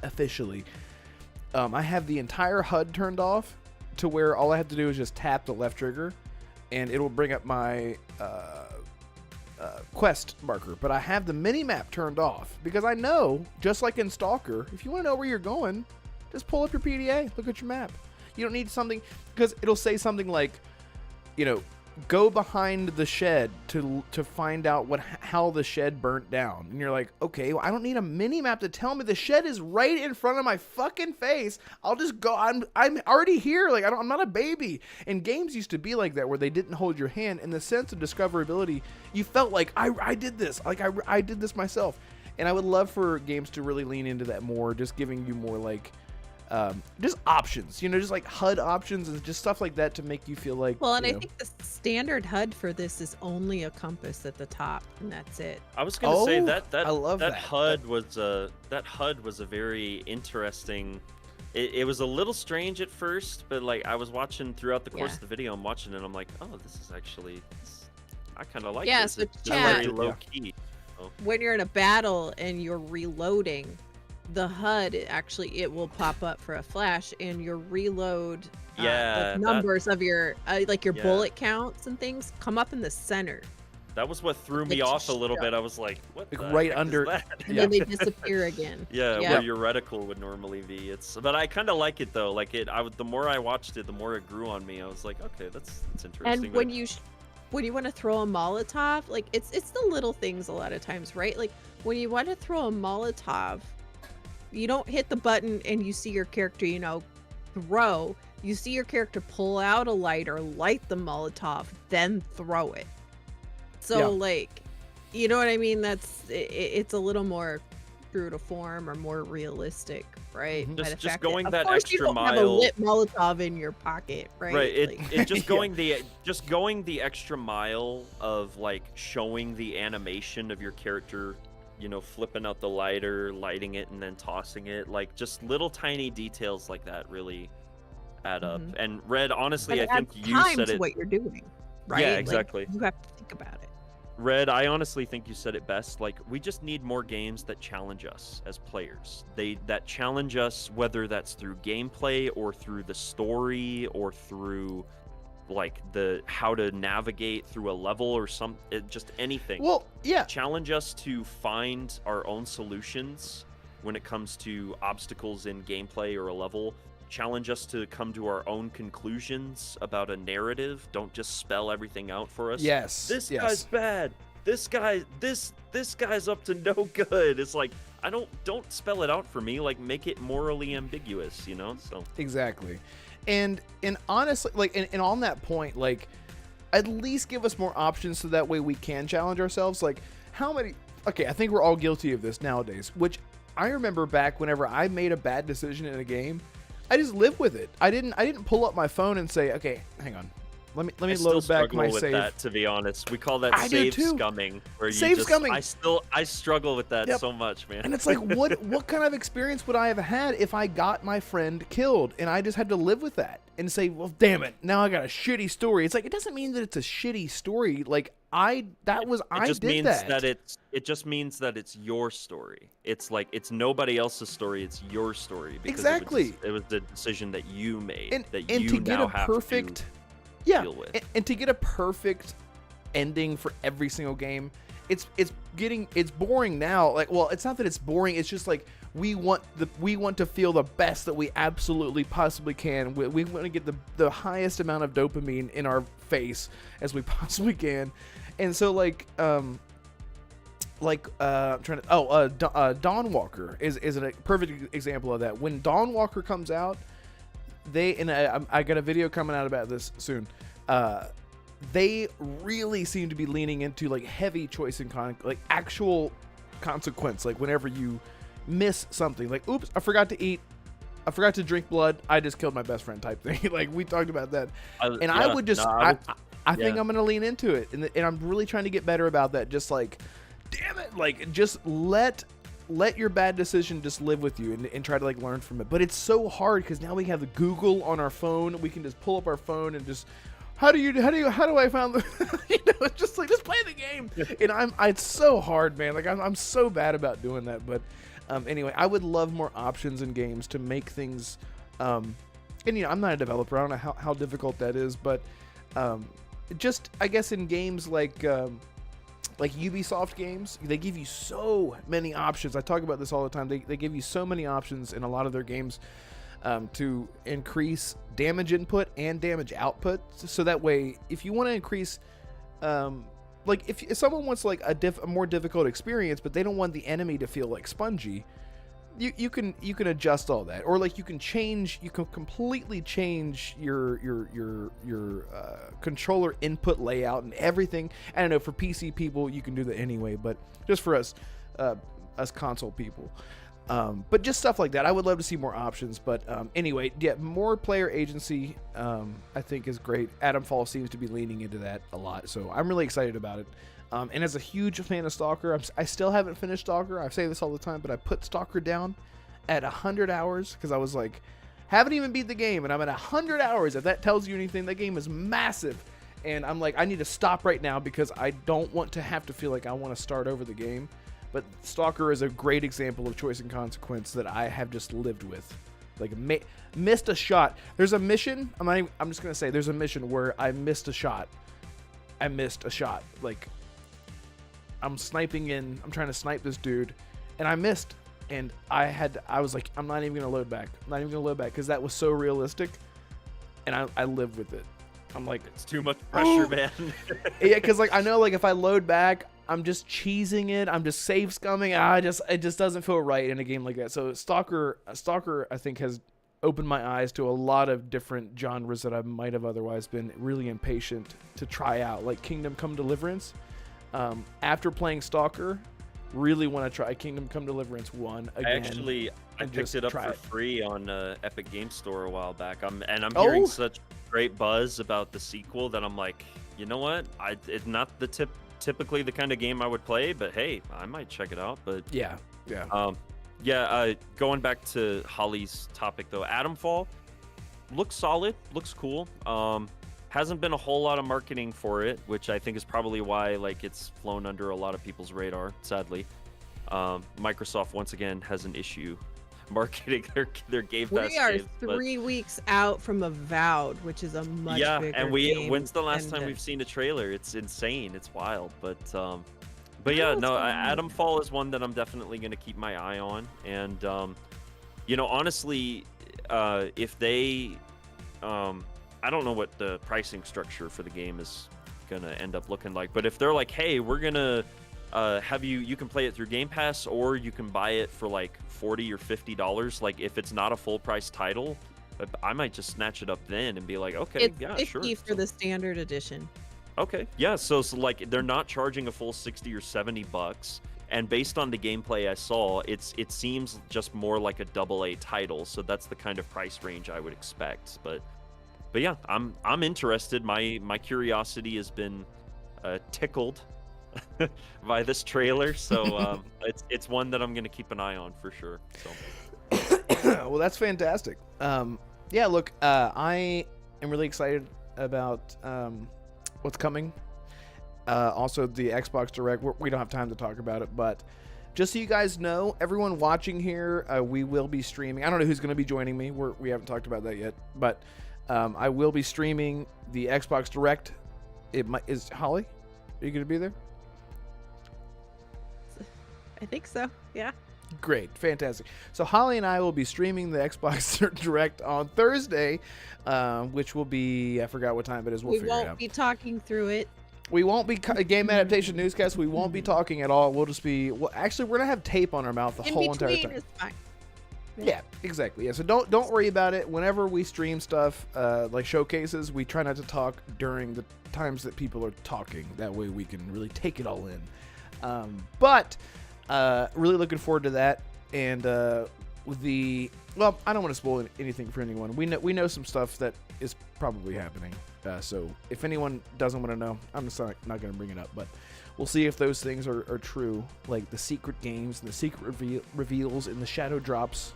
officially. I have the entire HUD turned off to where all I have to do is just tap the left trigger, and it'll bring up my quest marker, but I have the mini map turned off because I know, just like in Stalker, if you want to know where you're going, just pull up your PDA, look at your map. You don't need something, because it'll say something like, you know, go behind the shed to find out how the shed burnt down. And you're like, okay, well, I don't need a mini map to tell me the shed is right in front of my fucking face. I'll just go. I'm already here. Like, I'm not a baby. And games used to be like that, where they didn't hold your hand. In the sense of discoverability, you felt like I did this. Like I did this myself. And I would love for games to really lean into that more, just giving you more like just options, you know, just like HUD options and just stuff like that to make you feel like. Well, and I think the standard HUD for this is only a compass at the top, and that's it. I was gonna say that I love that HUD was a very interesting. It was a little strange at first, but like I was watching throughout the course of the video, I'm watching it, I'm like, oh, this is actually, I kind of like this. So it's chat, very low key. So. When you're in a battle and you're reloading, the HUD it will pop up for a flash, and your reload like numbers of your like your bullet counts and things come up in the center. That was what threw me off a little bit. I was like, what the right heck under is that? And then they disappear again. Where your reticle would normally be. But I kind of like it though. Like the more I watched it, the more it grew on me. I was like, okay, that's interesting. And when you want to throw a Molotov, like it's the little things a lot of times, right? Like when you want to throw a Molotov, you don't hit the button and you see your character, you know, throw. You see your character pull out a lighter, light the Molotov, then throw it. So like, you know what I mean? It's a little more true to form or more realistic, right? Just going that of course extra you don't mile. Have a lit Molotov in your pocket, right? Right. It just going the extra mile of like showing the animation of your character, you know, flipping out the lighter, lighting it, and then tossing it. Like just little tiny details like that really add up. And Red, honestly, I think you said it. What you're doing, right? Yeah, exactly. Like, you have to think about it. Red, I honestly think you said it best. Like, we just need more games that challenge us as players. That challenge us, whether that's through gameplay or through the story or through like the how to navigate through a level or just anything. Well, yeah. Challenge us to find our own solutions when it comes to obstacles in gameplay or a level. Challenge us to come to our own conclusions about a narrative. Don't just spell everything out for us. Yes. This guy's bad. This guy's up to no good. It's like, don't spell it out for me. Like, make it morally ambiguous, you know? So exactly. And honestly, like, and on that point, like, at least give us more options so that way we can challenge ourselves. Like, I think we're all guilty of this nowadays, which I remember back whenever I made a bad decision in a game, I just lived with it. I didn't pull up my phone and say, okay, hang on. Let me load back my with save. That, to be honest, we call that save scumming. Where scumming. I struggle with that so much, man. And it's like, what kind of experience would I have had if I got my friend killed and I just had to live with that and say, well, damn it, now I got a shitty story. It's like, it doesn't mean that it's a shitty story. Like it just means that it's your story. It's like, it's nobody else's story. It's your story. Because exactly. It was the decision that you made. And you to get now a have perfect. to Yeah, deal with. And to get a perfect ending for every single game, it's boring now. Like, well, it's not that it's boring. It's just like we want to feel the best that we absolutely possibly can. We want to get the highest amount of dopamine in our face as we possibly can. And so I'm trying to. Dawnwalker is a perfect example of that. When Dawnwalker comes out, I got a video coming out about this soon. They really seem to be leaning into like heavy choice and like actual consequence. Like whenever you miss something, like oops, I forgot to drink blood, I just killed my best friend type thing. Like we talked about that, I think I'm gonna lean into it, and I'm really trying to get better about that. Just like, damn it, like just let your bad decision just live with you and try to like learn from it. But it's so hard because now we have the Google on our phone. We can just pull up our phone and just how do I find the it's just like just play the game. And it's so hard, man. Like I'm so bad about doing that. But anyway, I would love more options in games to make things and I'm not a developer. I don't know how difficult that is, but just I guess in games like Ubisoft games, they give you so many options. I talk about this all the time. They give you so many options in a lot of their games to increase damage input and damage output. So that way, if you want to increase, like if someone wants like a more difficult experience, but they don't want the enemy to feel like spongy, you can adjust all that, or like you can completely change your controller input layout and everything. I don't know, for PC people you can do that anyway, but just for us console people, but just stuff like that. I would love to see more options, but anyway, yeah, more player agency I think is great. Atomfall seems to be leaning into that a lot, so I'm really excited about it. And as a huge fan of Stalker, I still haven't finished Stalker. I say this all the time, but I put Stalker down at 100 hours because I was like, haven't even beat the game, and I'm at 100 hours. If that tells you anything, that game is massive. And I'm like, I need to stop right now because I don't want to have to feel like I want to start over the game. But Stalker is a great example of choice and consequence that I have just lived with. Like, missed a shot. There's a mission, I'm just going to say, there's a mission where I missed a shot. Like, I'm trying to snipe this dude, and I missed, and I was like, I'm not even gonna load back. Because that was so realistic, and I lived with it. I'm like, it's too much pressure, man. Yeah, because like I know, like if I load back, I'm just cheesing it. I'm just save scumming. It just doesn't feel right in a game like that. So Stalker, I think, has opened my eyes to a lot of different genres that I might have otherwise been really impatient to try out, like Kingdom Come Deliverance. After playing Stalker, really want to try Kingdom Come Deliverance 1 again. I picked it up for free on Epic Game Store a while back. I'm hearing such great buzz about the sequel that I'm like, you know what? It's not typically the kind of game I would play, but hey, I might check it out. But yeah. Going back to Holly's topic though, Atomfall looks solid, looks cool. Hasn't been a whole lot of marketing for it, which I think is probably why like it's flown under a lot of people's radar, sadly. Microsoft once again has an issue marketing their Game Pass We are games, 3 weeks out from Avowed, which is a much bigger and game. When's the last time we've seen a trailer? It's insane, it's wild, but yeah, no, Atomfall is one that I'm definitely going to keep my eye on, and honestly, if they I don't know what the pricing structure for the game is gonna end up looking like, but if they're like, hey, we're gonna have you can play it through Game Pass, or you can buy it for like $40 or $50, like if it's not a full price title, I might just snatch it up then and be like, okay, it's yeah, $50 sure. for the standard edition. Okay, yeah, so like they're not charging a full $60 or $70, and based on the gameplay I saw, it seems just more like a AA title, so that's the kind of price range I would expect. But yeah, I'm interested. My curiosity has been tickled by this trailer, so it's one that I'm gonna keep an eye on for sure. So, well, that's fantastic. Yeah, look, I am really excited about what's coming. Also, the Xbox Direct. We don't have time to talk about it, but just so you guys know, everyone watching here, we will be streaming. I don't know who's going to be joining me. We haven't talked about that yet, but I will be streaming the Xbox Direct. Is Holly? Are you going to be there? I think so. Yeah. Great, fantastic. So Holly and I will be streaming the Xbox Direct on Thursday, which will be, I forgot what time it is. We'll figure it out. We won't be talking through it. We won't be game adaptation newscast. We won't be talking at all. We'll just be. Well, actually, we're gonna have tape on our mouth the whole entire time. Is fine. Yeah, exactly. Yeah, so don't worry about it. Whenever we stream stuff like showcases, we try not to talk during the times that people are talking. That way, we can really take it all in. But really looking forward to that. And well, I don't want to spoil anything for anyone. We know some stuff that is probably happening. So if anyone doesn't want to know, I'm just not going to bring it up. But we'll see if those things are true, like the secret games, and the secret reveals, and the shadow drops,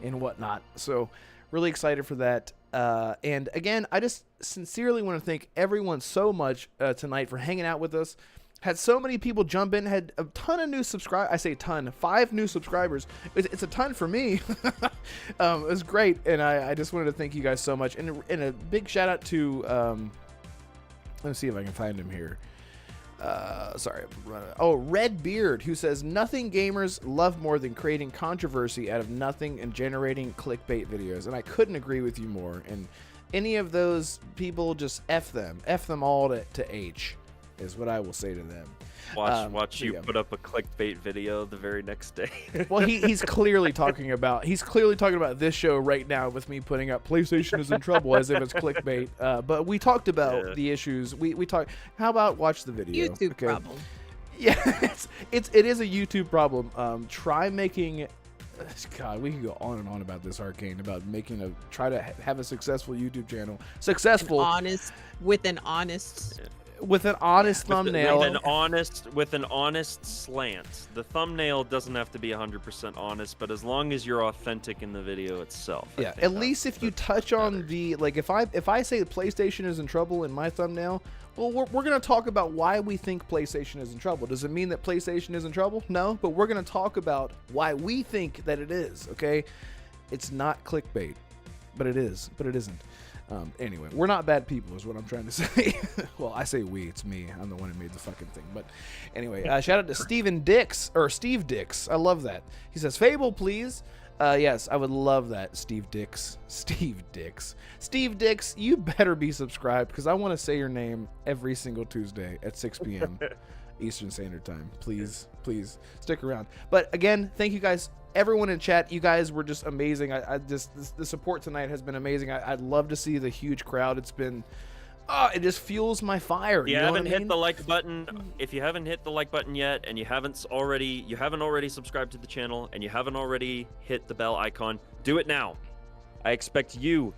and whatnot. So really excited for that. And again, I just sincerely want to thank everyone so much tonight for hanging out with us. Had so many people jump in, had a ton of new subscribers. I say ton, 5 new subscribers. It's a ton for me. It was great, and I just wanted to thank you guys so much. And a big shout out to Let's see if I can find him here. Sorry. Oh, Red Beard, who says nothing gamers love more than creating controversy out of nothing and generating clickbait videos. And I couldn't agree with you more. And any of those people, just F them all to H, is what I will say to them. Watch you put up a clickbait video the very next day. Well, he's clearly talking about this show right now with me putting up PlayStation is in trouble as if it's clickbait. But we talked about the issues. We talked. How about watch the video? YouTube problem. Yeah, it is a YouTube problem. Try making. God, we can go on and on about this, Arkane, about try to have a successful YouTube channel. Successful, with an honest thumbnail, with an honest slant. The thumbnail doesn't have to be 100% honest, but as long as you're authentic in the video itself. Yeah, at least if you touch on the, like, if I say PlayStation is in trouble in my thumbnail, well, we're going to talk about why we think PlayStation is in trouble. Does it mean that PlayStation is in trouble? No, but we're going to talk about why we think that it is, okay? It's not clickbait, but it is, but it isn't. Anyway, we're not bad people is what I'm trying to say. Well, I say we, it's me. I'm the one who made the fucking thing. But anyway, shout out to Steve Dix. I love that. He says, Fable, please. Yes, I would love that, Steve Dix. Steve Dix, you better be subscribed because I want to say your name every single Tuesday at 6 p.m. Eastern Standard Time. Please stick around. But again, thank you guys, everyone in chat. You guys were just amazing. The support tonight has been amazing. I'd love to see the huge crowd. It's been, it just fuels my fire. You haven't hit the like button. If you haven't hit the like button yet, and you haven't already subscribed to the channel, and you haven't already hit the bell icon, do it now. I expect you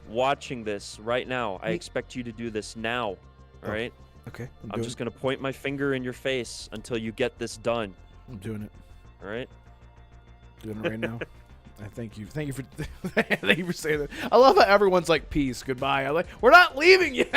watching this right now. I expect you to do this now. All right. Okay. I'm just gonna point my finger in your face until you get this done. I'm doing it. All right. Doing it right now. I thank you for thank you for saying that. I love how everyone's like, peace, goodbye. I'm like, we're not leaving yet.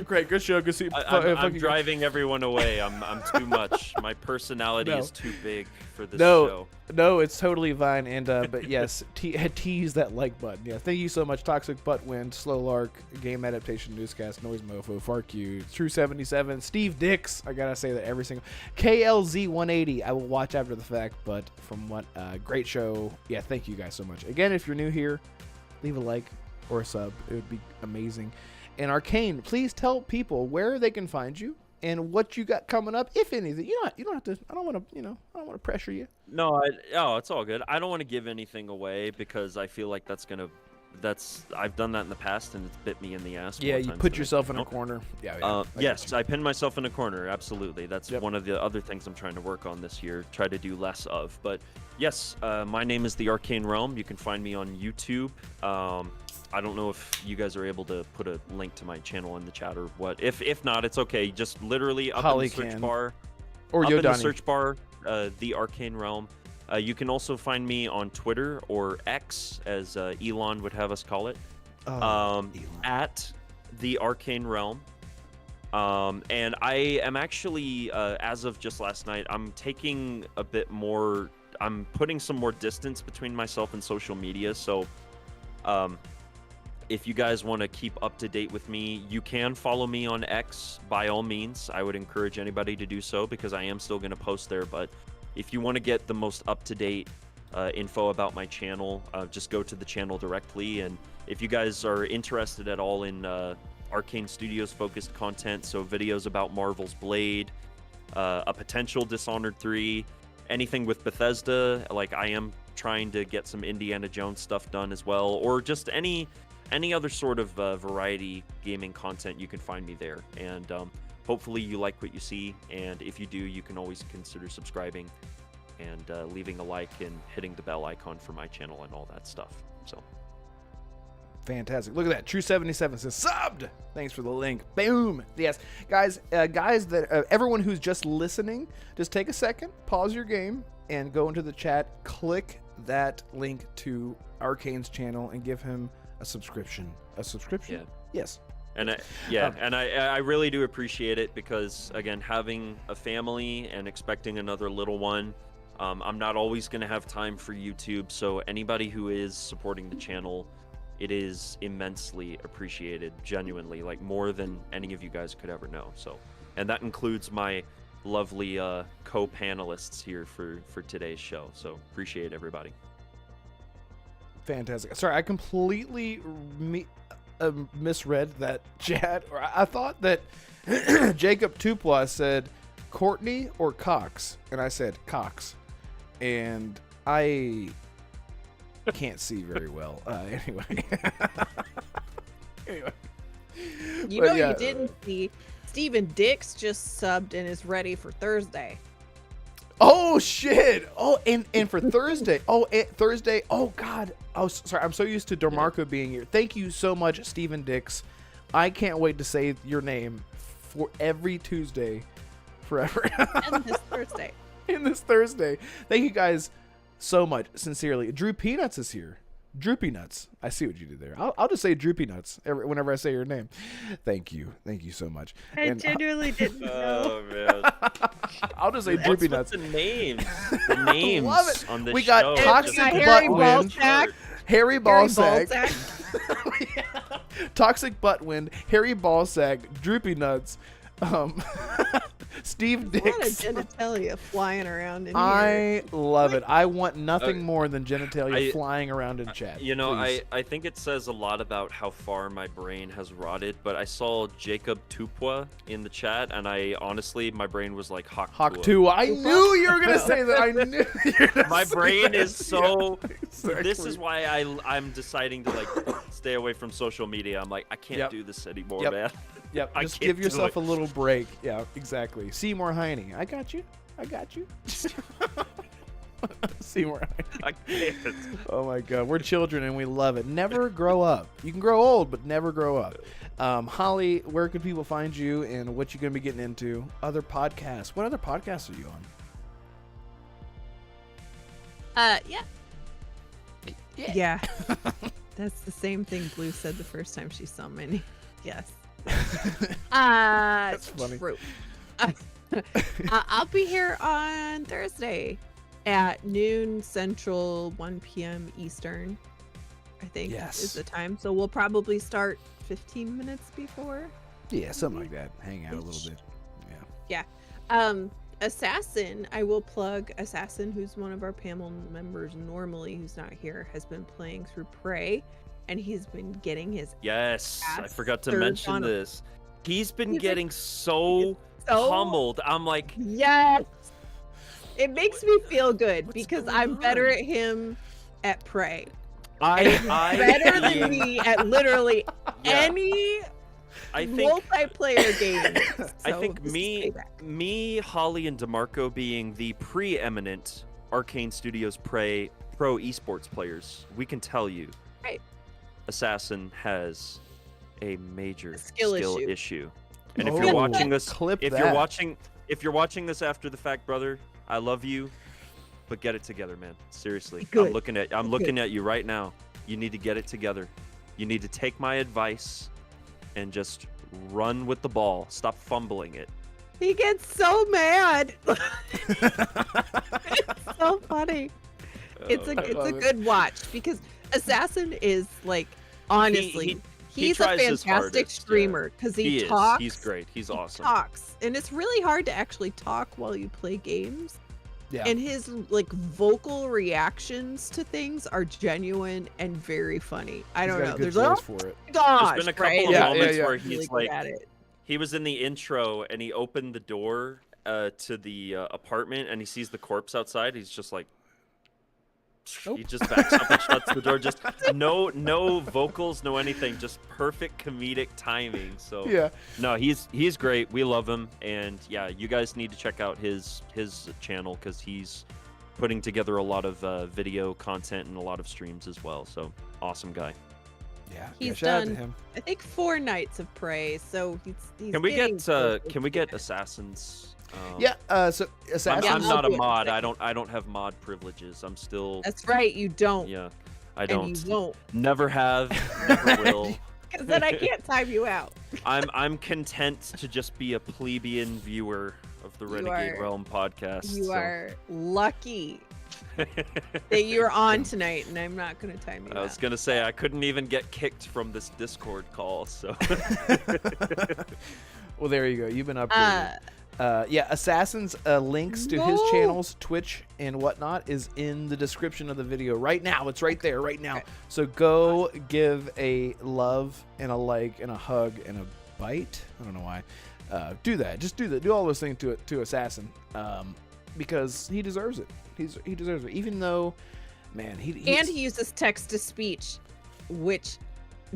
Great, good show. Good see. I'm driving everyone away. I'm too much. My personality is too big for this show. No, it's totally fine. And but yes, tease that like button. Yeah, thank you so much. Toxic Butt Wind, Slow Lark, Game Adaptation Newscast, Noise Mofo, FarQ, True 77, Steve Dix. I gotta say that every single KLZ 180. I will watch after the fact, but from what great show. Yeah, thank you guys so much. Again, if you're new here, leave a like or a sub. It would be amazing. And Arkane, please tell people where they can find you and what you got coming up, if anything. You don't have to. I don't want to pressure you. No, it's all good. I don't want to give anything away because I feel like I've done that in the past and it's bit me in the ass. Yeah, you put yourself in a corner. Yeah. Yes, I pinned myself in a corner. Absolutely. That's one of the other things I'm trying to work on this year. Try to do less of. But yes, my name is the Arkane Realm. You can find me on YouTube. I don't know if you guys are able to put a link to my channel in the chat or what. If not, it's okay. Just literally up in the search bar. Or up in the search bar, the Arkane Realm. You can also find me on Twitter or X, as Elon would have us call it, at the Arkane Realm. And I am actually, as of just last night, I'm putting some more distance between myself and social media. So if you guys want to keep up to date with me, you can follow me on X by all means. I would encourage anybody to do so because I am still going to post there. But if you want to get the most up-to-date info about my channel, just go to the channel directly. And if you guys are interested at all in Arkane Studios focused content, so videos about Marvel's Blade, a potential Dishonored 3, anything with Bethesda, like I am trying to get some Indiana Jones stuff done as well, or just any other sort of variety gaming content, you can find me there. And hopefully you like what you see, and if you do, you can always consider subscribing and leaving a like and hitting the bell icon for my channel and all that stuff. So fantastic. Look at that. True 77 says subbed. Thanks for the link. Boom. Yes, guys, that everyone who's just listening, just take a second, pause your game, and go into the chat. Click that link to Arkane's channel and give him a subscription. A subscription? Yeah. Yes. And I really do appreciate it because, again, having a family and expecting another little one, I'm not always going to have time for YouTube. So anybody who is supporting the channel it is immensely appreciated, genuinely, like more than any of you guys could ever know. So, and that includes my lovely co-panelists here for today's show. So appreciate everybody. Fantastic. Sorry, I completely misread that chat. I thought that Jacob Tupla said Courtney or Cox, and I said Cox, and I can't see very well. Anyway. Anyway. You know, you didn't see Steven Dix just subbed and is ready for Thursday. Oh shit! Oh, and for Thursday. Oh, Thursday. Oh God. Oh, sorry. I'm so used to DeMarco being here. Thank you so much, Steven Dix. I can't wait to say your name for every Tuesday, forever. And this Thursday. And this Thursday. Thank you guys so much, sincerely. Drew Peanuts is here. Droopy Nuts. I see what you did there. I'll just say Droopy Nuts whenever I say your name. Thank you so much. I genuinely didn't know. Oh man. I'll just say Droopy Nuts. The names Love it. on this We got show. Toxic Harry Buttwind. Ballsack. Harry Ballsack. Ballsack. Toxic Buttwind. Harry Ballsack. Droopy Nuts. Steve There's a lot of Dix. genitalia flying around in here. I love it. I want nothing more than genitalia I- flying around in chat. You know, Please. I think it says a lot about how far my brain has rotted, but I saw Jacob Tupwa in the chat, and I honestly, my brain was like Hawk 2. I knew you were going to say that. I knew you were gonna My say brain that. is so... Yeah, exactly. This is why I'm deciding to, like, stay away from social media. I'm like, I can't Yep. do this anymore, Yep. man. Yep, I just can't give do yourself it. a little break. Yeah, exactly. Seymour Heine. I got you. Seymour Heine. I can't. Oh my God, we're children and we love it. Never grow up. You can grow old, but never grow up. Holly, where can people find you and what you're going to be getting into? Other podcasts. What other podcasts are you on? Yeah. That's the same thing Blue said the first time she saw my name. Yes. That's funny. True. I'll be here on Thursday at noon Central, 1 p.m. Eastern, I think Yes. is the time. So we'll probably start 15 minutes before. Yeah, something like that. Hang out a little bit. Yeah. Assassin, I will plug Assassin, who's one of our panel members normally, who's not here, has been playing through Prey, and he's been getting his Yes, I ass forgot to served mention on him. this. He's been He's, getting so so pummeled. I'm like, yes. It makes me feel good What's because going I'm better on? at him at Prey. I Better than me at literally Yeah. any I think multiplayer game. I So think this is me, payback. Holly, and DeMarco being the preeminent Arkane Studios Pro esports players, we can tell you, Right. Assassin has a major skill issue. issue. And if Oh, you're watching this, clip if that. you're watching this after the fact, brother, I love you, but get it together, man. Seriously, Good. I'm looking at you right now. You need to get it together. You need to take my advice and just run with the ball. Stop fumbling it. He gets so mad. It's so funny. It's a love it. good watch because Assassin is like honestly he's a tries his fantastic hardest, yeah. streamer because he is. talks. He's great. He's awesome. Talks, and it's really hard to actually talk while you play games. Yeah. And his like vocal reactions to things are genuine and very funny. I He's don't got know. a good There's voice oh for it. my gosh, There's been a couple right? of Yeah, moments yeah. where Really he's good like, at it. he was in the intro and he opened the door to the apartment and he sees the corpse outside. He's just like, Nope. he just backs up and shuts the door. Just no vocals, no anything. Just perfect comedic timing. So Yeah. no, he's great. We love him, and yeah, you guys need to check out his channel because he's putting together a lot of video content and a lot of streams as well. So awesome guy. Yeah. He's shout out to done- him. I think 4 nights of Prey, so he's Can we getting get close. can we get assassins? Yeah. So Assassin. Yeah, I'm I'll not a do it in a mod. second. I don't have mod privileges. I'm still That's right, you don't. yeah. I And don't. you won't, Never have. Never will. because then I can't time you out. I'm content to just be a plebeian viewer of the You Renegade are- Realm podcast. You so- are lucky. that you're on tonight, and I'm not gonna time you I was out. gonna say I couldn't even get kicked from this Discord call, so. Well, there you go. You've been upgraded. Yeah, Assassin's links to his No. channels, Twitch and whatnot, is in the description of the video right now. It's right there right now. Okay. So go give a love and a like and a hug and a bite. I don't know why. Do that. Just do that. Do all those things to Assassin, because he deserves it. He deserves it. Even though, man, And he uses text to speech, which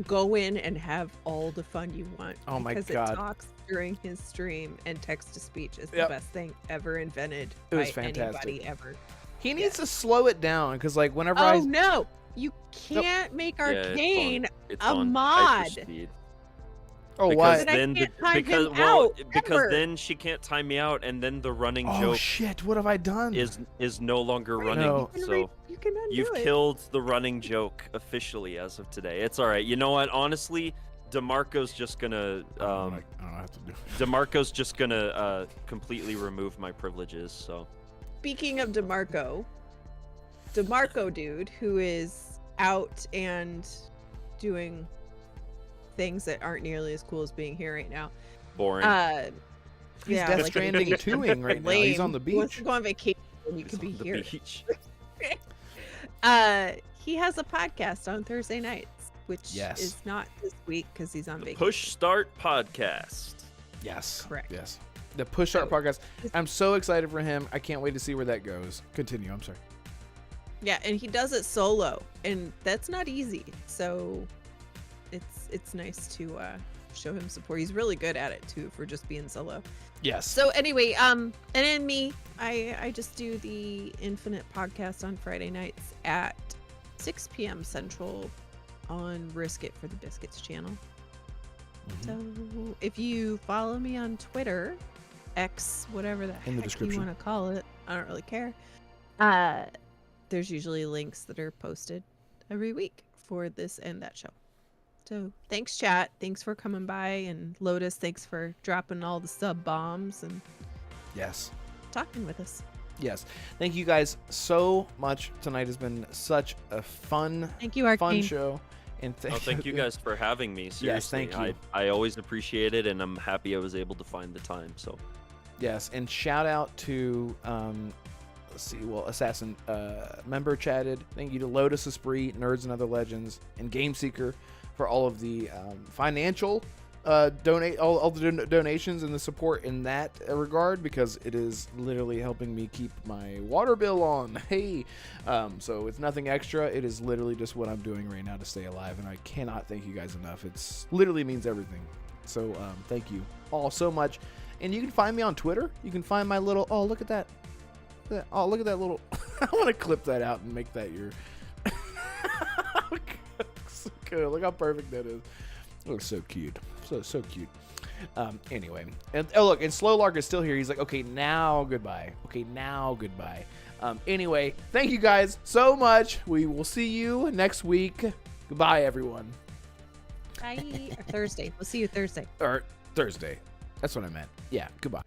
go in and have all the fun you want. Oh my because God. it talks during his stream, and text to speech is Yep. the best thing ever invented It was by fantastic. anybody ever. he needs to slow it down because like whenever Oh I no, you can't make Yeah, it's on- Arcane it's a on mod. hyperspeed. oh Because why But I then can't time because him well out, because ever. then she can't time me out, and then the running oh joke shit, what have I done? is no longer Right, running. No. So you can undo you've it. killed the running joke officially as of today. It's all right. You know what? Honestly, DeMarco's just gonna I don't have to do it. DeMarco's just gonna completely remove my privileges. So Speaking of DeMarco dude, who is out and doing things that aren't nearly as cool as being here right now. boring. He's Yeah, Death like Stranding 2ing right now. He's on the He wants beach. to go on vacation when you He's could be on the here. beach. He has a podcast on Thursday nights, which Yes. is not this week because he's on The vacation. Push Start Podcast. Yes. Correct. Yes. The Push Start So- podcast. I'm so excited for him. I can't wait to see where that goes. Continue. I'm sorry. Yeah, and he does it solo, and that's not easy. So it's nice to show him support. He's really good at it too for just being solo. Yes. So anyway, and then me, I just do the Infinite podcast on Friday nights at 6 p.m. Central on Risk It for the Biscuits channel. Mhm. So if you follow me on Twitter, X, whatever the In the heck description. you want to call it, I don't really care. There's usually links that are posted every week for this and that show. So thanks, chat. Thanks for coming by, and Lotus, thanks for dropping all the sub bombs and Yes. talking with us. Yes. Thank you guys so much. Tonight has been such a fun Thank you, Arkane. show. And Oh, thank you guys for having me. Seriously, Yes, thank you. I always appreciate it, and I'm happy I was able to find the time. So Yes, and shout out to let's see, well, Assassin member chatted. Thank you to Lotus Esprit, Nerds and Other Legends, and Game Seeker for all of the financial donations and the support in that regard, because it is literally helping me keep my water bill on. Hey, so it's nothing extra. It is literally just what I'm doing right now to stay alive, and I cannot thank you guys enough. It's literally means everything. So thank you all so much. And you can find me on Twitter. You can find my little, oh, look at that. Oh, look at that little, I want to clip that out and make that your, so good. Look how perfect that is. It looks so cute. So cute. Anyway, and oh look, and Slow Lark is still here. He's like, okay, now goodbye. Okay, now goodbye. Anyway, thank you guys so much. We will see you next week. Goodbye, everyone. Bye. Or Thursday. We'll see you Thursday. Or Thursday. That's what I meant. Yeah, goodbye.